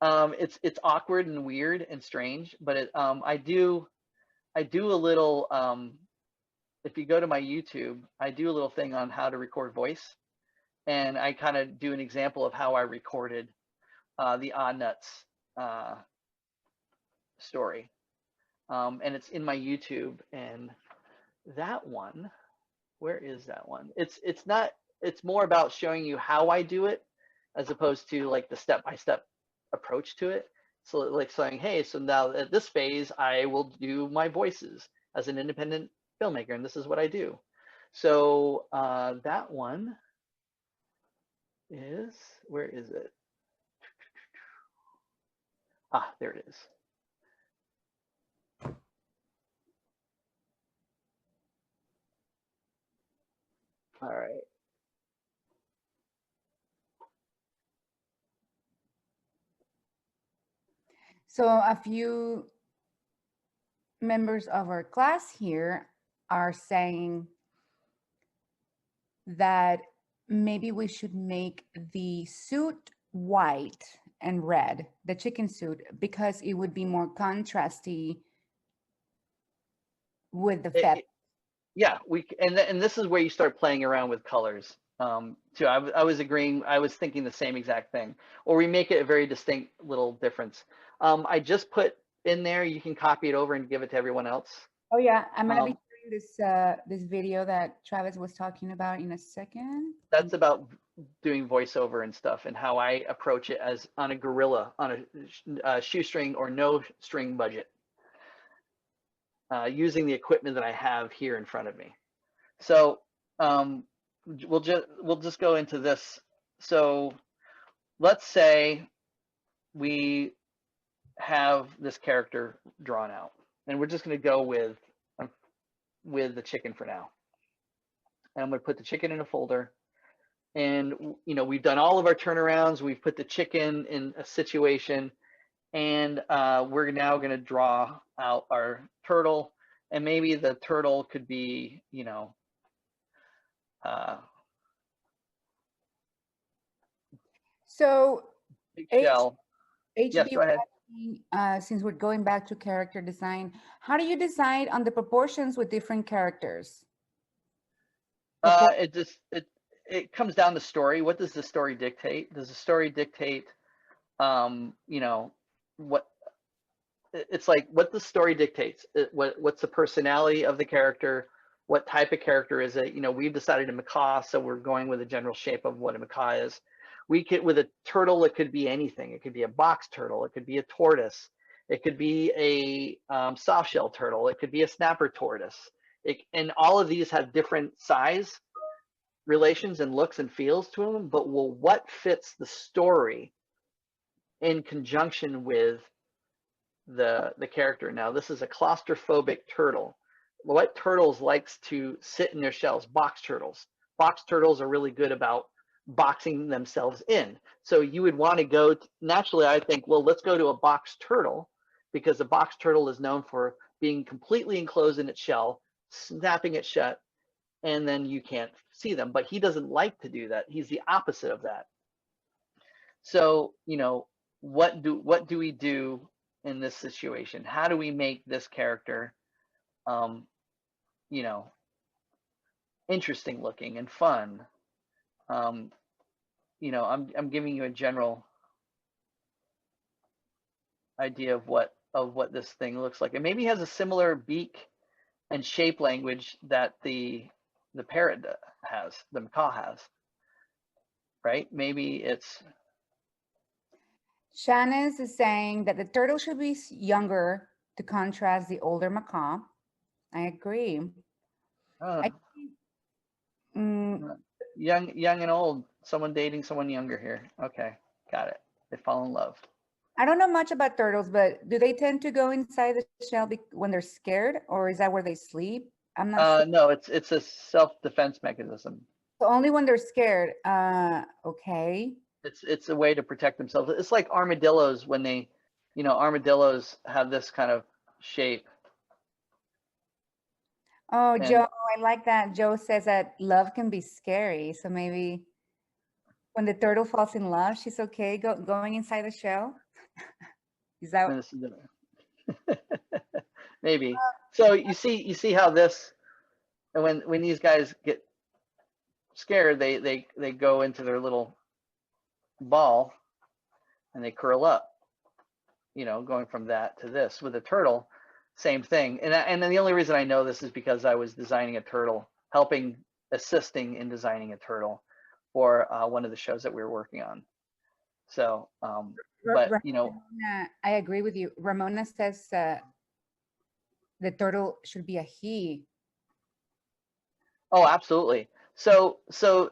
It's awkward and weird and strange, but I do a little, if you go to my YouTube, I do a little thing on how to record voice, and I kind of do an example of how I recorded the Odd Nuts story. And it's in my YouTube, and that one, where is that one? It's more about showing you how I do it as opposed to like the step-by-step approach to it. So like saying, hey, so now at this phase, I will do my voices as an independent filmmaker, and this is what I do. So that one is, where is it? Ah, there it is. All right. So a few members of our class here are saying that maybe we should make the suit white and red, the chicken suit, because it would be more contrasty with the feather. Yeah, and this is where you start playing around with colors too. I was agreeing, I was thinking the same exact thing. Or we make it a very distinct little difference. I just put in there, you can copy it over and give it to everyone else. Oh yeah, I'm gonna be showing this video that Travis was talking about in a second. That's about doing voiceover and stuff, and how I approach it as on a guerrilla, on a shoestring or no string budget. Using the equipment that I have here in front of me. So we'll just go into this. So let's say we have this character drawn out, and we're just going to go with the chicken for now. And I'm going to put the chicken in a folder, and we've done all of our turnarounds. We've put the chicken in a situation, and we're now going to draw out our turtle, and maybe the turtle could be, so big shell. Yes, go ahead. Since we're going back to character design, how do you decide on the proportions with different characters? It comes down to story. What does the story dictate? Does the story dictate, what it's like, what the story dictates? What's the personality of the character? What type of character is it? We've decided a macaw, so we're going with the general shape of what a macaw is. With a turtle, it could be anything. It could be a box turtle. It could be a tortoise. It could be a soft shell turtle. It could be a snapper tortoise. And all of these have different size relations and looks and feels to them. But what fits the story in conjunction with the character. Now, this is a claustrophobic turtle. What turtles likes to sit in their shells? Box turtles. Box turtles are really good about boxing themselves in. So you would want to go, naturally, I think, well, let's go to a box turtle, because the box turtle is known for being completely enclosed in its shell, snapping it shut, and then you can't see them. But he doesn't like to do that. He's the opposite of that. So, you know, what do we do in this situation? How do we make this character, you know, interesting looking and fun? You know, I'm giving you a general idea of what this thing looks like. It maybe has a similar beak and shape language that the parrot has, the macaw has, right? Maybe it's. Shanice is saying that the turtle should be younger to contrast the older macaw. I agree. I think, young and old, someone dating someone younger here. Okay, got it. They fall in love. I don't know much about turtles, but do they tend to go inside the shell when they're scared, or is that where they sleep? I'm not sure. No, it's a self-defense mechanism. So only when they're scared. Okay. It's a way to protect themselves. It's like armadillos when they, you know, armadillos have this kind of shape. Oh, And Joe, I like that. Joe says that love can be scary. So maybe when the turtle falls in love, she's okay going inside the shell. Is that maybe? So you see how this, and when these guys get scared, they go into their little ball and they curl up. You know, going from that to this. With a turtle, same thing. And then the only reason I know this is because I was designing a turtle, assisting in designing a turtle for one of the shows that we were working on. So, but you know, I agree with you. Ramona says the turtle should be a he. Oh, absolutely. So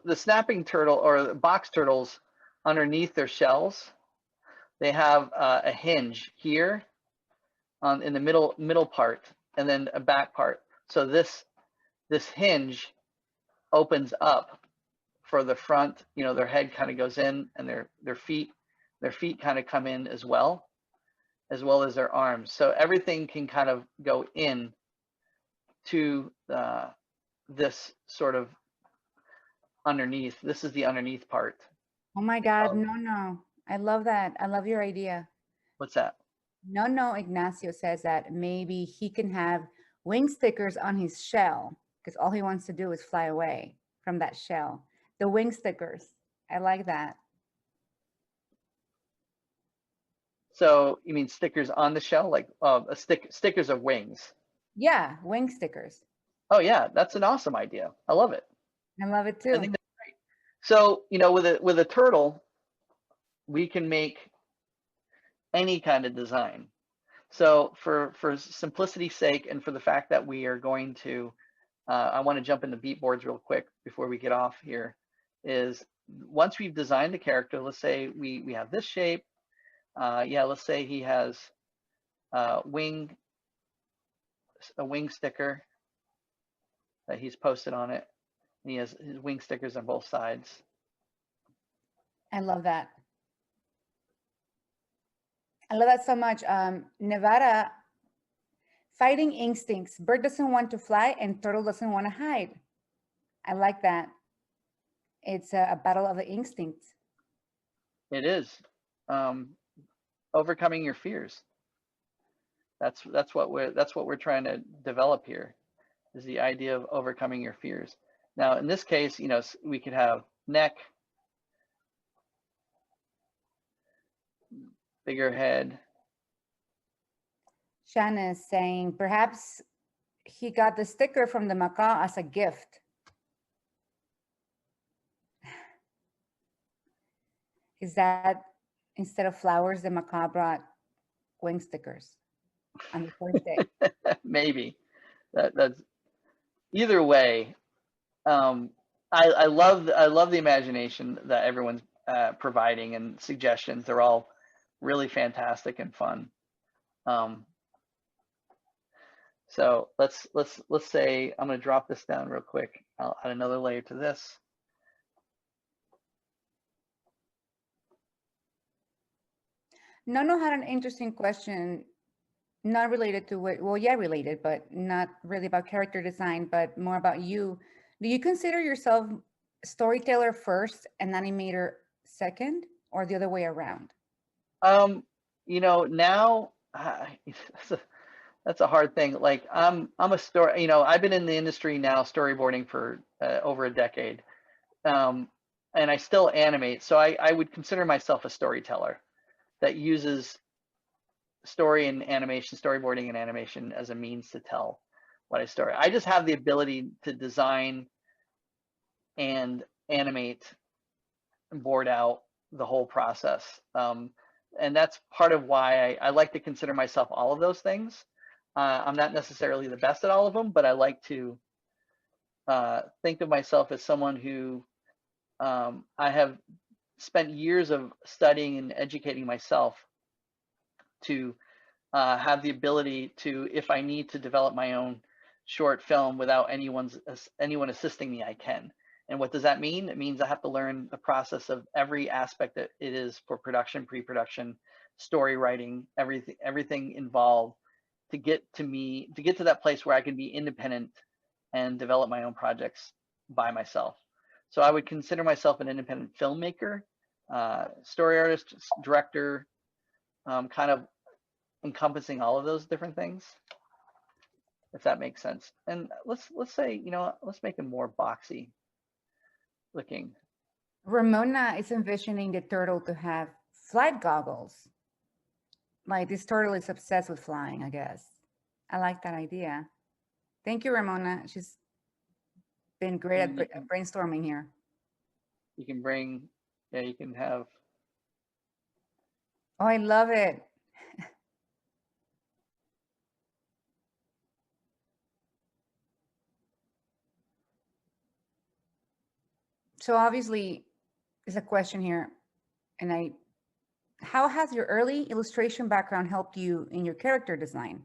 the snapping turtle or the box turtles, underneath their shells, they have a hinge here in the middle part, and then a back part. So this hinge opens up for the front. You know, their head kind of goes in, and their feet kind of come in as well as their arms. So everything can kind of go in to this sort of underneath. This is the underneath part. Oh my God, no. I love that. I love your idea. What's that? No, Ignacio says that maybe he can have wing stickers on his shell because all he wants to do is fly away from that shell. The wing stickers. I like that. So you mean stickers on the shell, like stickers of wings? Yeah, wing stickers. Oh yeah, that's an awesome idea. I love it. I love it too. I think that's great. So, you know, with a turtle, we can make any kind of design. So for simplicity's sake, and for the fact that we are going to, I want to jump into Beatboards real quick before we get off here, is once we've designed the character, let's say we have this shape. Yeah, let's say he has a wing sticker that he's posted on it. And he has his wing stickers on both sides. I love that. I love that so much. Nevada, fighting instincts. Bird doesn't want to fly and turtle doesn't want to hide. I like that. It's a battle of the instincts. It is. Overcoming your fears. That's what we're trying to develop here, is the idea of overcoming your fears. Now, in this case, you know, we could have neck, bigger head. Shanna is saying perhaps he got the sticker from the macaw as a gift. Is that instead of flowers, the macaw brought wing stickers on the first day? Maybe. That's either way. I love the imagination that everyone's providing, and suggestions. They're all really fantastic and fun. So let's say I'm going to drop this down real quick. I'll add another layer to this. Nono had an interesting question, not related to what, well, yeah, related, but not really about character design, but more about you. Do you consider yourself storyteller first and animator second, or the other way around? You know, now that's a hard thing. Like I'm a story, you know, I've been in the industry now storyboarding for over a decade. And I still animate. So I would consider myself a storyteller that uses story and animation, storyboarding and animation as a means to tell what I story. I just have the ability to design and animate and board out the whole process. And that's part of why I like to consider myself all of those things. I'm not necessarily the best at all of them, but I like to think of myself as someone who I have spent years of studying and educating myself to have the ability to, if I need to develop my own short film without anyone assisting me, I can. And what does that mean? It means I have to learn the process of every aspect that it is for production, pre-production, story writing, everything involved to get to that place where I can be independent and develop my own projects by myself. So I would consider myself an independent filmmaker, story artist, director, kind of encompassing all of those different things, if that makes sense. And let's say, you know, let's make it more boxy looking. Ramona is envisioning the turtle to have flight goggles. Like this turtle is obsessed with flying, I guess. I like that idea. Thank you, Ramona. She's been great at brainstorming here. You can bring, yeah, you can have. Oh, I love it. So obviously, there's a question here, and how has your early illustration background helped you in your character design?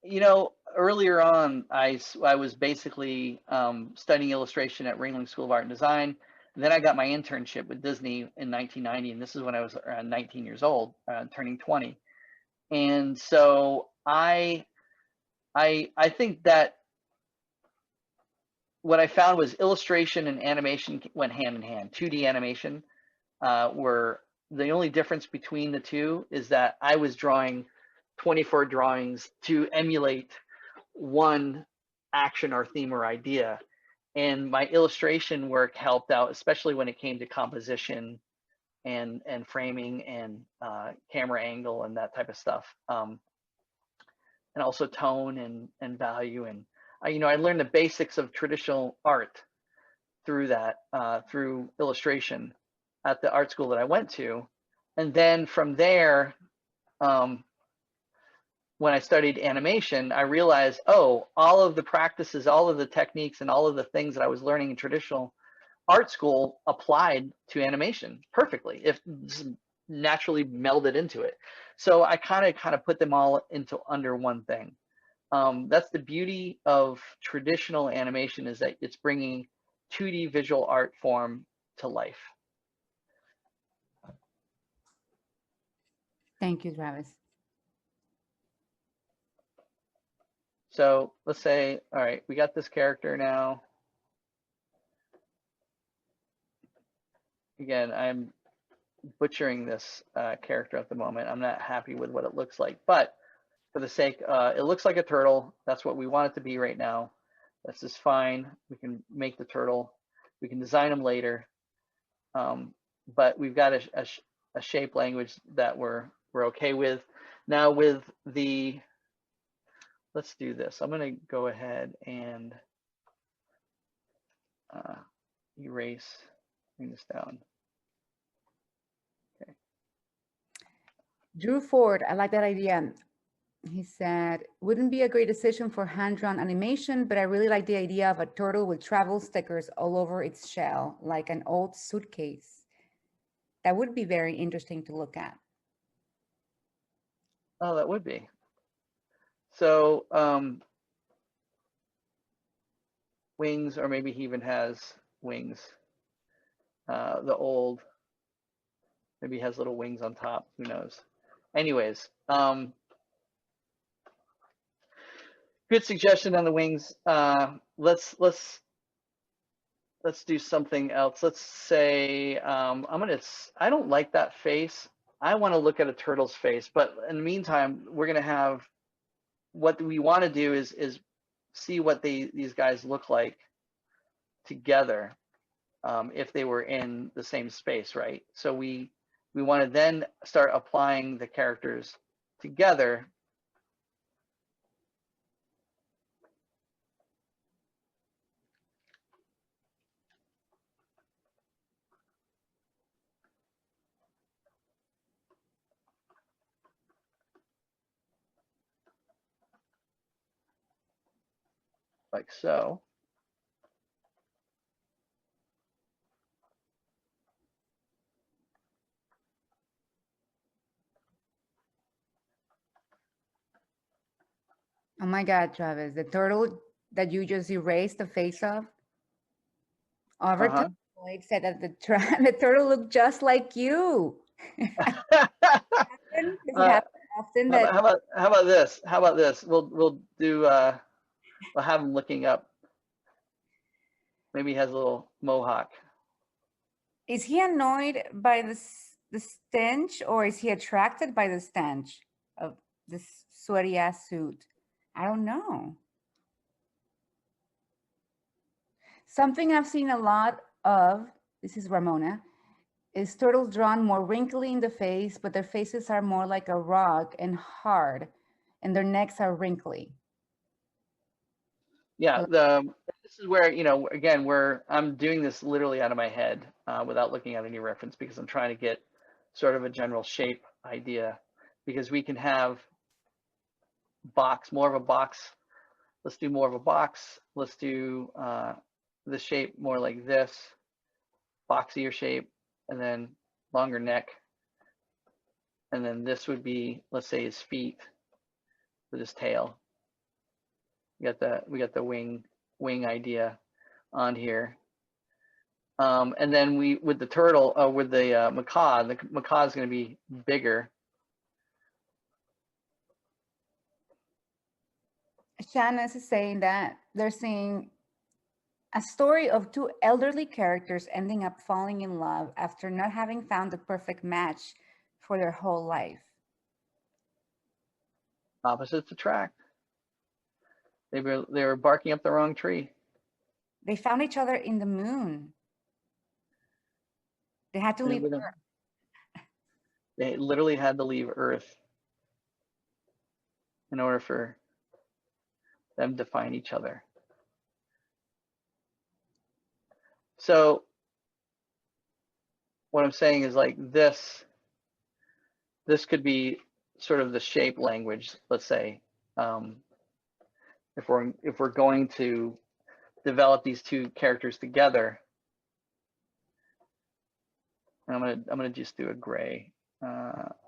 You know, earlier on, I was basically studying illustration at Ringling School of Art and Design. And then I got my internship with Disney in 1990, and this is when I was around 19 years old, turning 20. And so I think that what I found was illustration and animation went hand in hand. 2D animation were the only difference between the two is that I was drawing 24 drawings to emulate one action or theme or idea. And my illustration work helped out, especially when it came to composition and framing and camera angle and that type of stuff. And also tone and value. And you know, I learned the basics of traditional art through that, through illustration at the art school that I went to. And then from there, when I studied animation, I realized, oh, all of the practices, all of the techniques, and all of the things that I was learning in traditional art school applied to animation perfectly, if naturally melded into it. So I kind of put them all into under one thing. That's the beauty of traditional animation, is that it's bringing 2D visual art form to life. Thank you, Travis. So let's say, all right, we got this character now. Again, I'm butchering this character at the moment. I'm not happy with what it looks like, but for the sake, it looks like a turtle. That's what we want it to be right now. That's just fine. We can make the turtle. We can design them later. But we've got a shape language that we're okay with. Now with the, let's do this. I'm going to go ahead and erase, bring this down. Okay. Drew Ford, I like that idea. He said, wouldn't be a great decision for hand-drawn animation, but I really like the idea of a turtle with travel stickers all over its shell, like an old suitcase. That would be very interesting to look at. Oh, that would be. So wings, or maybe he even has wings. The old, maybe he has little wings on top. Who knows? Anyways, good suggestion on the wings. Let's do something else. Let's say I don't like that face. I want to look at a turtle's face, but in the meantime, we're gonna have, what we want to do is see what these guys look like together, if they were in the same space, right? So we want to then start applying the characters together. Like so. Oh my God, Travis, the turtle that you just erased the face of, Overton Lloyd said that the turtle looked just like you. Does it happen often that How about this? How about this? We'll do we'll have him looking up. Maybe he has a little mohawk. is he annoyed by the stench, or is he attracted by the stench of this sweaty ass suit? I don't know. Something I've seen a lot of, this is Ramona, is turtles drawn more wrinkly in the face, but their faces are more like a rock and hard, and their necks are wrinkly. Yeah, this is where, you know, again, where I'm doing this literally out of my head without looking at any reference, because I'm trying to get sort of a general shape idea, because we can have more of a box. Let's do more of a box. Let's do the shape more like this, boxier shape, and then longer neck. And then this would be, let's say, his feet with his tail. We got the wing idea on here. And then with the turtle, with the macaw is going to be bigger. Shanna's is saying that they're seeing a story of two elderly characters ending up falling in love after not having found the perfect match for their whole life. Opposites attract. They were barking up the wrong tree. They found each other in the moon. They had to leave Earth. They literally had to leave Earth in order for them to find each other. So what I'm saying is, like, this could be sort of the shape language, let's say, if we're going to develop these two characters together. I'm gonna just do a gray,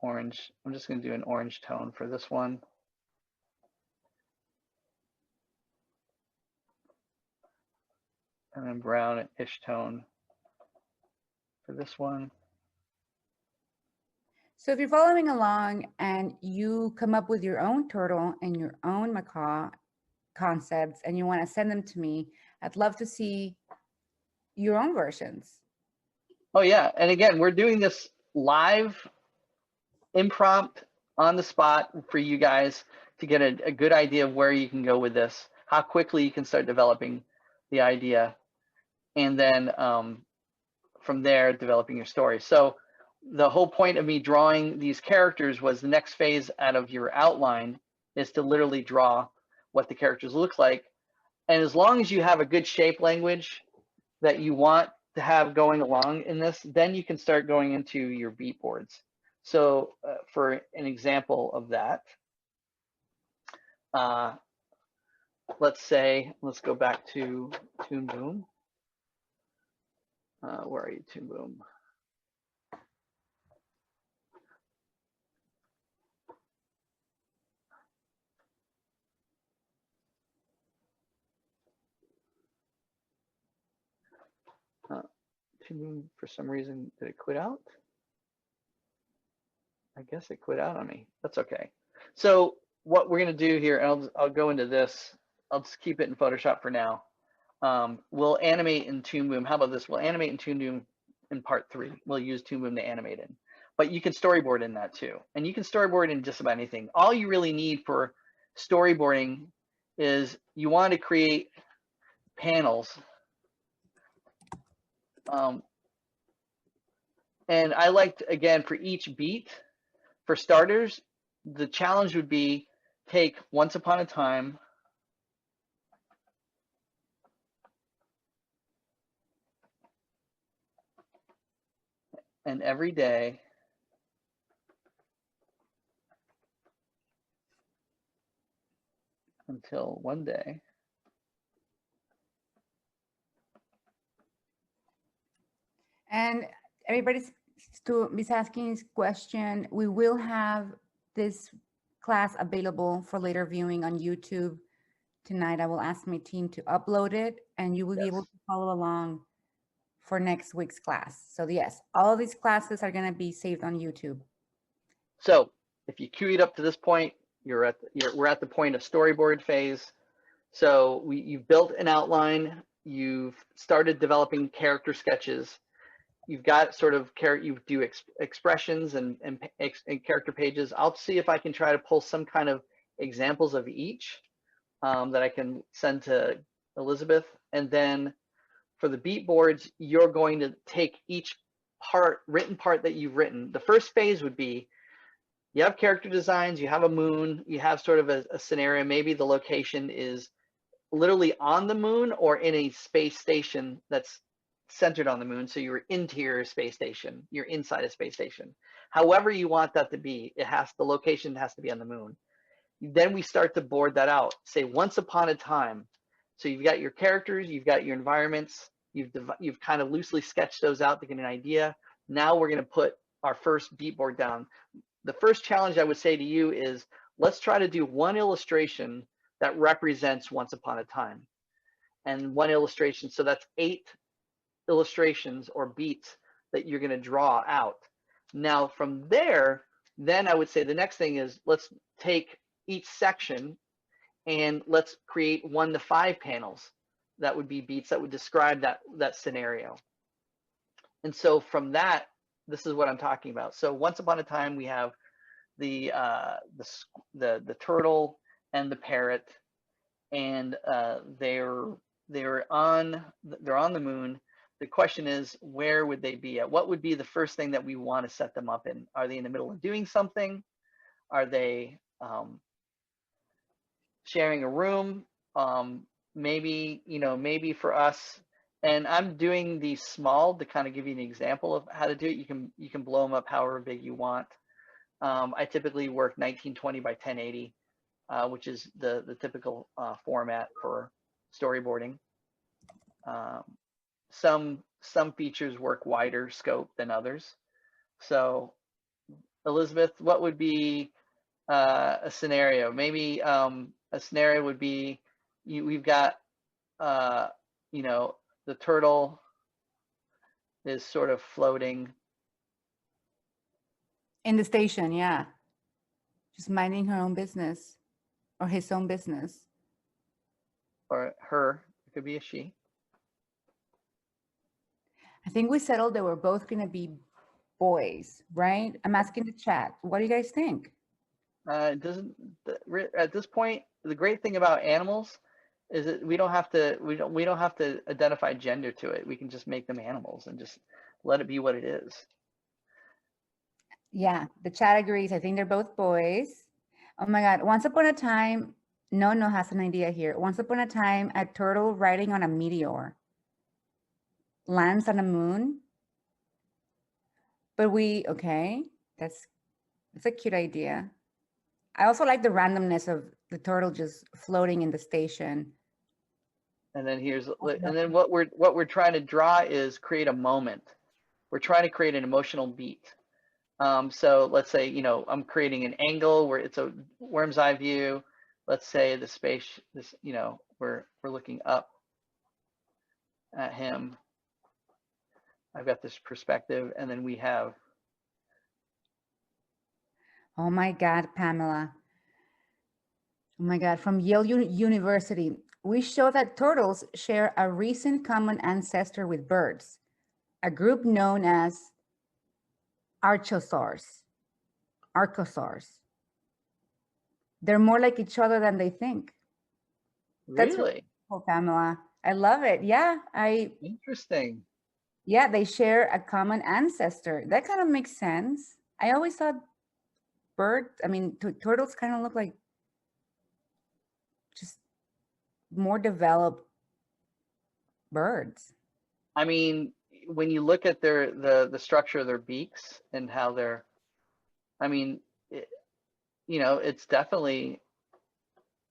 orange. I'm just gonna do an orange tone for this one. And then brownish tone for this one. So if you're following along and you come up with your own turtle and your own macaw concepts and you want to send them to me, I'd love to see your own versions. Oh yeah, and again, we're doing this live, impromptu, on the spot for you guys to get a good idea of where you can go with this, how quickly you can start developing the idea, and then from there, developing your story. So the whole point of me drawing these characters was the next phase out of your outline is to literally draw what the characters look like. And as long as you have a good shape language that you want to have going along in this, then you can start going into your beatboards. So for an example of that, let's go back to Toon Boom. Where are you, Toon Boom? Toon Boom, for some reason, did it quit out? I guess it quit out on me. That's okay. So what we're gonna do here, and I'll go into this. I'll just keep it in Photoshop for now. We'll animate in Toon Boom. How about this? We'll animate in Toon Boom in part 3. We'll use Toon Boom to animate in. But you can storyboard in that too. And you can storyboard in just about anything. All you really need for storyboarding is you want to create panels. And I liked, again, for each beat, for starters, the challenge would be take Once Upon a Time, and Every Day, until one day. And everybody's asking this question. We will have this class available for later viewing on YouTube tonight. I will ask my team to upload it, and you will be able to follow along for next week's class. So yes, all of these classes are going to be saved on YouTube. So if you queue it up to this point, we're at the point of storyboard phase. So you've built an outline, you've started developing character sketches, you've got sort of you do expressions and character pages. I'll see if I can try to pull some kind of examples of each that I can send to Elizabeth. And then for the Beatboards, you're going to take each written part that you've written. The first phase would be, you have character designs, you have a moon, you have sort of a scenario. Maybe the location is literally on the moon or in a space station that's centered on the moon. So you're interior space station, you're inside a space station. However you want that to be, the location has to be on the moon. Then we start to board that out. Say Once Upon a Time. So you've got your characters, you've got your environments, you've kind of loosely sketched those out to get an idea. Now we're going to put our first beatboard down. The first challenge I would say to you is, let's try to do one illustration that represents Once Upon a Time. And one illustration, so that's 8 illustrations or beats that you're going to draw out. Now from there, then I would say the next thing is, let's take each section and let's create 1 to 5 panels. That would be beats that would describe that scenario. And so from that, this is what I'm talking about. So Once Upon a Time, we have the turtle and the parrot, and they're on the moon. The question is, where would they be at? What would be the first thing that we want to set them up in? Are they in the middle of doing something? Are they sharing a room? Maybe for us, and I'm doing these small to kind of give you an example of how to do it. You can blow them up however big you want. I typically work 1920 by 1080, which is the typical format for storyboarding. Some features work wider scope than others. So Elizabeth, what would be a scenario? Maybe a scenario would be, we've got the turtle is sort of floating In the station, yeah. Just minding her own business or his own business. or her, it could be a she. I think we settled that we're both going to be boys, right? I'm asking the chat. What do you guys think? It doesn't, at this point, the great thing about animals is that we don't have to identify gender to it. We can just make them animals and just let it be what it is. Yeah, the chat agrees. I think they're both boys. Oh my God. Once upon a time, No has an idea here. Once upon a time, a turtle riding on a meteor lands on a moon. But okay, that's a cute idea. I also like the randomness of the turtle just floating in the station. And then what we're trying to draw is create a moment. We're trying to create an emotional beat. So let's say, I'm creating an angle where it's a worm's eye view. Let's say the space, we're looking up at him. I've got this perspective, and then we have, Oh my God, Pamela. Oh my God, from Yale University. We show that turtles share a recent common ancestor with birds, a group known as archosaurs. Archosaurs. They're more like each other than they think. That's really really cool, Pamela. I love it. Yeah, interesting. yeah, they share a common ancestor. That kind of makes sense. I always thought turtles kind of look like just more developed birds. I mean, when you look at the structure of their beaks and how they're, I mean, it's definitely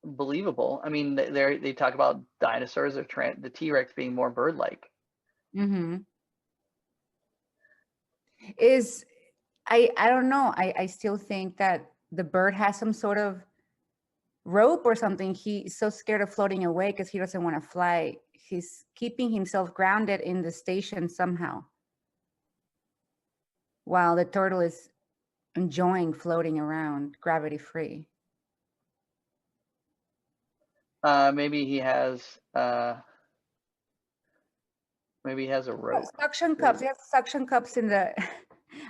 believable. I mean, they talk about dinosaurs or the T-Rex being more bird-like. Mm-hmm. I don't know. I still think that the bird has some sort of rope or something. He's so scared of floating away because he doesn't want to fly. He's keeping himself grounded in the station somehow, while the turtle is enjoying floating around gravity-free. Maybe he has a rope. Suction cups. He has suction cups in the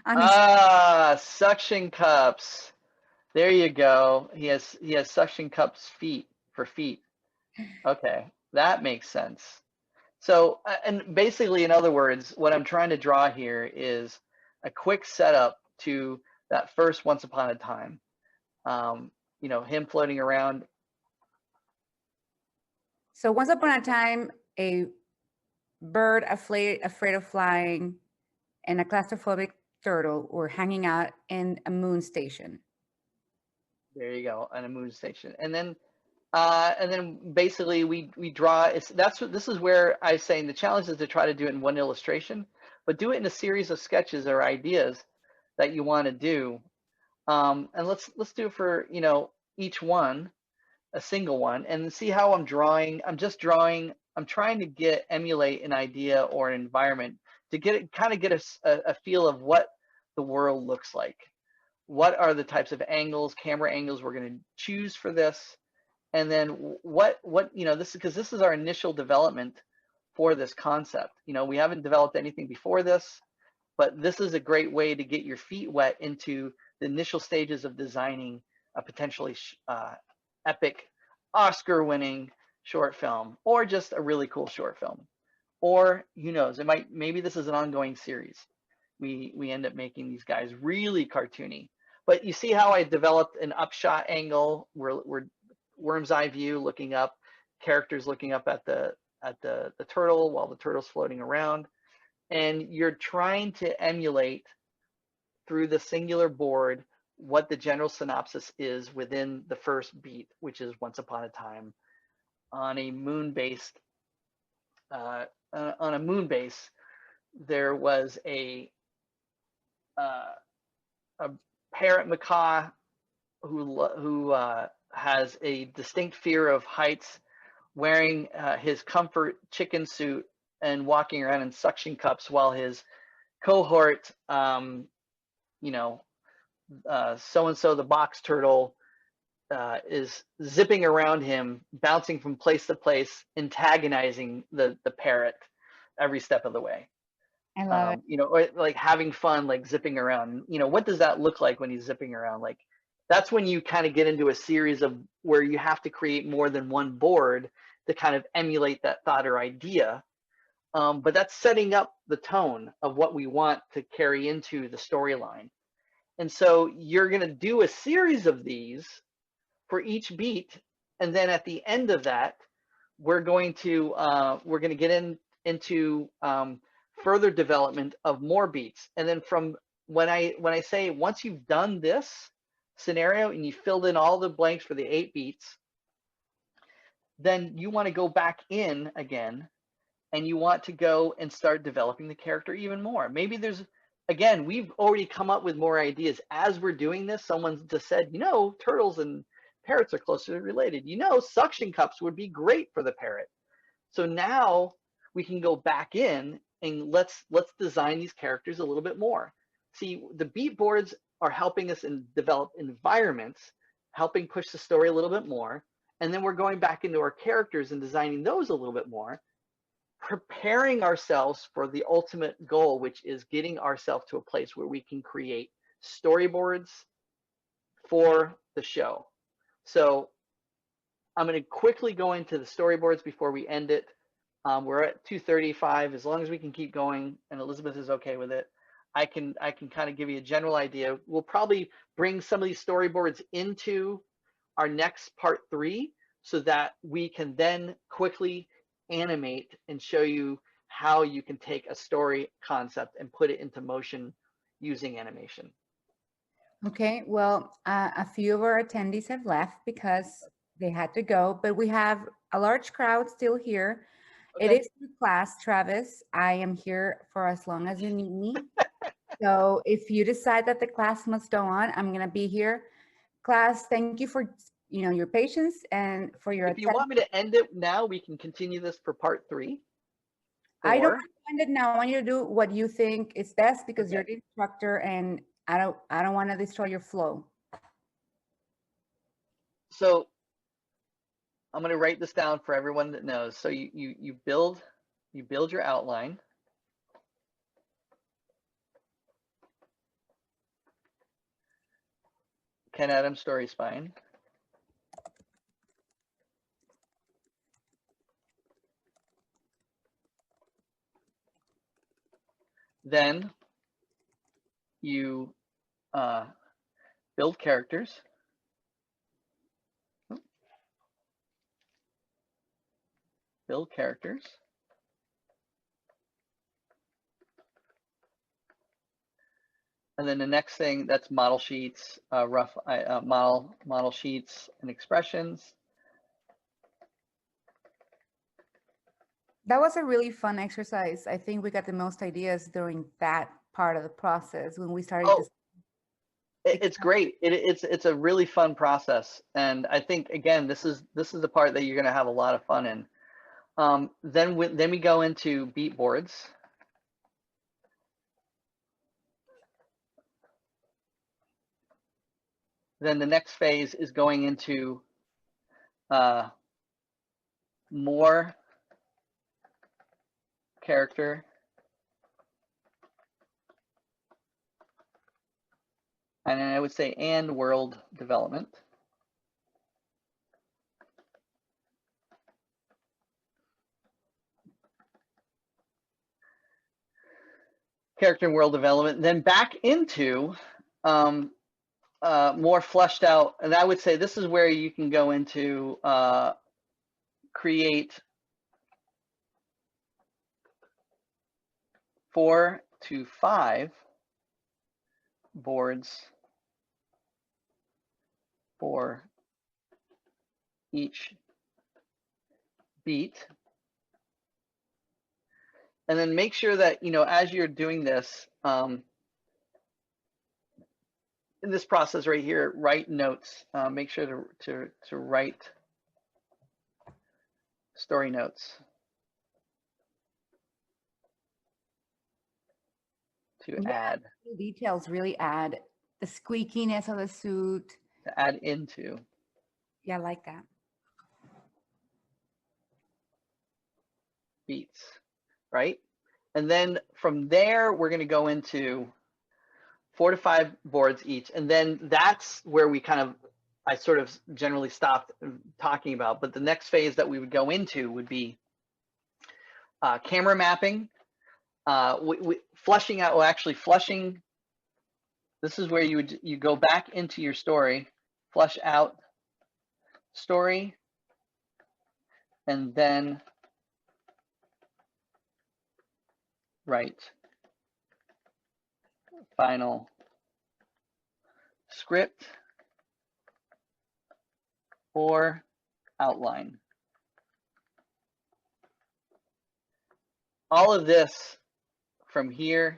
on his Suction cups. There you go. He has suction cups for feet. Okay, that makes sense. So, and basically, in other words, what I'm trying to draw here is a quick setup to that first Once Upon a Time. Him floating around. So once upon a time, a bird afraid of flying and a claustrophobic turtle were hanging out in a moon station. There you go, on a moon station. And then basically we draw. This is where I was saying the challenge is to try to do it in one illustration, but do it in a series of sketches or ideas that you want to do. And let's do it for each one, a single one, and see how I'm drawing. I'm trying to emulate an idea or an environment to get a feel of what the world looks like. What are the types of camera angles we're going to choose for this? And then what this is our initial development for this concept. We haven't developed anything before this, but this is a great way to get your feet wet into the initial stages of designing a potentially epic Oscar-winning short film, or just a really cool short film. Or who knows, maybe this is an ongoing series. We end up making these guys really cartoony. But you see how I developed an upshot angle where worm's eye view, looking up, characters looking up at the turtle while the turtle's floating around, and you're trying to emulate through the singular board what the general synopsis is within the first beat, which is Once Upon a Time on a moon base. There was a parrot macaw who has a distinct fear of heights, wearing his comfort chicken suit and walking around in suction cups, while his cohort, so-and-so the box turtle, is zipping around him, bouncing from place to place, antagonizing the parrot every step of the way. I love it. Or like having fun, like zipping around. What does that look like when he's zipping around? Like, that's when you kind of get into a series of where you have to create more than one board to kind of emulate that thought or idea. But that's setting up the tone of what we want to carry into the storyline. And so you're going to do a series of these for each beat, and then at the end of that, we're going to get into further development of more beats. And then from when I say, once you've done this scenario and you filled in all the blanks for the 8 beats, then you want to go back in again, and you want to go and start developing the character even more. Maybe we've already come up with more ideas as we're doing this. Someone just said, turtles and parrots are closely related. Suction cups would be great for the parrot. So now we can go back in and let's design these characters a little bit more. See, the Beatboards are helping us develop environments, helping push the story a little bit more. And then we're going back into our characters and designing those a little bit more, preparing ourselves for the ultimate goal, which is getting ourselves to a place where we can create storyboards for the show. So I'm going to quickly go into the storyboards before we end it. We're at 2:35. As long as we can keep going and Elizabeth is okay with it, I can kind of give you a general idea. We'll probably bring some of these storyboards into our next part 3 so that we can then quickly animate and show you how you can take a story concept and put it into motion using animation. Okay, well, a few of our attendees have left because they had to go, but we have a large crowd still here. Okay. It is your class, Travis. I am here for as long as you need me. So if you decide that the class must go on, I'm going to be here. Class, thank you for your patience and for your If you want me to end it now, we can continue this for part 3. I don't want to end it now. I want you to do what you think is best because Okay. you're the instructor and I don't want to destroy your flow. So I'm going to write this down for everyone that knows. So you build your outline. Ken Adams story spine. Then you build characters. Build characters. And then the next thing, that's model sheets, rough model sheets and expressions. That was a really fun exercise. I think we got the most ideas during that part of the process when we started. It's great. It's a really fun process, and I think again this is the part that you're going to have a lot of fun in. Then we go into Beatboards. Then the next phase is going into more character and I would say and world development. Character and world development, then back into more fleshed out, and I would say this is where you can go into create 4 to 5 boards for each beat. And then make sure that, as you're doing this, in this process right here, write notes. Make sure to write story notes to add. Details really add the squeakiness of the suit. To add into. Yeah, I like that. Beats, right? And then from there, we're going to go into 4 to 5 boards each. And then that's where I sort of generally stopped talking about. But the next phase that we would go into would be camera mapping, flushing out, flushing. This is where you go back into your story, flush out story, and then write final script or outline. All of this from here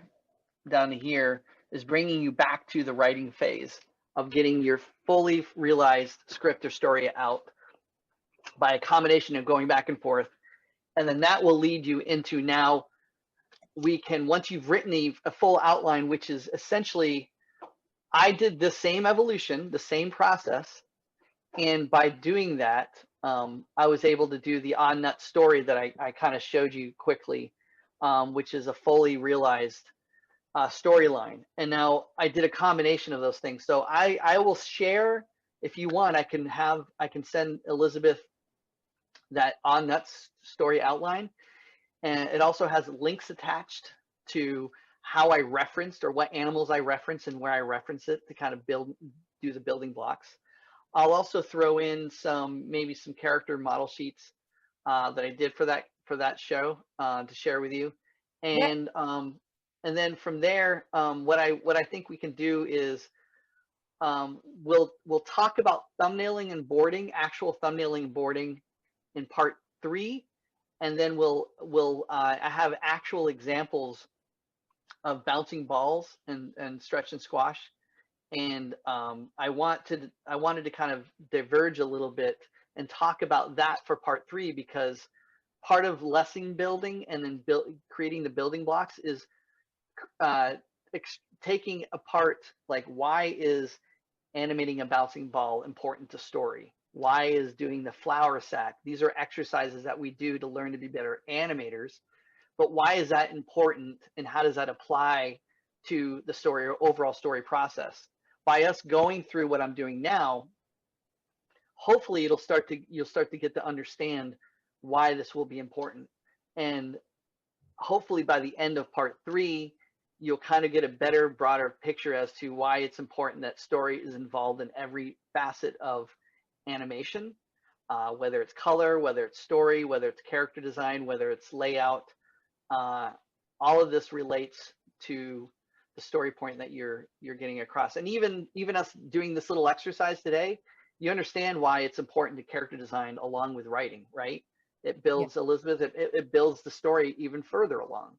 down to here is bringing you back to the writing phase of getting your fully realized script or story out by a combination of going back and forth. And then that will lead you into now we can, once you've written a full outline, which is essentially, I did the same evolution, the same process. And by doing that, I was able to do the on nut story that I kind of showed you quickly, which is a fully realized storyline. And now I did a combination of those things. So I will share, if you want, I can send Elizabeth that on nuts story outline. And it also has links attached to how I referenced, or what animals I reference and where I reference it, to kind of do the building blocks. I'll also throw in maybe some character model sheets that I did for that show to share with you. And and then from there, what I think we can do is we'll talk about thumbnailing and boarding, actual thumbnailing and boarding in part 3, and then I have actual examples of bouncing balls and stretch and squash. And I wanted to kind of diverge a little bit and talk about that for part 3, because part of lesson building and then creating the building blocks is taking apart, like, why is animating a bouncing ball important to story? Why is doing the flower sack? These are exercises that we do to learn to be better animators, but why is that important, and how does that apply to the story or overall story process? By us going through what I'm doing now, hopefully you'll start to get to understand why this will be important. And hopefully by the end of part 3, you'll kind of get a better, broader picture as to why it's important that story is involved in every facet of animation, whether it's color, whether it's story, whether it's character design, whether it's layout. All of this relates to the story point that you're getting across. And even us doing this little exercise today, you understand why it's important to character design along with writing, right? It builds, Elizabeth, it builds the story even further along.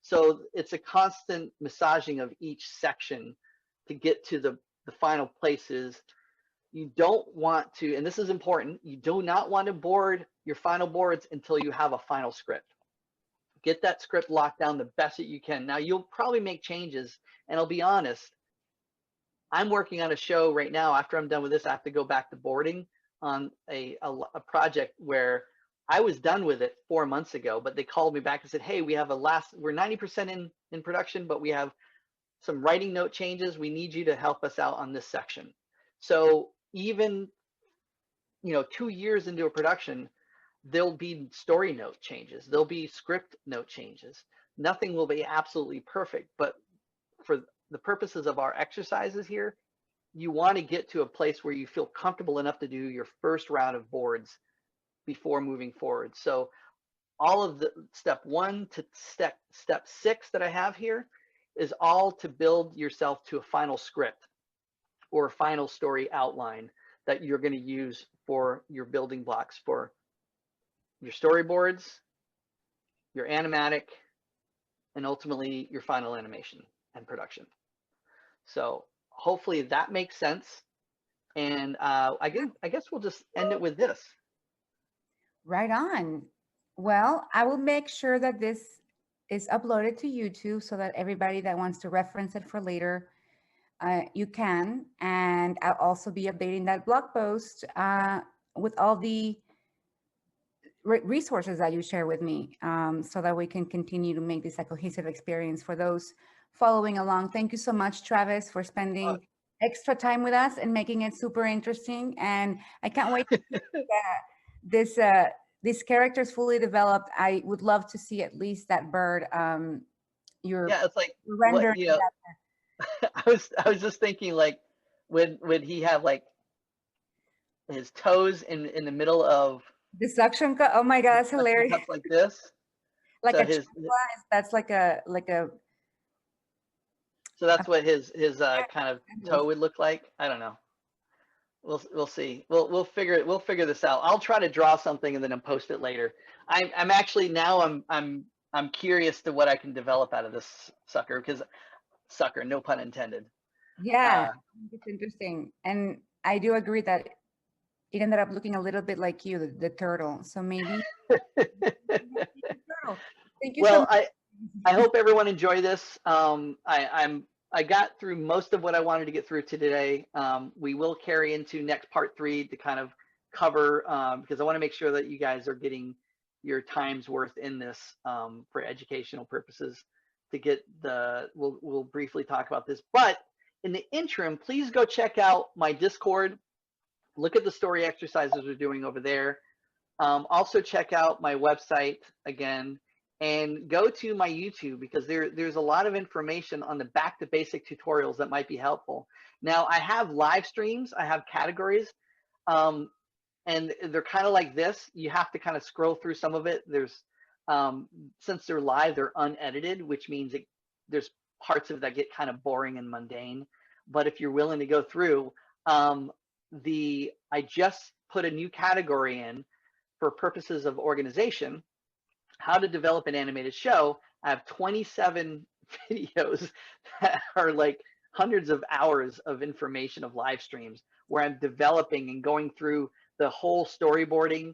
So it's a constant massaging of each section to get to the final places. You don't want to, and this is important, you do not want to board your final boards until you have a final script. Get that script locked down the best that you can. Now, you'll probably make changes, and I'll be honest, I'm working on a show right now. After I'm done with this, I have to go back to boarding on a project where I was done with it 4 months ago, but they called me back and said, hey, we're 90% in production, but we have some writing note changes. We need you to help us out on this section. So even, 2 years into a production, there'll be story note changes. There'll be script note changes. Nothing will be absolutely perfect, but for the purposes of our exercises here, you want to get to a place where you feel comfortable enough to do your first round of boards before moving forward. So all of the step 1 to step 6 that I have here is all to build yourself to a final script or a final story outline that you're going to use for your building blocks for your storyboards, your animatic, and ultimately your final animation and production. So hopefully that makes sense. And I guess we'll just end it with this. Right on. Well, I will make sure that this is uploaded to YouTube so that everybody that wants to reference it for later, you can. And I'll also be updating that blog post with all the resources that you share with me, so that we can continue to make this a cohesive experience for those following along. Thank you so much, Travis, for spending extra time with us and making it super interesting. And I can't wait to see these characters fully developed. I would love to see at least that bird. It's like render. I was just thinking, like, would he have like his toes in the middle of the suction cup? Oh my God, that's hilarious! Like this, like so that's like a. So that's what his kind of toe would look like. I don't know. We'll see. We'll figure this out. I'll try to draw something and then I'll post it later. I'm actually now I'm curious to what I can develop out of this sucker, because sucker, no pun intended. Yeah, it's interesting, and I do agree that it ended up looking a little bit like you, the turtle. So maybe. Thank you. Well, so much. I hope everyone enjoyed this. I got through most of what I wanted to get through today. We will carry into next part 3 to kind of cover, because I want to make sure that you guys are getting your time's worth in this for educational purposes. To get we'll briefly talk about this, but in the interim, please go check out my Discord. Look at the story exercises we're doing over there. Also check out my website again, and go to my YouTube, because there's a lot of information on the back to basic tutorials that might be helpful. Now I have live streams, I have categories, and they're kind of like this. You have to kind of scroll through some of it. There's since they're live, they're unedited, which means there's parts of it that get kind of boring and mundane. But if you're willing to go through, I just put a new category in for purposes of organization, how to develop an animated show. I have 27 videos that are like hundreds of hours of information of live streams where I'm developing and going through the whole storyboarding,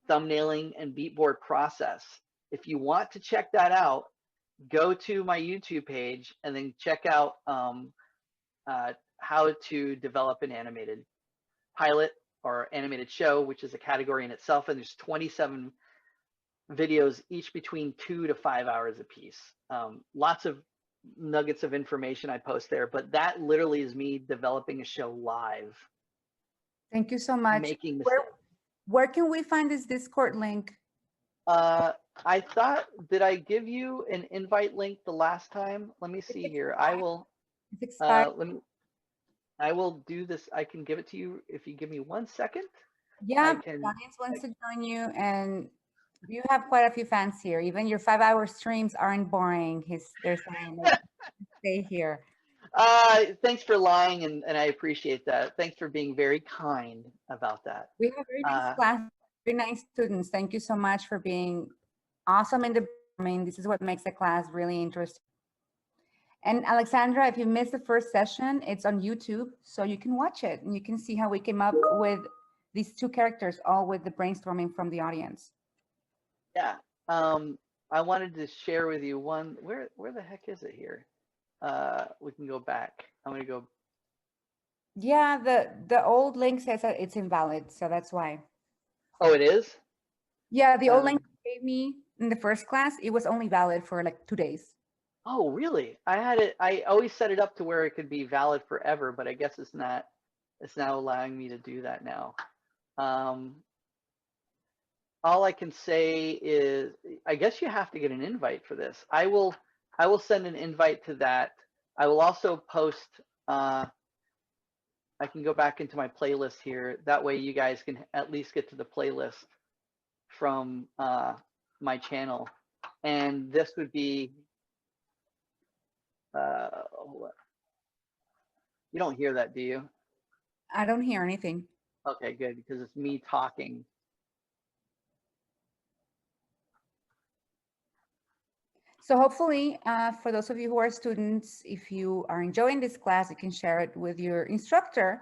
thumbnailing, and beatboard process. If you want to check that out, go to my YouTube page and then check out how to develop an animated pilot or animated show, which is a category in itself. And there's 27 videos, each between 2 to 5 hours a piece. Lots of nuggets of information I post there, but that literally is me developing a show live. Thank you so much. Making Where can we find this Discord link? I thought, did I give you an invite link the last time? Let me see here. I will. I will do this. I can give it to you if you give me 1 second. Yeah, the audience wants to join you, and you have quite a few fans here. Even your 5-hour streams aren't boring. They're saying, like, stay here. Thanks for lying, and I appreciate that. Thanks for being very kind about that. We have very nice class, very nice students. Thank you so much for being awesome in the. I mean, this is what makes the class really interesting. And Alexandra, if you missed the first session, it's on YouTube, so you can watch it and you can see how we came up with these 2 characters, all with the brainstorming from the audience. Yeah, I wanted to share with you one. Where the heck is it here? We can go back. I'm gonna go. Yeah, the old link says that it's invalid, so that's why. Oh, it is? Yeah, the old link you gave me in the first class, it was only valid for like 2 days. Oh, really? I always set it up to where it could be valid forever, but I guess it's not. It's now allowing me to do that now. All I can say is, I guess you have to get an invite for this. I will send an invite to that. I will also post, I can go back into my playlist here. That way you guys can at least get to the playlist from my channel. And this would be, you don't hear that, do you? I don't hear anything. Okay, good, because it's me talking. So hopefully, for those of you who are students, if you are enjoying this class, you can share it with your instructor,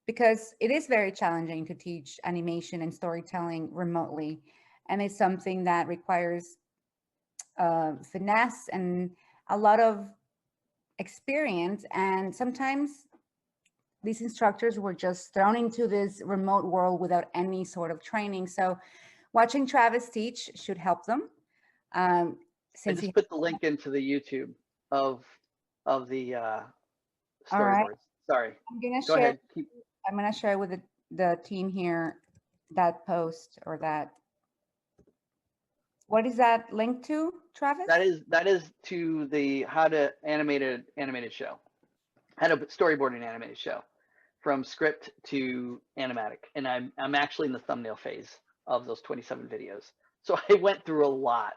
because it is very challenging to teach animation and storytelling remotely. And it's something that requires finesse and a lot of experience. And sometimes these instructors were just thrown into this remote world without any sort of training. So watching Travis teach should help them. I just put the link into the YouTube of the storyboards. Right. Sorry. Go ahead. I'm gonna share with the team here that post, or that. What is that link to, Travis? That is to the how to animate an animated show, how to storyboard an animated show, from script to animatic. And I'm actually in the thumbnail phase of those 27 videos. So I went through a lot.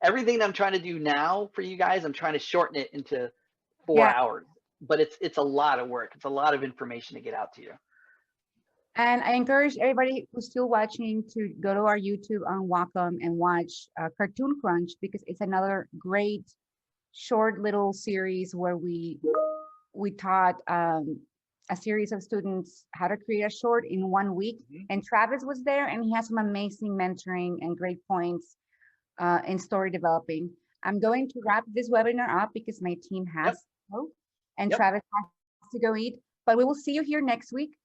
Everything that I'm trying to do now for you guys, I'm trying to shorten it into 4 hours. But it's a lot of work. It's a lot of information to get out to you. And I encourage everybody who's still watching to go to our YouTube on Wacom and watch Cartoon Crunch, because it's another great short little series where we taught a series of students how to create a short in 1 week. And Travis was there, and he has some amazing mentoring and great points in story developing. I'm going to wrap this webinar up because my team has to go, and Yep. Travis has to go eat. But we will see you here next week.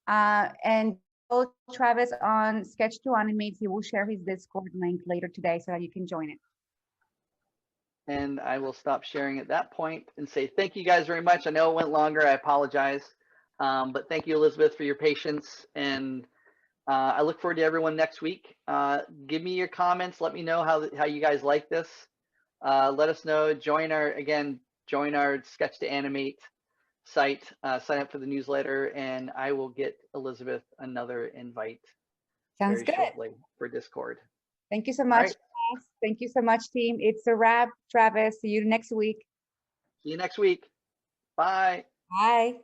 And follow Travis on Sketch to Animate. He will share his Discord link later today so that you can join it. And I will stop sharing at that point and say thank you guys very much. I know it went longer. I apologize. But thank you, Elizabeth, for your patience. And I look forward to everyone next week. Give me your comments. Let me know how you guys like this. Let us know. Join our Sketch to Animate site. Sign up for the newsletter, and I will get Elizabeth another invite Sounds very good. shortly for Discord. Thank you so All much. right. Thank you so much, team. It's a wrap, Travis. See you next week. See you next week. Bye. Bye.